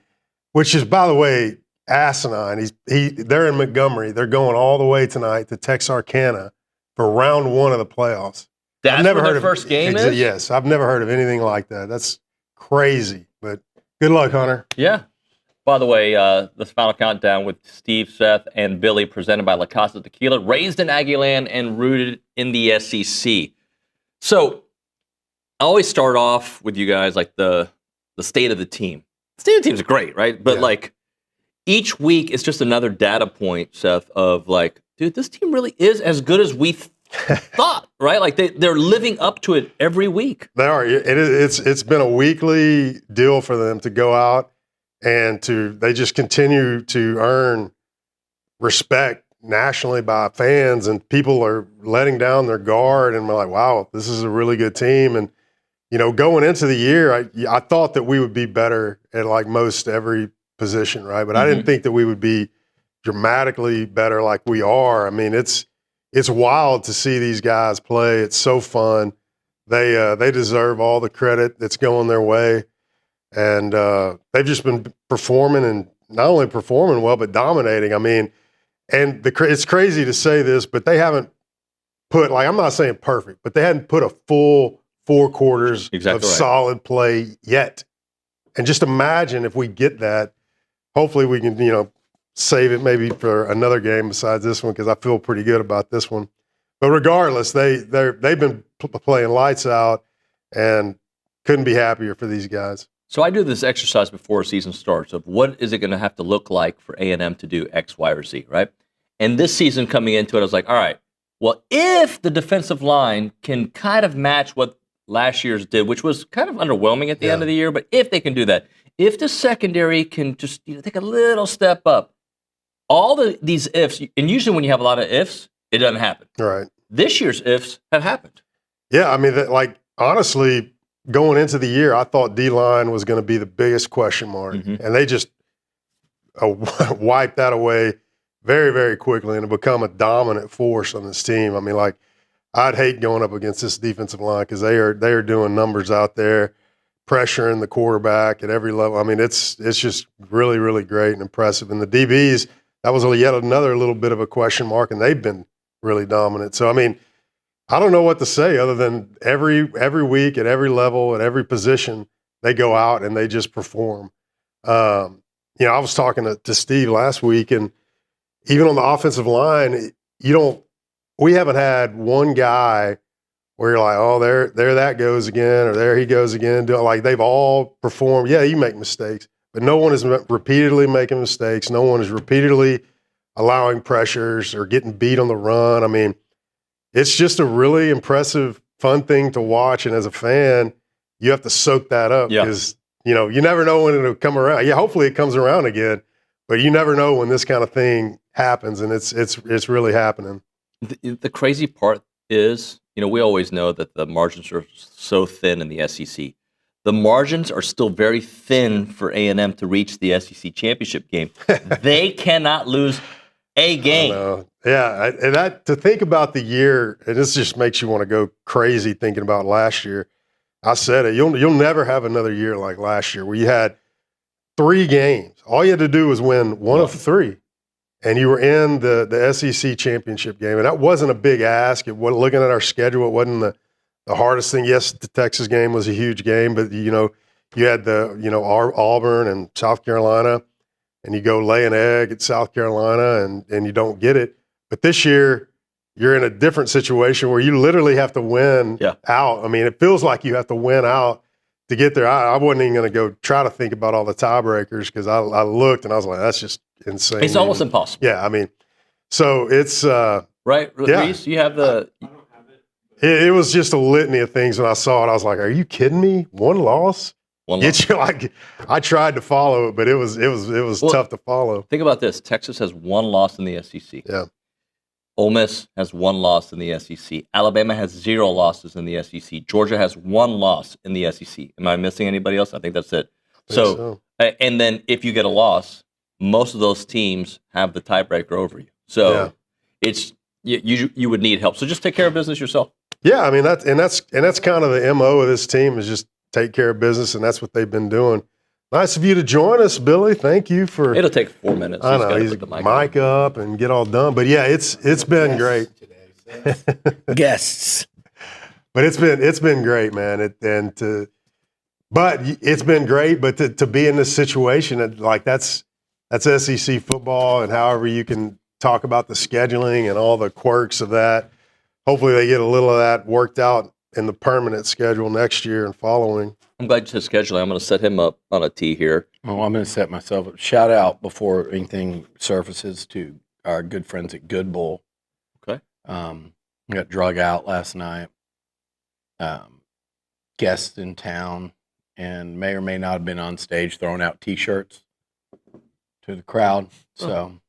which is, by the way, asinine. They're in Montgomery. They're going all the way tonight to Texarkana for round 1 of the playoffs. That's I've never where heard their first game is? Yes, I've never heard of anything like that. That's crazy. But good luck, Hunter. Yeah. By the way, this final countdown with Steve, Seth, and Billy, presented by La Casa Tequila, raised in Aggie land and rooted in the SEC. So I always start off with you guys like the state of the team. The state of the team is great, right? But like each week it's just another data point, Seth, of like, dude, this team really is as good as we thought, right? Like they're living up to it every week. They are. It's been a weekly deal for them to go out and they just continue to earn respect nationally by fans, and people are letting down their guard, and we're like, wow, this is a really good team. And you know, going into the year, I thought that we would be better at like most every position, right? But I didn't think that we would be dramatically better like we are. I mean, it's wild to see these guys play. It's so fun. They deserve all the credit that's going their way, and they've just been performing, and not only performing well, but dominating. I mean, and it's crazy to say this, but they haven't put, like, I'm not saying perfect, but they hadn't put a full 4 quarters of solid play yet. And just imagine if we get that, hopefully we can, you know, save it maybe for another game besides this one, because I feel pretty good about this one. But regardless, they've been playing lights out, and couldn't be happier for these guys. So I do this exercise before a season starts of what is it going to have to look like for A&M to do X, Y, or Z, right? And this season coming into it, I was like, all right, well, if the defensive line can kind of match what last year's did, which was kind of underwhelming at the end of the year, but if they can do that, if the secondary can just take a little step up, all these ifs, and usually when you have a lot of ifs, it doesn't happen. Right. This year's ifs have happened. Yeah, I mean, honestly, going into the year, I thought D-line was going to be the biggest question mark, and they just wiped that away very, very quickly and have become a dominant force on this team. I mean, like, I'd hate going up against this defensive line because they are doing numbers out there, pressuring the quarterback at every level. I mean, it's just really, really great and impressive. And the DBs, that was yet another little bit of a question mark, and they've been really dominant. So, I mean, I don't know what to say other than every week at every level, at every position, they go out and they just perform. You know, I was talking to Steve last week, and even on the offensive line, we haven't had one guy where you're like, oh, there that goes again, or there he goes again. Like, they've all performed. Yeah, you make mistakes, but no one is repeatedly making mistakes. No one is repeatedly allowing pressures or getting beat on the run. I mean, it's just a really impressive, fun thing to watch. And as a fan, you have to soak that up because, you know, you never know when it'll come around. Yeah, hopefully it comes around again, but you never know when this kind of thing happens, and it's really happening. The crazy part is, you know, we always know that the margins are so thin in the SEC. The margins are still very thin for A&M to reach the SEC championship game. They cannot lose a game. Yeah, and that, to think about the year, and this just makes you want to go crazy thinking about last year. I said it. You'll never have another year like last year where you had 3 games. All you had to do was win one of 3. And you were in the SEC championship game. And that wasn't a big ask. It wasn't, looking at our schedule, it wasn't the hardest thing. Yes, the Texas game was a huge game, but, you know, you had Auburn and South Carolina, and you go lay an egg at South Carolina and you don't get it. But this year, you're in a different situation where you literally have to win out. I mean, it feels like you have to win out to get there. I wasn't even going to go try to think about all the tiebreakers because I looked and I was like, that's just insane. It's almost impossible. Yeah, I mean, so it's right. Yeah. Reese, you have the. It was just a litany of things when I saw it. I was like, are you kidding me? 1 loss? One loss. I tried to follow it, but it was tough to follow. Think about this: Texas has one loss in the SEC. Yeah. Ole Miss has one loss in the SEC. Alabama has 0 losses in the SEC. Georgia has 1 loss in the SEC. Am I missing anybody else? I think that's it. So, and then if you get a loss, most of those teams have the tiebreaker over you. So it's you would need help. So just take care of business yourself. Yeah, I mean that's kind of the MO of this team is just take care of business, and that's what they've been doing. Nice of you to join us, Billy. Thank you for. It'll take 4 minutes. I know he's put the mic up and get all done, but yeah, it's been great. Guests, but it's been great, man. But it's been great. But to be in this situation, like that's SEC football, and however you can talk about the scheduling and all the quirks of that. Hopefully, they get a little of that worked out in the permanent schedule next year and following. I'm glad you said scheduling. I'm going to set him up on a tee here. Oh, I'm going to set myself up. Shout out before anything surfaces to our good friends at Good Bull. Okay. We got drug out last night. Guests in town, and may or may not have been on stage throwing out T-shirts to the crowd. So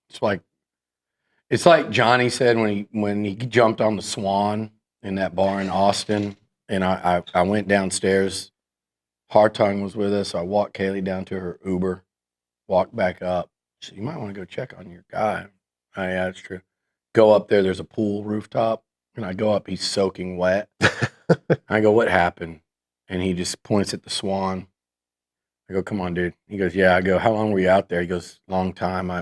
it's like Johnny said when he jumped on the Swan in that bar in Austin. And I went downstairs. Hartung was with us. So I walked Kaylee down to her Uber, walked back up. She said, you might want to go check on your guy. Yeah, that's true. Go up there. There's a pool rooftop. And I go up. He's soaking wet. I go, what happened? And he just points at the Swan. I go, come on, dude. He goes, yeah. I go, how long were you out there? He goes, long time.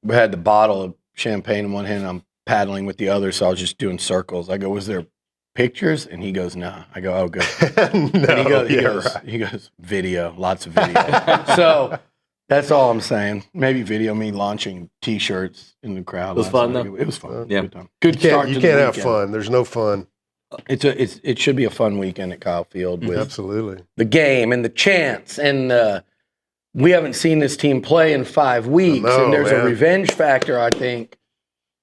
We had the bottle of champagne in one hand. I'm paddling with the other, so I was just doing circles. I go, was there pictures? And he goes, nah. I go, oh, good. He goes, video, lots of video. So that's all I'm saying. Maybe video me launching T-shirts in the crowd. It was fun, though. It was fun. Yeah. Good time. Good start to the You can't have weekend. fun. There's no fun. It should be a fun weekend at Kyle Field with Absolutely. the game and the chance. And we haven't seen this team play in 5 weeks. No, and there's man. a revenge factor, I think,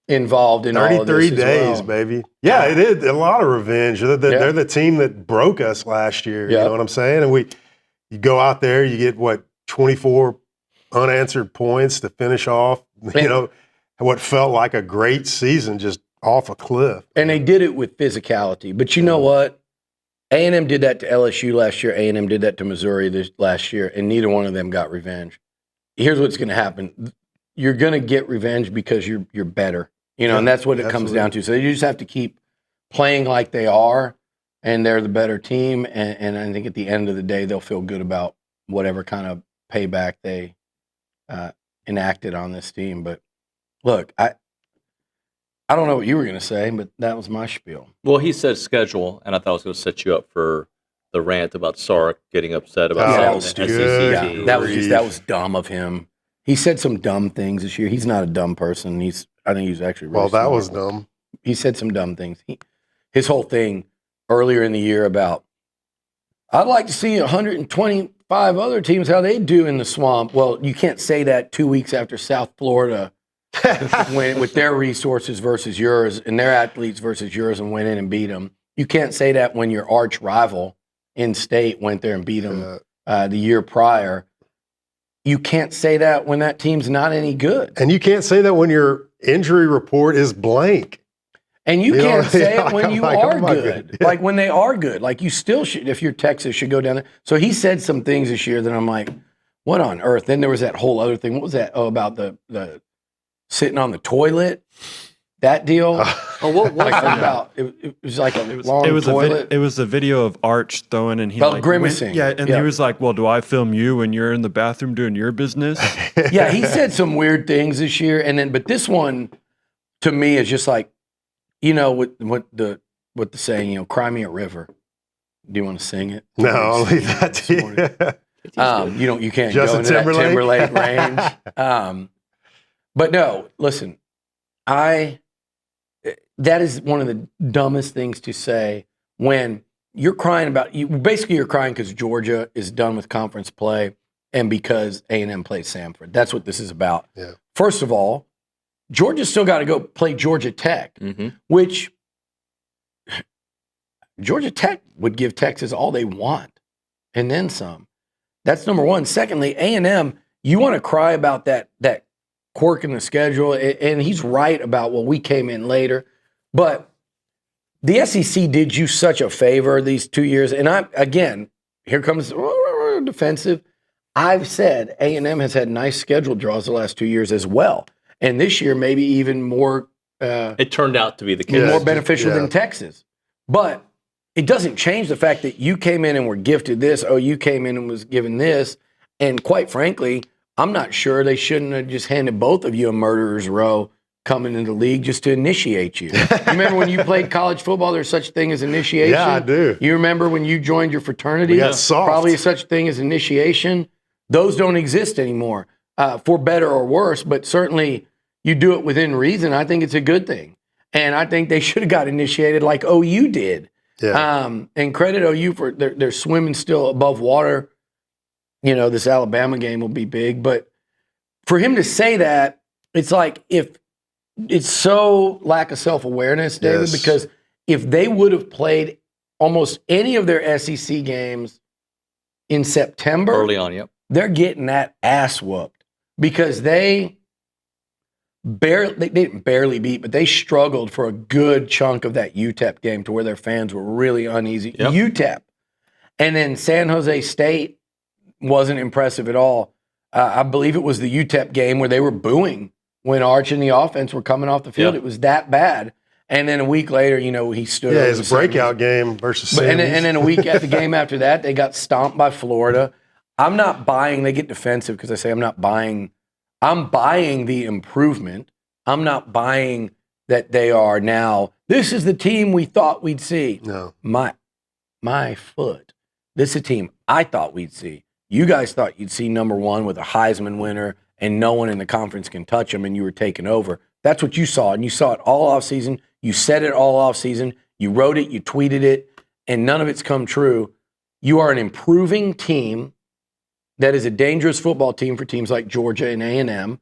involved in all of 33 this days, as well. baby. Yeah, it is a lot of revenge. They're the team that broke us last year. You know what I'm saying? And you go out there, you get 24 unanswered points to finish off. You know what felt like a great season, just off a cliff. And they did it with physicality. But you know what? A&M did that to LSU last year. A&M did that to Missouri last year, and neither one of them got revenge. Here's what's going to happen. You're going to get revenge because you're better. And that's what it comes down to. So you just have to keep playing like they are, and they're the better team. And I think at the end of the day, they'll feel good about whatever kind of payback they enacted on this team. But look, I don't know what you were going to say, but that was my spiel. Well, he said schedule, and I thought I was going to set you up for the rant about Sark getting upset about that the was SEC. stupid. That was dumb of him. He said some dumb things this year. He's not a dumb person. I think he's actually really that smart. was dumb. He said some dumb things. His whole thing earlier in the year about, I'd like to see 125 other teams, how they do in the swamp. Well, you can't say that 2 weeks after South Florida with their resources versus yours and their athletes versus yours and went in and beat them. You can't say that when your arch rival in state went there and beat them the year prior. You can't say that when that team's not any good. And you can't say that when your injury report is blank. And you can't say it when you are oh my good. God. Yeah. Like when they are good. Like you still should, if you're Texas, should go down there. So he said some things this year that I'm like, what on earth? Then there was that whole other thing. What was that? Oh, about the sitting on the toilet. That deal. What was about? It was like a long toilet. It was a video of Arch throwing, and he grimacing. He was like, "Well, do I film you when you're in the bathroom doing your business?" Yeah, he said some weird things this year, but this one to me is just like, what the saying, cry me a river. Do you want to sing it? No, I'll leave that to you. You can't Justin go into Timberlake? that Timberlake range. But no, listen, that is one of the dumbest things to say when you're crying about basically you're crying because Georgia is done with conference play and because A&M plays Samford. That's what this is about. Yeah. First of all, Georgia's still got to go play Georgia Tech, which Georgia Tech would give Texas all they want. and then some. That's number one. Secondly, A&M, you want to cry about that quirk in the schedule, and he's right about, well, we came in later. But the SEC did you such a favor these 2 years. And again, here comes defensive. I've said A&M has had nice schedule draws the last 2 years as well. And this year, maybe even more. It turned out to be the case. More beneficial than Texas. But it doesn't change the fact that you came in and were gifted this. Oh, you came in and was given this. And quite frankly, I'm not sure they shouldn't have just handed both of you a murderer's row coming into the league just to initiate you. You remember when you played college football, there's such a thing as initiation? Yeah, I do. You remember when you joined your fraternity? We got soft. Probably such a thing as initiation. Those don't exist anymore, for better or worse, but certainly you do it within reason. I think it's a good thing. And I think they should have got initiated like OU did. Yeah. And credit OU for they're swimming still above water. You know, this Alabama game will be big. But for him to say that, it's like if it's so lack of self-awareness, David, Yes. because if they would have played almost any of their SEC games in September, Early on, yep. they're getting that ass whooped because they didn't barely beat, but they struggled for a good chunk of that UTEP game to where their fans were really uneasy. Yep. UTEP. And then San Jose State wasn't impressive at all. I believe it was the UTEP game where they were booing when Arch and the offense were coming off the field. Yep. It was that bad. And then a week later, you know, he stood Yeah, over his breakout game versus and Simmons. then a week at the game after that, they got stomped by Florida. I'm not buying, they get defensive because I say I'm not buying. I'm buying the improvement. I'm not buying that they are now, this is the team we thought we'd see. No. My foot. This is a team I thought we'd see. You guys thought you'd see number one with a Heisman winner and no one in the conference can touch them and you were taking over. That's what you saw, and you saw it all offseason. You said it all offseason. You wrote it, you tweeted it, and none of it's come true. You are an improving team that is a dangerous football team for teams like Georgia and A&M.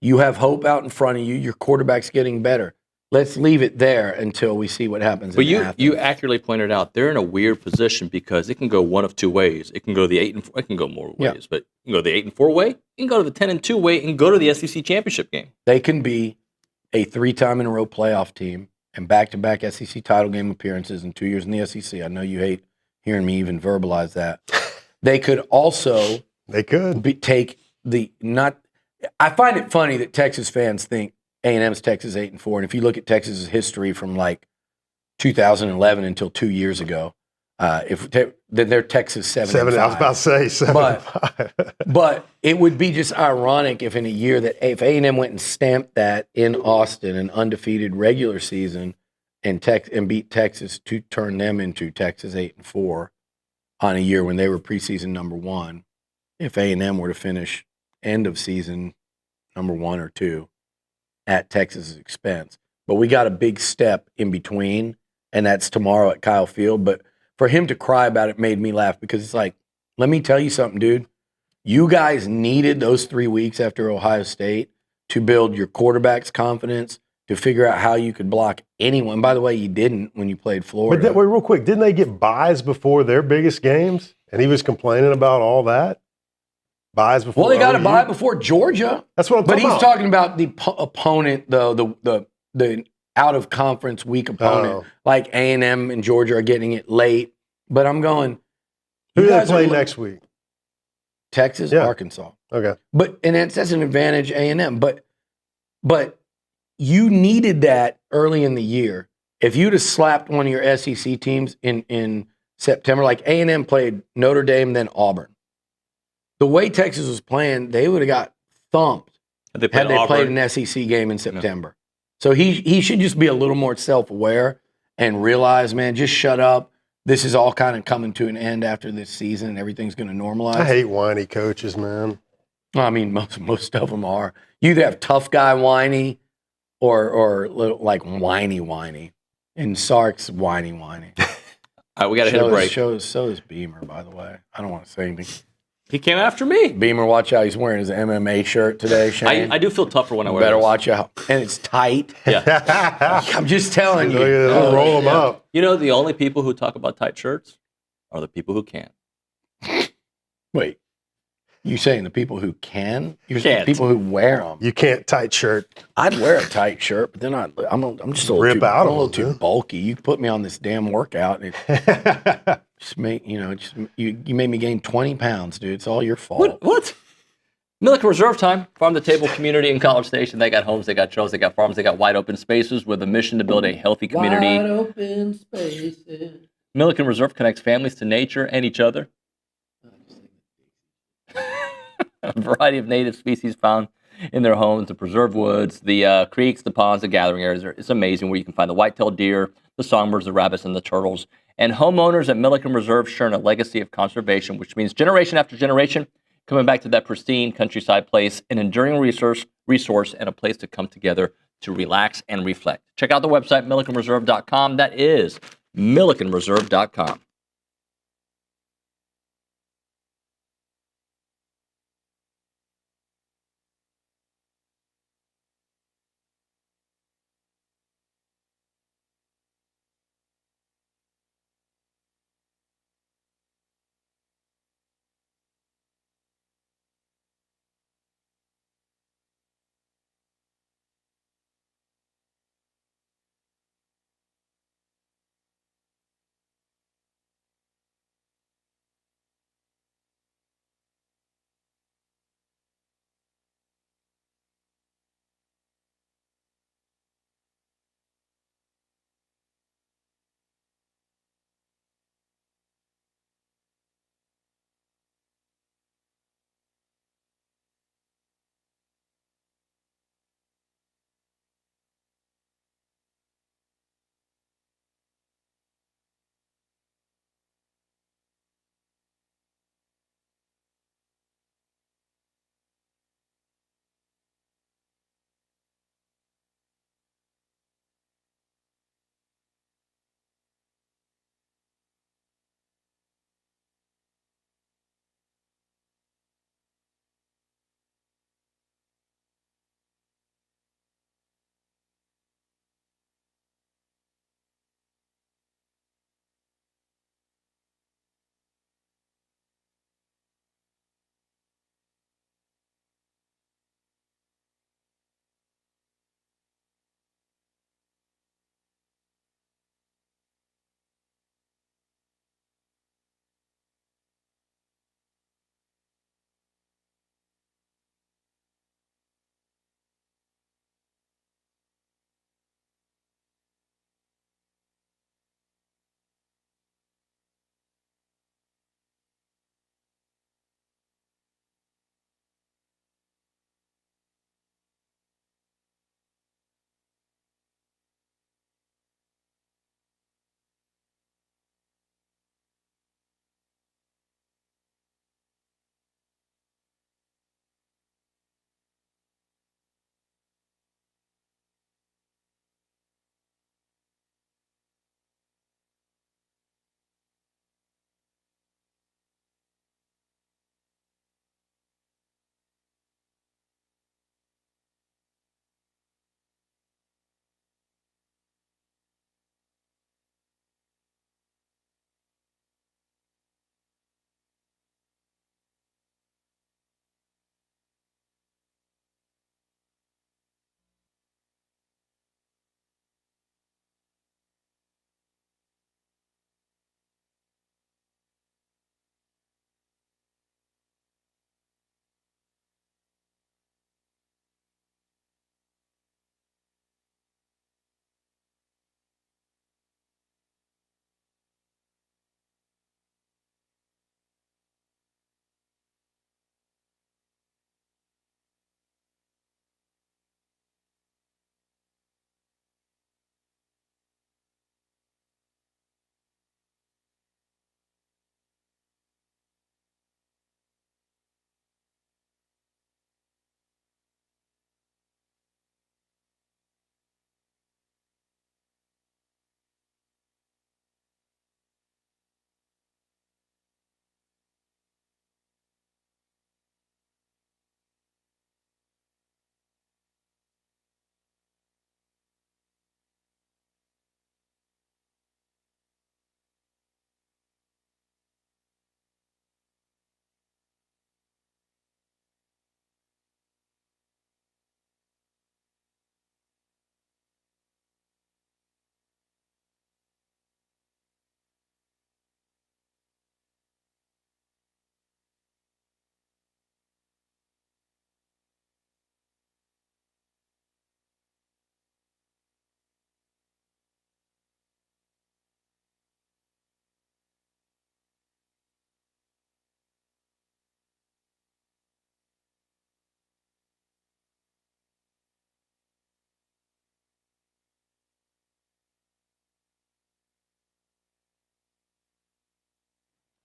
You have hope out in front of you. Your quarterback's getting better. Let's leave it there until we see what happens. But you accurately pointed out they're in a weird position because it can go one of two ways. It can go the 8-4. It can go more ways, but you can go the 8-4 way. You can go to the 10-2 way and go to the SEC championship game. They can be a 3-time-in-a-row playoff team and back-to-back SEC title game appearances in 2 years in the SEC. I know you hate hearing me even verbalize that. They could also take the not. I find it funny that Texas fans think A&M's Texas 8-4, and if you look at Texas's history from like 2011 until 2 years ago, then they're Texas 7-5. I was about to say 7-5. But it would be just ironic if in a year that if A&M went and stamped that in Austin, an undefeated regular season, and beat Texas to turn them into Texas 8-4 on a year when they were preseason number one, if A&M were to finish end of season number 1 or 2 at Texas's expense. But we got a big step in between, and that's tomorrow at Kyle Field. But for him to cry about it made me laugh because it's like, let me tell you something, dude. You guys needed those 3 weeks after Ohio State to build your quarterback's confidence, to figure out how you could block anyone. By the way, you didn't when you played Florida. But wait, real quick, didn't they get buys before their biggest games? And he was complaining about all that? Buys before. Well, they got a bye before Georgia. That's what I'm talking about. But he's talking about the opponent, though, the out-of-conference weak opponent. Like A&M and Georgia are getting it late. But I'm going. Who do they play next week? Texas, Arkansas. Okay. And that's an advantage A&M. But you needed that early in the year. If you'd have slapped one of your SEC teams in September, like A&M played Notre Dame, then Auburn. The way Texas was playing, they would have got thumped had they played an SEC game in September. So he should just be a little more self-aware and realize, man, just shut up. This is all kind of coming to an end after this season, and everything's going to normalize. I hate whiny coaches, man. I mean, most of them are. You either have tough guy whiny or little, like whiny. And Sark's whiny. All right, we got to hit a break. So is Beamer, by the way. I don't want to say anything. He came after me. Beamer, watch out. He's wearing his MMA shirt today, Shane. I do feel tougher when I wear Better this. watch out. And it's tight. Yeah. I'm just telling you. Roll them up. You know, the only people who talk about tight shirts are the people who can't. Wait, you saying the people who can? You're Can't. saying the people who wear them. You can't tight shirt. I'd wear a tight shirt, but then I'm just a little Rip too, out I'm a of little them, too bulky. You put me on this damn workout, and it just you made me gain 20 pounds, dude. It's all your fault. What? Milliken Reserve Time, farm to table community in College Station. They got homes, they got trails, they got farms, they got wide open spaces with a mission to build a healthy community. Wide open spaces. Milliken Reserve connects families to nature and each other. A variety of native species found in their homes, the preserved woods, the creeks, the ponds, the gathering areas. It's amazing where you can find the white-tailed deer, the songbirds, the rabbits, and the turtles. And homeowners at Milliken Reserve sharing a legacy of conservation, which means generation after generation, coming back to that pristine countryside place, an enduring resource, and a place to come together to relax and reflect. Check out the website, millikenreserve.com. That is millikenreserve.com.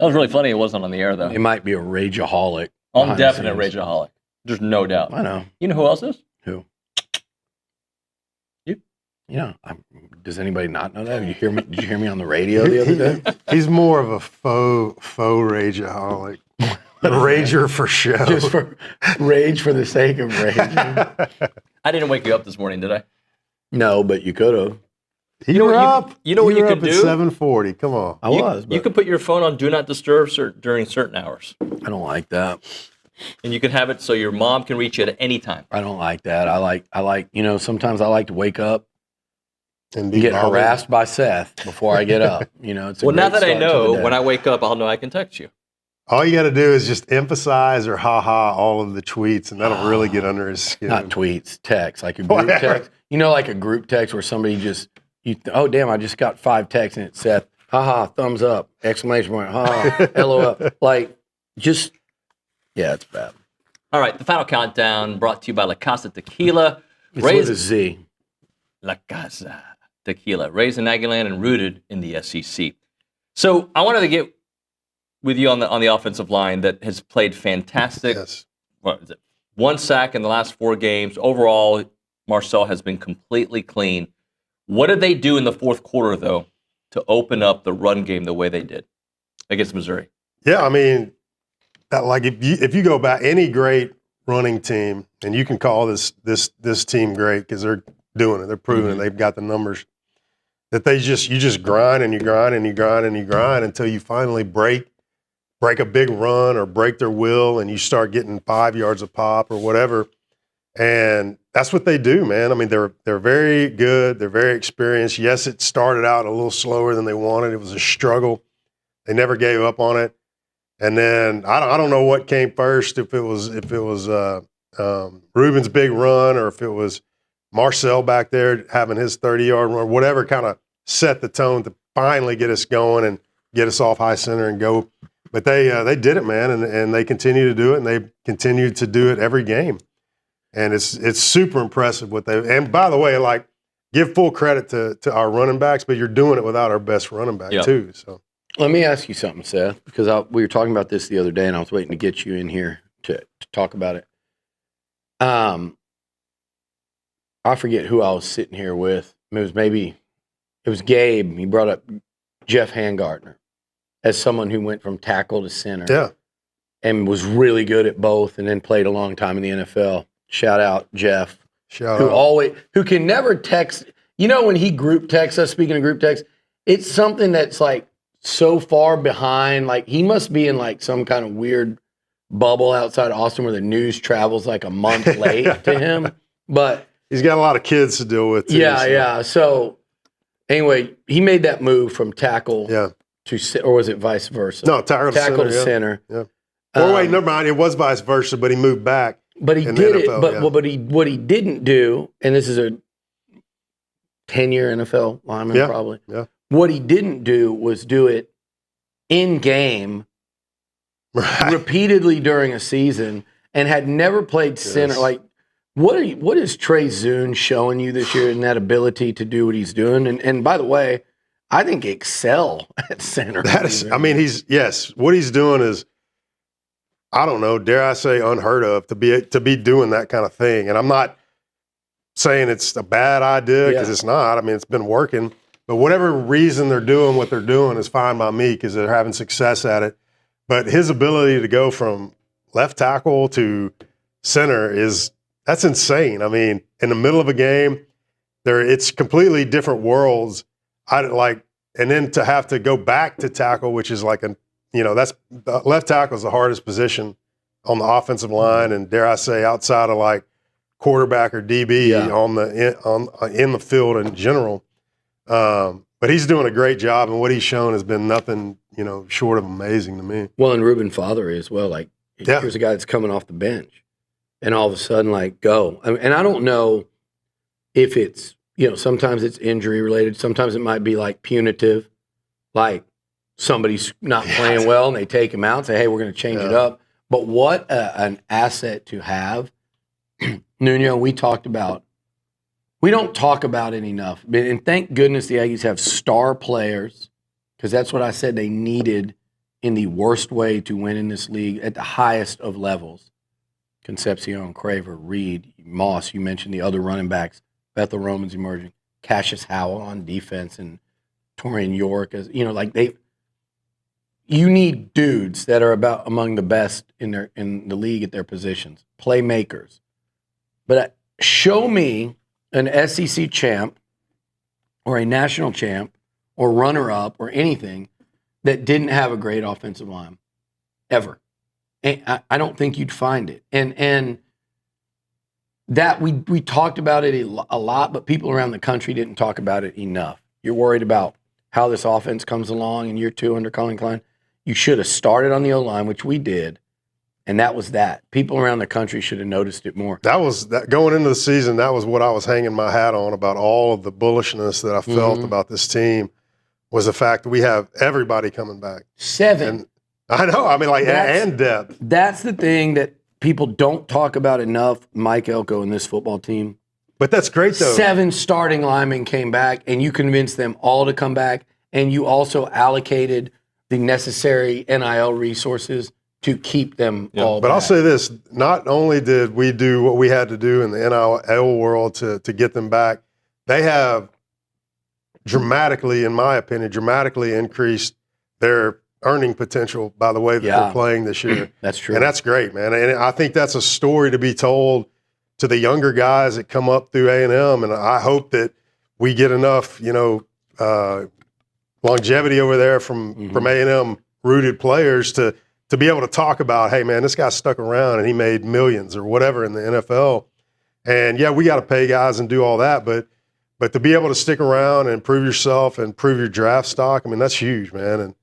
That was really funny. It wasn't on the air, though. It might be a rageaholic. I'm definite rageaholic. There's no doubt. I know. You know who else is? Who? You. Yeah. Does anybody not know that? Did you hear me on the radio the other day? He's more of a faux rageaholic. A rager for show. Just for rage for the sake of raging. I didn't wake you up this morning, did I? No, but you could have. You were up. You know what you were can up at do? 7:40. Come on. I was. You could put your phone on Do Not Disturb during certain hours. I don't like that. And you can have it so your mom can reach you at any time. I don't like that. I like. Sometimes I like to wake up and get harassed by Seth before I get up. It's a well, now great that I start to know, the day. when I wake up, I'll know I can text you. All you got to do is just emphasize or ha-ha all of the tweets, and that'll really get under his skin. Not tweets, text, like a group text. Like a group text where somebody just, oh, damn, I just got 5 texts and it said, haha, thumbs up, exclamation point, haha, LOL. It's bad. All right, the final countdown brought to you by La Casa Tequila. It's with a Z. La Casa Tequila, raised in Aggieland and rooted in the SEC. So I wanted to get with you on the offensive line that has played fantastic. Yes. What is it? 1 sack in the last 4 games. Overall, Marcel has been completely clean. What did they do in the fourth quarter, though, to open up the run game the way they did against Missouri? Yeah, I mean, if you go back, any great running team, and you can call this team great because they're doing it, they're proving it, they've got the numbers. That you just grind and you grind and you grind and you grind until you finally break a big run or break their will, and you start getting 5 yards a pop or whatever. And that's what they do, man. I mean, they're very good. They're very experienced. Yes, it started out a little slower than they wanted. It was a struggle. They never gave up on it. And then I don't know what came first, if it was Ruben's big run or if it was Marcel back there having his 30-yard run, whatever kind of set the tone to finally get us going and get us off high center and go. But they did it, man, and they continue to do it, and they continue to do it every game. And it's super impressive what they. And by the way, give full credit to our running backs, but you're doing it without our best running back too. So let me ask you something, Seth, because we were talking about this the other day, and I was waiting to get you in here to talk about it. I forget who I was sitting here with. It was Gabe. He brought up Jeff Handgartner as someone who went from tackle to center. Yeah. And was really good at both, and then played a long time in the NFL. Shout out Jeff, who can never text. When he group texts us, speaking of group text, it's something that's like so far behind. Like he must be in like some kind of weird bubble outside Austin where the news travels like a month late to him. But he's got a lot of kids to deal with too. Yeah. So anyway, he made that move from tackle to, or was it vice versa? No, tackle to center. Yeah. Or wait, never mind. It was vice versa, but he moved back. But he did it. But what he didn't do, and this is a 10-year NFL lineman probably. Yeah. What he didn't do was do it in game repeatedly during a season, and had never played center. Like, what is Trey Zune showing you this year in that ability to do what he's doing? And by the way, I think excel at center. What he's doing is, I don't know, dare I say unheard of to be doing that kind of thing. And I'm not saying it's a bad idea because it's not. I mean, it's been working. But whatever reason they're doing what they're doing is fine by me because they're having success at it. But his ability to go from left tackle to center that's insane. I mean, in the middle of a game, it's completely different worlds. And then to have to go back to tackle, which is like that's left tackle is the hardest position on the offensive line, and dare I say, outside of like quarterback or DB in the field in general. But he's doing a great job, and what he's shown has been nothing short of amazing to me. Well, and Ruben Father as well. Like here's a guy that's coming off the bench, and all of a sudden go. And I don't know if it's sometimes it's injury related, sometimes it might be like punitive, like somebody's not playing well and they take him out and say, hey, we're going to change it up. But what an asset to have. Nuño, we don't talk about it enough. And thank goodness the Aggies have star players, because that's what I said they needed in the worst way to win in this league at the highest of levels. Concepcion, Craver, Reed, Moss, you mentioned the other running backs, Bethel Roman's emerging, Cassius Howell on defense, and Torian York. As you know, like you need dudes that are about among the best in the league at their positions, playmakers. But show me an SEC champ or a national champ or runner-up or anything that didn't have a great offensive line ever. And I don't think you'd find it. And that we talked about it a lot, but people around the country didn't talk about it enough. You're worried about how this offense comes along in year 2 under Colin Klein. You should have started on the O-line, which we did, and that was that. People around the country should have noticed it more. That was going into the season. That was what I was hanging my hat on about all of the bullishness that I felt about this team was the fact that we have everybody coming back. 7. And I know. I mean, like, and depth. That's the thing that people don't talk about enough. Mike Elko and this football team. But that's great, though. 7 starting linemen came back, and you convinced them all to come back, and you also allocated the necessary NIL resources to keep them all back. But I'll say this, not only did we do what we had to do in the NIL world to get them back, they have dramatically, in my opinion, increased their earning potential by the way that they're playing this year. That's true. And that's great, man. And I think that's a story to be told to the younger guys that come up through A&M, and I hope that we get enough, longevity over there from A&M rooted players to be able to talk about, hey, man, this guy stuck around and he made millions or whatever in the NFL. And, yeah, we got to pay guys and do all that, but to be able to stick around and prove yourself and prove your draft stock, I mean, that's huge, man.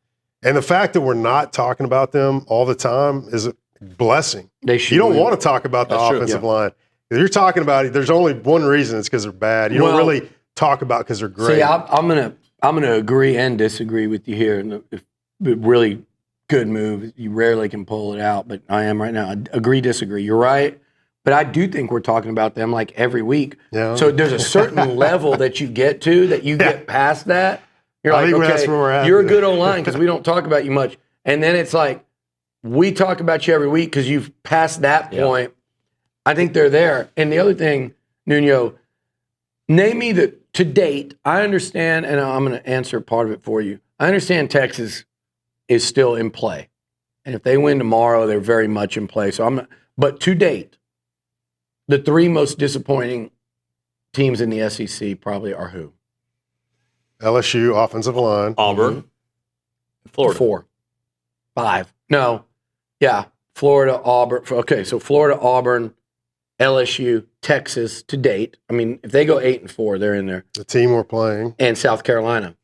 And the fact that we're not talking about them all the time is a blessing. You don't want to talk about the offensive line. If you're talking about it, there's only one reason. It's because they're bad. You don't really talk about because they're great. See, I'm gonna agree and disagree with you here. And if really good move, you rarely can pull it out, but I am right now. I agree, disagree. You're right, but I do think we're talking about them like every week. Yeah. So there's a certain level that you get to that you get past that. You're like, that's where we're okay, at. you're a good O-line because we don't talk about you much, and then it's like we talk about you every week because you've passed that point. I think they're there. And the other thing, Nuño, name me to date, I understand, and I'm going to answer part of it for you. I understand Texas is still in play. And if they win tomorrow, they're very much in play. But to date, the 3 most disappointing teams in the SEC probably are who? LSU, offensive line. Auburn. Florida. 4. 5. No. Yeah. Florida, Auburn. Okay, so Florida, Auburn, LSU, Texas to date. I mean, if they go 8-4, they're in there. The team we're playing. And South Carolina.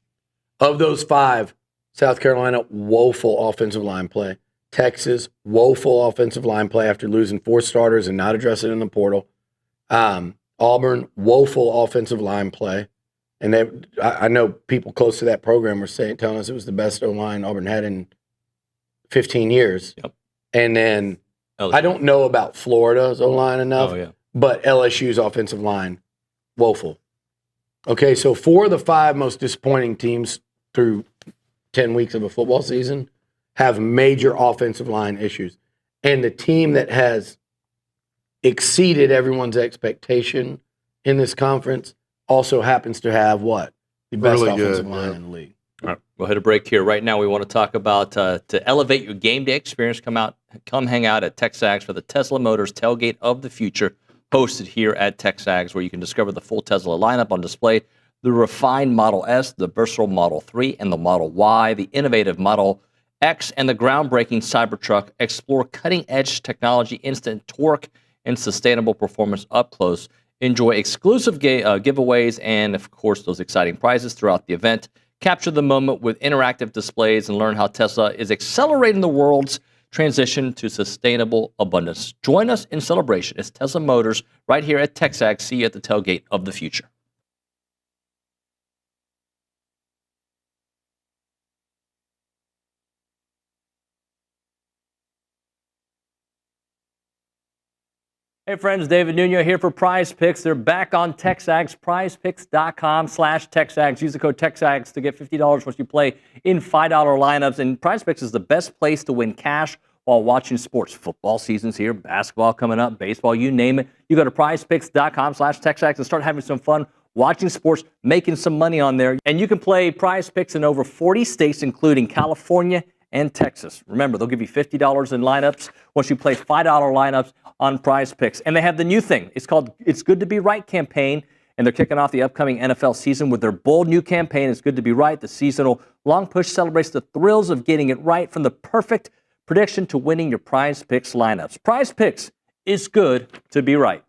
Of those 5, South Carolina, woeful offensive line play. Texas, woeful offensive line play after losing 4 starters and not addressing it in the portal. Auburn, woeful offensive line play. And I know people close to that program were telling us it was the best O-line Auburn had in 15 years. Yep. And then LSU. I don't know about Florida's O-line enough, but LSU's offensive line, woeful. Okay, so 4 of the 5 most disappointing teams through 10 weeks of a football season have major offensive line issues. And the team that has exceeded everyone's expectation in this conference also happens to have what? The best offensive line in the league. All right, we'll hit a break here. Right now, we want to talk about to elevate your game day experience. Come hang out at TexAgs for the Tesla Motors Tailgate of the Future, hosted here at TexAgs, where you can discover the full Tesla lineup on display: the refined Model S, the versatile Model 3, and the Model Y, the innovative Model X, and the groundbreaking Cybertruck. Explore cutting-edge technology, instant torque, and sustainable performance up close. Enjoy exclusive giveaways and, of course, those exciting prizes throughout the event. Capture the moment with interactive displays and learn how Tesla is accelerating the world's transition to sustainable abundance. Join us in celebration. It's Tesla Motors right here at TexAgs. See you at the tailgate of the future. Hey friends, David Nuño here for Prize Picks. They're back on TexAgs, prizepicks.com/TexAgs. Use the code TexAgs to get $50 once you play in $5 lineups. And Prize Picks is the best place to win cash while watching sports. Football season's here, basketball coming up, baseball, you name it. You go to prizepicks.com/TexAgs and start having some fun watching sports, making some money on there. And you can play Prize Picks in over 40 states, including California and Texas. Remember, they'll give you $50 in lineups once you play $5 lineups on Prize Picks. And they have the new thing. It's called It's Good to Be Right campaign, and they're kicking off the upcoming NFL season with their bold new campaign, It's Good to Be Right. The seasonal long push celebrates the thrills of getting it right, from the perfect prediction to winning your Prize Picks lineups. Prize Picks is good to be right.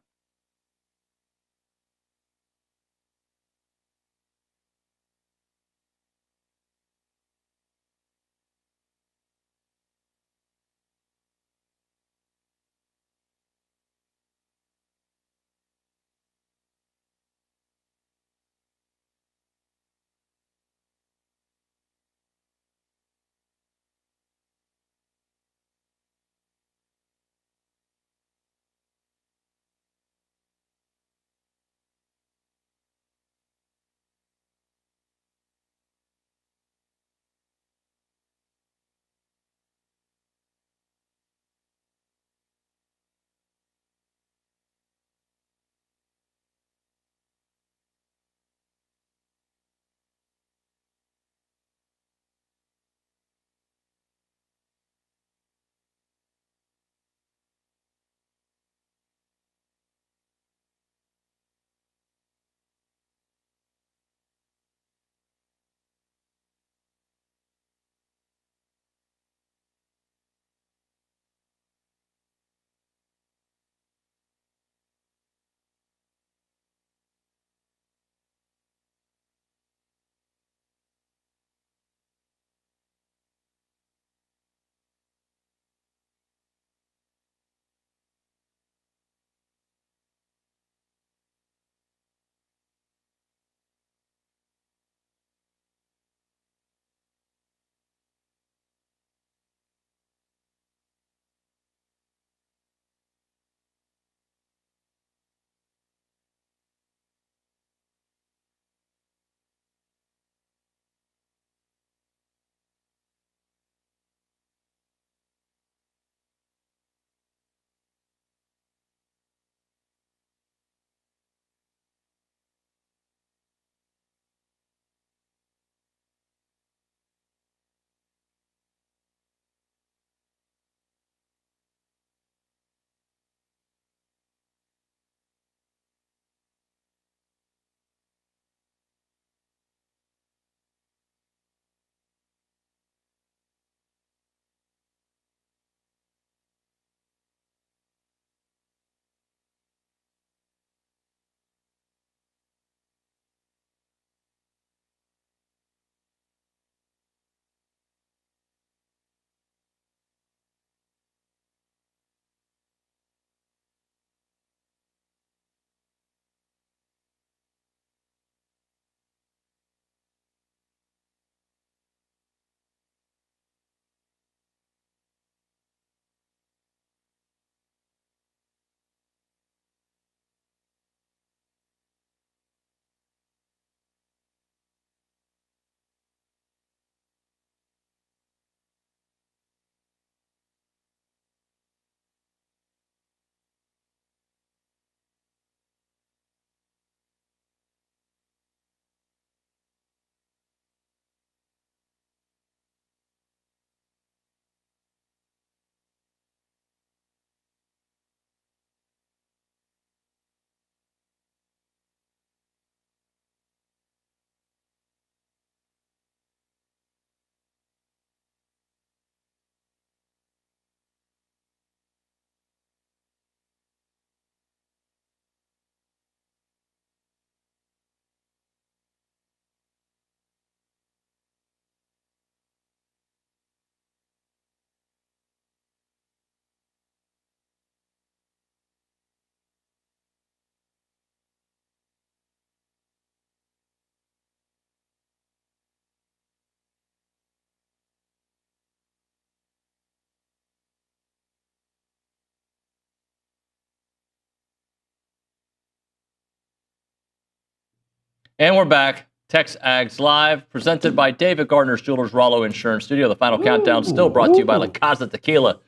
And we're back. TexAgs Live, presented by David Gardner's Jewelers Rollo Insurance Studio. The final countdown still brought to you by La Casa Tequila.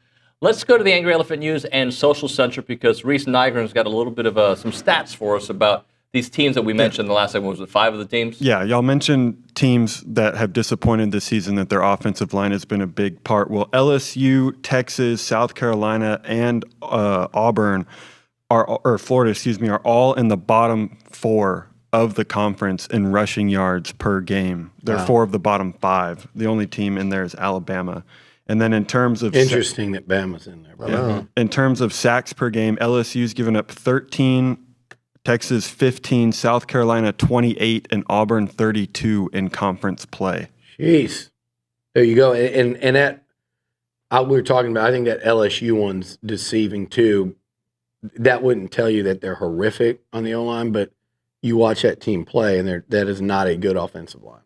Let's go to the Angry Elephant News and Social Center because Reese Nygren's got a little bit of some stats for us about these teams that we mentioned in the last segment. Was it 5 of the teams? Yeah, y'all mentioned teams that have disappointed this season that their offensive line has been a big part. Well, LSU, Texas, South Carolina, and Auburn Florida, are all in the bottom 4 of the conference in rushing yards per game. They're 4 of the bottom 5. The only team in there is Alabama. And then in terms of interesting that Bama's in there. Yeah. In terms of sacks per game, LSU's given up 13, Texas 15, South Carolina 28, and Auburn 32 in conference play. Jeez. There you go. And that we were talking about, I think that LSU one's deceiving too. That wouldn't tell you that they're horrific on the O-line, but you watch that team play, and that is not a good offensive line.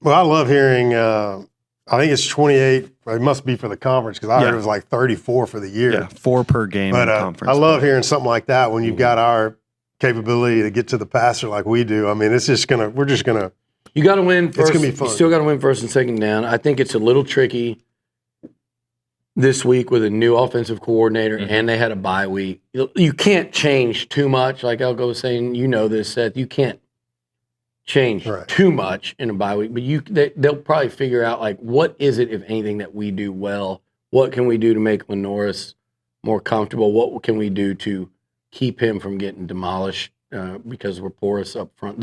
Well, I love hearing I think it's 28. It must be for the conference because I heard it was like 34 for the year. Yeah, 4 per game in conference. I love hearing something like that when you've got our capability to get to the passer like we do. I mean, we're just gonna. You got to win first. It's gonna be fun. You still got to win first and second down. I think it's a little tricky this week with a new offensive coordinator, and they had a bye week. You can't change too much. Like Elko was saying, you know this, Seth. You can't change too much in a bye week, but they'll probably figure out like what is it, if anything, that we do well. What can we do to make Lenoris more comfortable? What can we do to keep him from getting demolished because we're porous up front?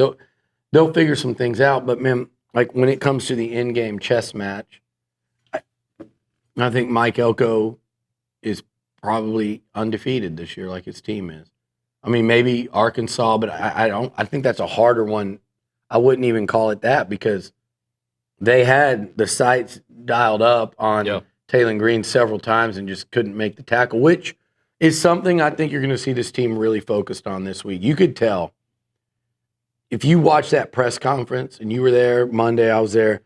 They'll figure some things out. But man, like when it comes to the in-game chess match, I think Mike Elko is probably undefeated this year, like his team is. I mean, maybe Arkansas, but I think that's a harder one. I wouldn't even call it that because they had the sights dialed up on Taylor Green several times and just couldn't make the tackle, which is something I think you're going to see this team really focused on this week. You could tell if you watch that press conference, and you were there Monday, I was there,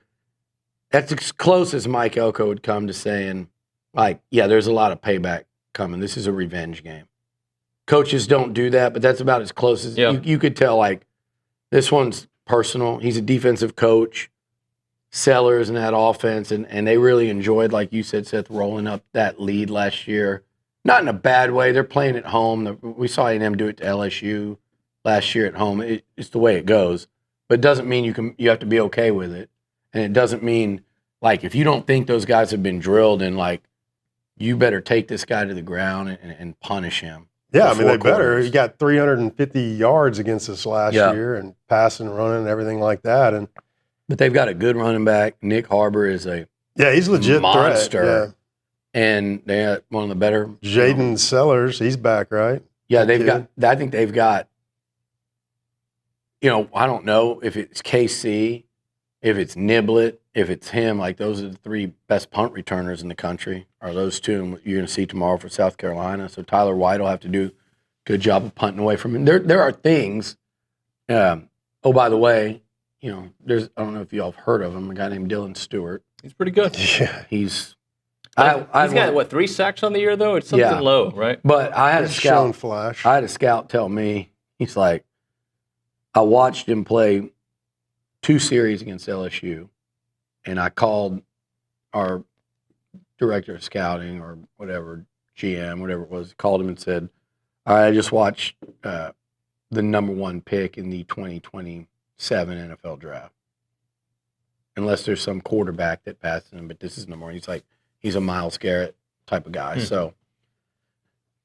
that's as close as Mike Elko would come to saying, like, yeah, there's a lot of payback coming. This is a revenge game. Coaches don't do that, but that's about as close as you could tell, like, this one's personal. He's a defensive coach, sellers in that offense, and they really enjoyed, like you said, Seth, rolling up that lead last year. Not in a bad way. They're playing at home. We saw A&M do it to LSU last year at home. It's the way it goes. But it doesn't mean you have to be okay with it. And it doesn't mean, like, if you don't think those guys have been drilled and, like, you better take this guy to the ground and punish him. Yeah, I mean, they better. He got 350 yards against us last year and passing, running, and everything like that. But they've got a good running back. Nick Harbor is he's legit monster. Threat. Yeah. And they got one of the better. Jaden Sellers, he's back, right? Yeah, I think they've got, I don't know if it's KC, if it's Niblett, if it's him. Like, those are the 3 best punt returners in the country, are those 2 you're going to see tomorrow for South Carolina. So Tyler White will have to do a good job of punting away from him. There are things. Oh, by the way, I don't know if you all have heard of him, a guy named Dylan Stewart. He's pretty good. Yeah. He's got, 3 sacks on the year, though? It's something low, right? But I had a scout. Flash. I had a scout tell me, he's like, I watched him play 2 series against LSU, and I called our director of scouting or whatever, GM, whatever it was, called him and said, all right, I just watched the number 1 pick in the 2027 NFL draft. Unless there's some quarterback that passes him, but this is number 1. He's like, he's a Myles Garrett type of guy. So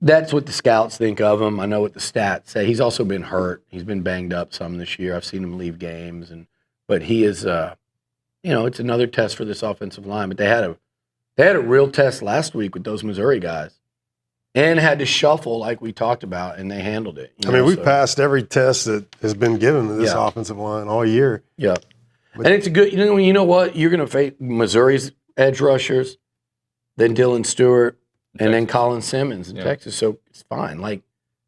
that's what the scouts think of him. I know what the stats say. He's also been hurt. He's been banged up some this year. I've seen him leave games, but he is, it's another test for this offensive line. But they had a real test last week with those Missouri guys, and had to shuffle like we talked about, and they handled it. We've passed every test that has been given to this offensive line all year. Yeah, and it's a good. You know what? You're going to face Missouri's edge rushers, then Dylan Stewart, and then Colin Simmons in Texas. So it's fine. Like,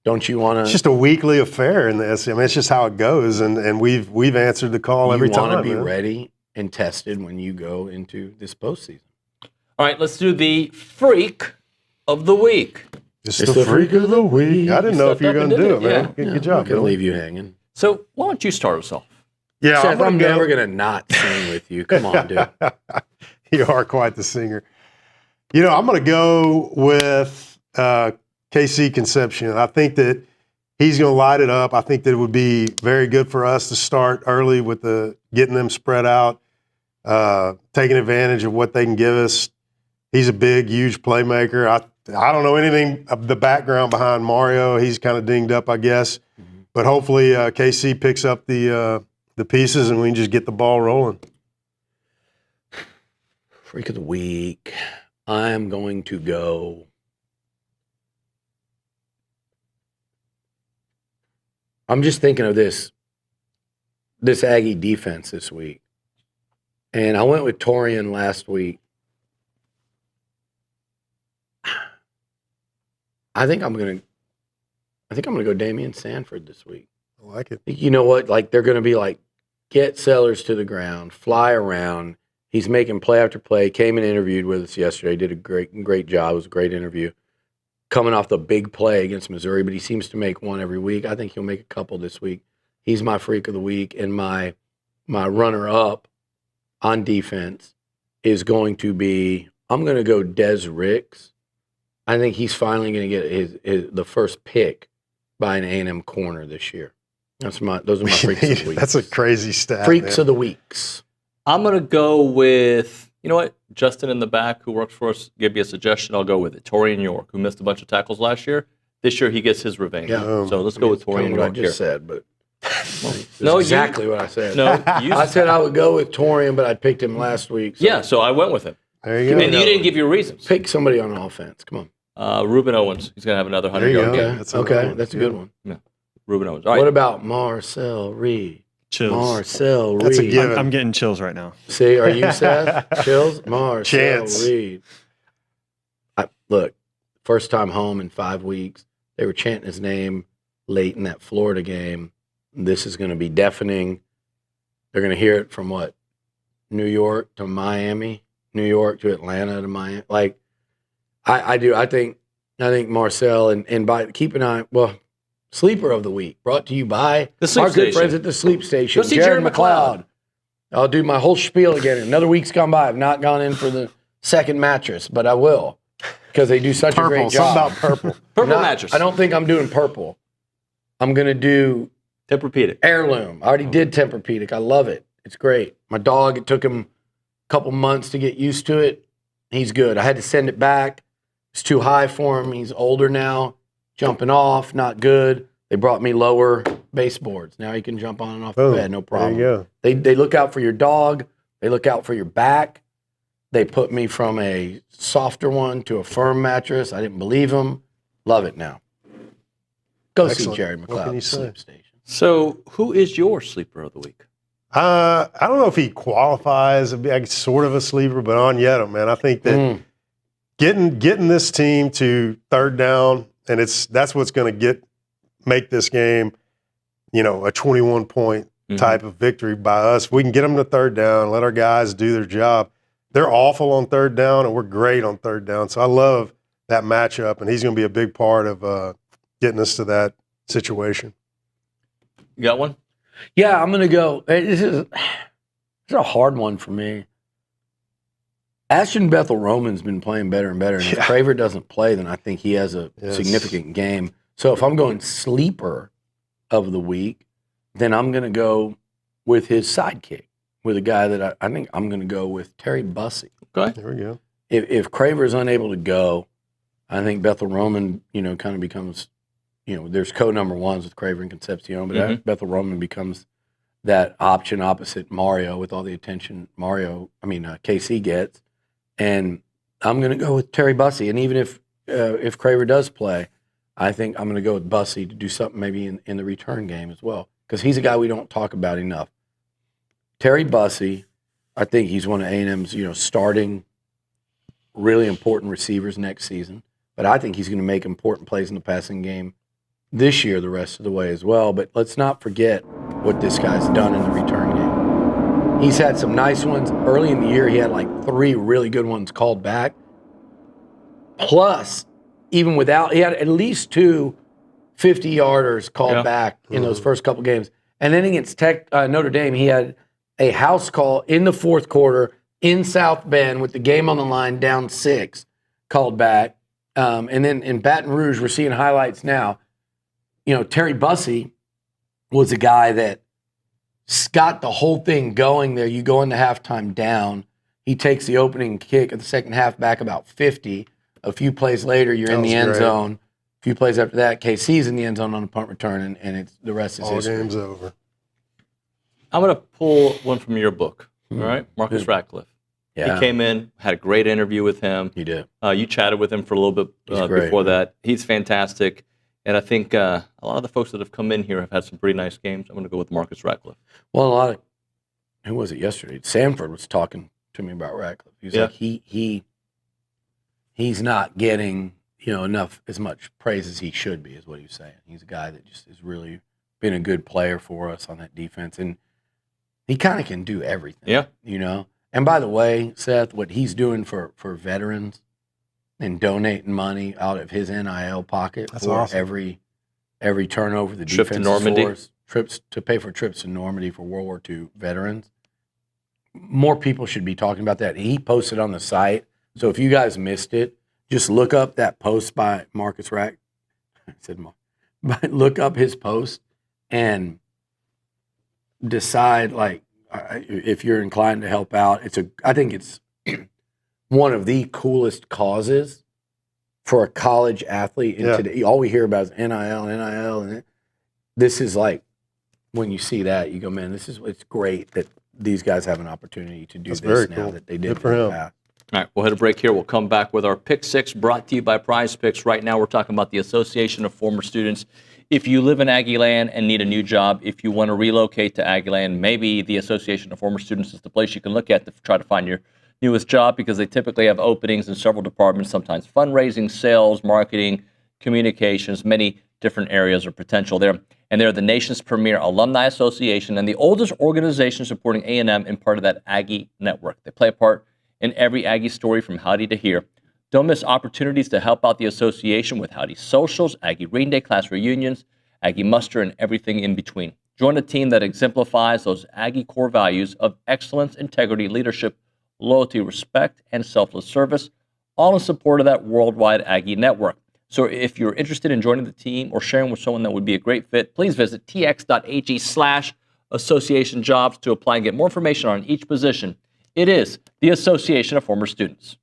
don't you want to? It's just a weekly affair in the SEC. It's just how it goes, and we've answered the call every time. You want to be ready and tested when you go into this postseason. All right, let's do the Freak of the Week. It's the Freak of the Week. I didn't know if you were going to do it, man. Good job. I'm going to leave you hanging. So why don't you start us off? Yeah, Seth, I'm never going to not sing with you. Come on, dude. You are quite the singer. You know, I'm going to go with KC Concepcion. I think that he's going to light it up. I think that it would be very good for us to start early with getting them spread out, taking advantage of what they can give us. He's a big, huge playmaker. I don't know anything of the background behind Mario. He's kind of dinged up, I guess. Mm-hmm. But hopefully KC picks up the pieces and we can just get the ball rolling. Freak of the week. I'm going to go. I'm just thinking of this Aggie defense this week. And I went with Torian last week. I think I'm gonna go Damian Sanford this week. I like it. You know what? Like they're gonna be like, get Sellers to the ground, fly around. He's making play after play. Came and interviewed with us yesterday. Did a great job. It was a great interview. Coming off the big play against Missouri, but he seems to make one every week. I think he'll make a couple this week. He's my freak of the week, and my runner-up on defense is going to be, I'm going to go Des Ricks. I think he's finally going to get the first pick by an A&M corner this year. Those are my freaks of the week. That's a crazy stat. Freaks of the weeks. I'm going to go with, you know what, Justin in the back who works for us gave me a suggestion. I'll go with it. Torian York, who missed a bunch of tackles last year. This year he gets his revenge. Yeah. So let's go with Torian York what I just here. said, but No, exactly what I said. No, I said I would go with Torian, but I picked him last week. Yeah, so I went with him. There you go. And you didn't give your reasons. Pick somebody on offense. Come on. Ruben Owens. He's going to have another 100-yard game. That's a good one. Yeah. Ruben Owens. All right. What about Marcel Reed? Chills. Marcel Reed. That's a given. I'm getting chills right now. See, are you Seth? Chills? Marcel Reed. Look, first time home in 5 weeks. They were chanting his name late in that Florida game. This is going to be deafening. They're going to hear it from what? New York to Miami, New York to Atlanta to Miami. Like, I think Marcel and by keep an eye. Well, sleeper of the week brought to you by our good friends at the Sleep Station. Go see Jared Jared McLeod. I'll do my whole spiel again. Another week's gone by. I've not gone in for the second mattress, but I will because they do such a great job. Something about purple. Purple mattress. I don't think I'm doing purple. I'm going to do Tempur-Pedic. Heirloom. I already did Tempur-Pedic. I love it. It's great. My dog, it took him a couple months to get used to it. He's good. I had to send it back. It's too high for him. He's older now. Jumping off, not good. They brought me lower baseboards. Now he can jump on and off the bed, no problem. There you go. They look out for your dog. They look out for your back. They put me from a softer one to a firm mattress. I didn't believe them. Love it now. Go Excellent. see Jerry What can you McLeod, say? Sleep Station. So who is your sleeper of the week? I don't know if he qualifies as like sort of a sleeper, but Onyeta, man, I think that getting this team to third down, and that's what's going to make this game, a 21-point type of victory by us. We can get them to third down, let our guys do their job. They're awful on third down, and we're great on third down. So I love that matchup, and he's going to be a big part of getting us to that situation. You got one? Yeah, I'm going to go. This is a hard one for me. Ashton Bethel-Roman's been playing better and better. And if Craver doesn't play, then I think he has a significant game. So if I'm going sleeper of the week, then I'm going to go with his sidekick, with a guy that I think I'm going to go with Terry Bussey. Okay. There we go. If Craver is unable to go, I think Bethel-Roman, kind of becomes, there's co-number ones with Craver and Concepcion, but Bethel-Roman becomes that option opposite Mario with all the attention KC gets. And I'm going to go with Terry Bussey. And even if Craver does play, I think I'm going to go with Bussey to do something maybe in the return game as well, because he's a guy we don't talk about enough. Terry Bussey, I think he's one of A&M's, starting really important receivers next season. But I think he's going to make important plays in the passing game this year the rest of the way as well. But let's not forget what this guy's done in the return game. He's had some nice ones. Early in the year, he had like 3 really good ones called back. Plus, even without, he had at least 2 50-yarders called back in those first couple games. And then against Notre Dame, he had a house call in the fourth quarter in South Bend with the game on the line, down 6, called back. And then in Baton Rouge, we're seeing highlights now. Terry Bussey was a guy that got the whole thing going there. You go into halftime down. He takes the opening kick of the second half back about 50. A few plays later, you're in the end zone. A few plays after that, KC's in the end zone on a punt return, and the rest is history. All game's over. I'm going to pull one from your book. All right, Marcus Ratcliffe. Yeah. He came in, had a great interview with him. He did. You chatted with him for a little bit before that. He's fantastic. And I think a lot of the folks that have come in here have had some pretty nice games. I'm going to go with Marcus Ratcliffe. Well, who was it yesterday? Sanford was talking to me about Ratcliffe. He's like, he's not getting as much praise as he should be, is what he was saying. He's a guy that just has really been a good player for us on that defense. And he kind of can do everything. Yeah. And by the way, Seth, what he's doing for veterans and donating money out of his NIL pocket for awesome. every turnover the trip defense to Normandy. Scores, trips to pay for trips to Normandy for World War II veterans. More people should be talking about that. He posted on the site. So if you guys missed it, just look up that post by Marcus Rack. I said Mark. But look up his post and decide if you're inclined to help out. I think it's one of the coolest causes for a college athlete in today. All we hear about is NIL, and this is like when you see that, you go, man, it's great that these guys have an opportunity to do this now that they did for him. All right, we'll hit a break here. We'll come back with our Pick 6 brought to you by Prize Picks. Right now, we're talking about the Association of Former Students. If you live in Aggie Land and need a new job, if you want to relocate to Aggie Land, maybe the Association of Former Students is the place you can look at to try to find your newest job, because they typically have openings in several departments, sometimes fundraising, sales, marketing, communications, many different areas of potential there. And they're the nation's premier alumni association and the oldest organization supporting A&M and part of that Aggie network. They play a part in every Aggie story from Howdy to here. Don't miss opportunities to help out the association with Howdy socials, Aggie Reading Day class reunions, Aggie muster, and everything in between. Join a team that exemplifies those Aggie core values of excellence, integrity, leadership, loyalty, respect, and selfless service, all in support of that worldwide Aggie network. So if you're interested in joining the team or sharing with someone that would be a great fit, please visit tx.ag/association jobs to apply and get more information on each position. It is the Association of Former Students.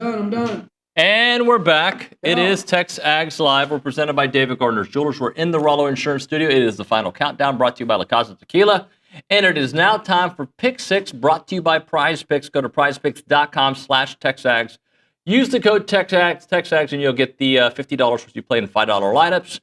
I'm done. And we're back. It is TexAgs Live. We're presented by David Gardner's Jewelers. We're in the Rollo Insurance Studio. It is the final countdown brought to you by La Casa Tequila. And it is now time for Pick 6 brought to you by Prize Picks. Go to prizepicks.com/TexAgs. Use the code TexAgs, and you'll get the $50 if you play in $5 lineups.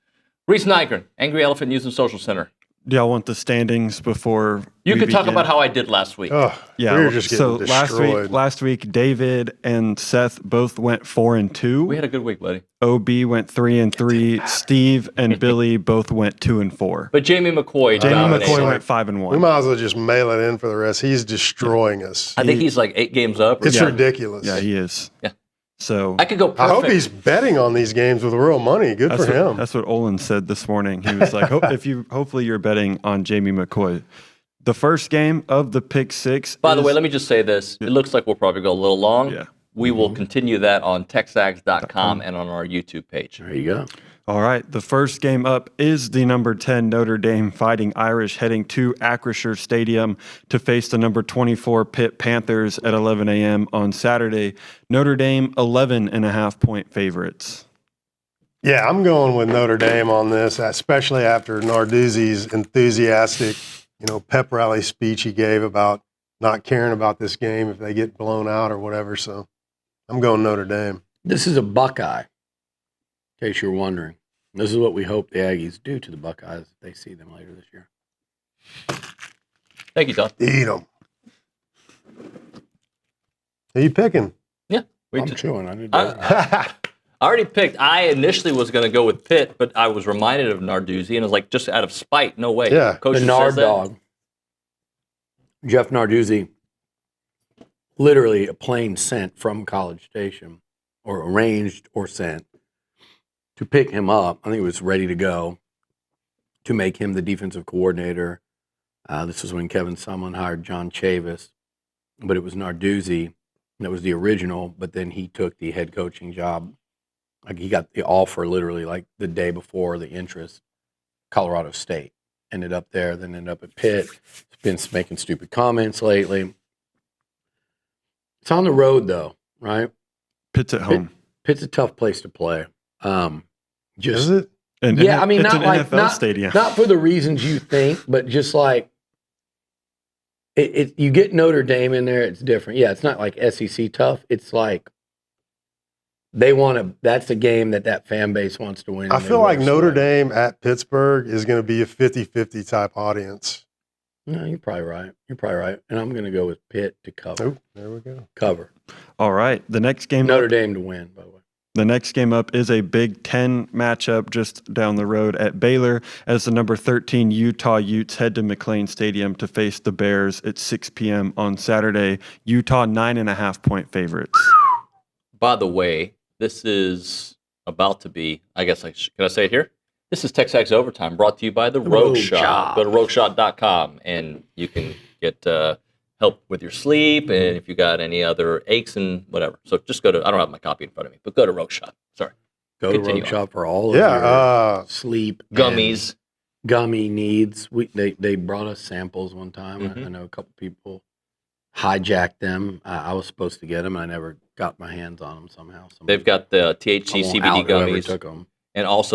Reese Nygren, Angry Elephant News and Social Center. Do y'all want the standings before you can talk about how I did last week? Yeah, we were just getting destroyed. last week, David and Seth both went 4-2. We had a good week, buddy. OB went 3-3. Steve and Billy both went 2-4. But Jamie McCoy went 5-1. We might as well just mail it in for the rest. He's destroying us. I think he's like 8 games up. It's ridiculous. Yeah, he is. Yeah. So I could go perfect. I hope he's betting on these games with real money. Good for him. That's what Olin said this morning. He was like, hopefully you're betting on Jamie McCoy. The first game of the Pick 6. By the way, let me just say this. It looks like we'll probably go a little long. Yeah. We will continue that on texags.com and on our YouTube page. There you go. All right. The first game up is the number 10 Notre Dame Fighting Irish heading to Acrisure Stadium to face the number 24 Pitt Panthers at 11 a.m. on Saturday. Notre Dame 11.5-point favorites. Yeah, I'm going with Notre Dame on this, especially after Narduzzi's enthusiastic, pep rally speech he gave about not caring about this game if they get blown out or whatever. So I'm going Notre Dame. This is a Buckeye, in case you're wondering. This is what we hope the Aggies do to the Buckeyes if they see them later this year. Thank you, Don. Eat them. Who are you picking? Yeah. I'm chewing. I already picked. I initially was going to go with Pitt, but I was reminded of Narduzzi, and I was like, just out of spite, no way. Yeah. Coach The Nard dog. Jeff Narduzzi, literally a plane sent from College Station, or arranged or sent, to pick him up. I think he was ready to go to make him the defensive coordinator. This was when Kevin Sumlin hired John Chavis, but it was Narduzzi that was the original, but then he took the head coaching job. Like he got the offer literally like the day before the interest. Colorado State ended up there, then ended up at Pitt. He's been making stupid comments lately. It's on the road though, right? Pitt's at home. Pitt's a tough place to play. Is it? Yeah, I mean, it's not an like NFL stadium. not for the reasons you think, but just like you get Notre Dame in there, it's different. Yeah, it's not like SEC tough. It's like they want to. That's a game that fan base wants to win. I feel like Notre Dame at Pittsburgh is going to be a 50-50 type audience. No, you're probably right. And I'm going to go with Pitt to cover. Oh, there we go. Cover. All right. The next game Notre Dame to win, by the way. The next game up is a Big Ten matchup just down the road at Baylor as the number 13 Utah Utes head to McLean Stadium to face the Bears at 6 p.m. on Saturday. Utah 9.5-point favorites. By the way, this is about to be, I guess, can I say it here? This is TexAgs Overtime brought to you by the Rogue Shop. Go to rogueshop.com and you can get help with your sleep and if you got any other aches and whatever. So just go to, I don't have my copy in front of me, but go to Rogue Shop. Sorry. Go to Rogue Shop for all of your sleep. Gummies. Gummy needs. They brought us samples one time. I know a couple people hijacked them. I was supposed to get them. I never got my hands on them somehow. They've got the THC CBD gummies. Took them. And also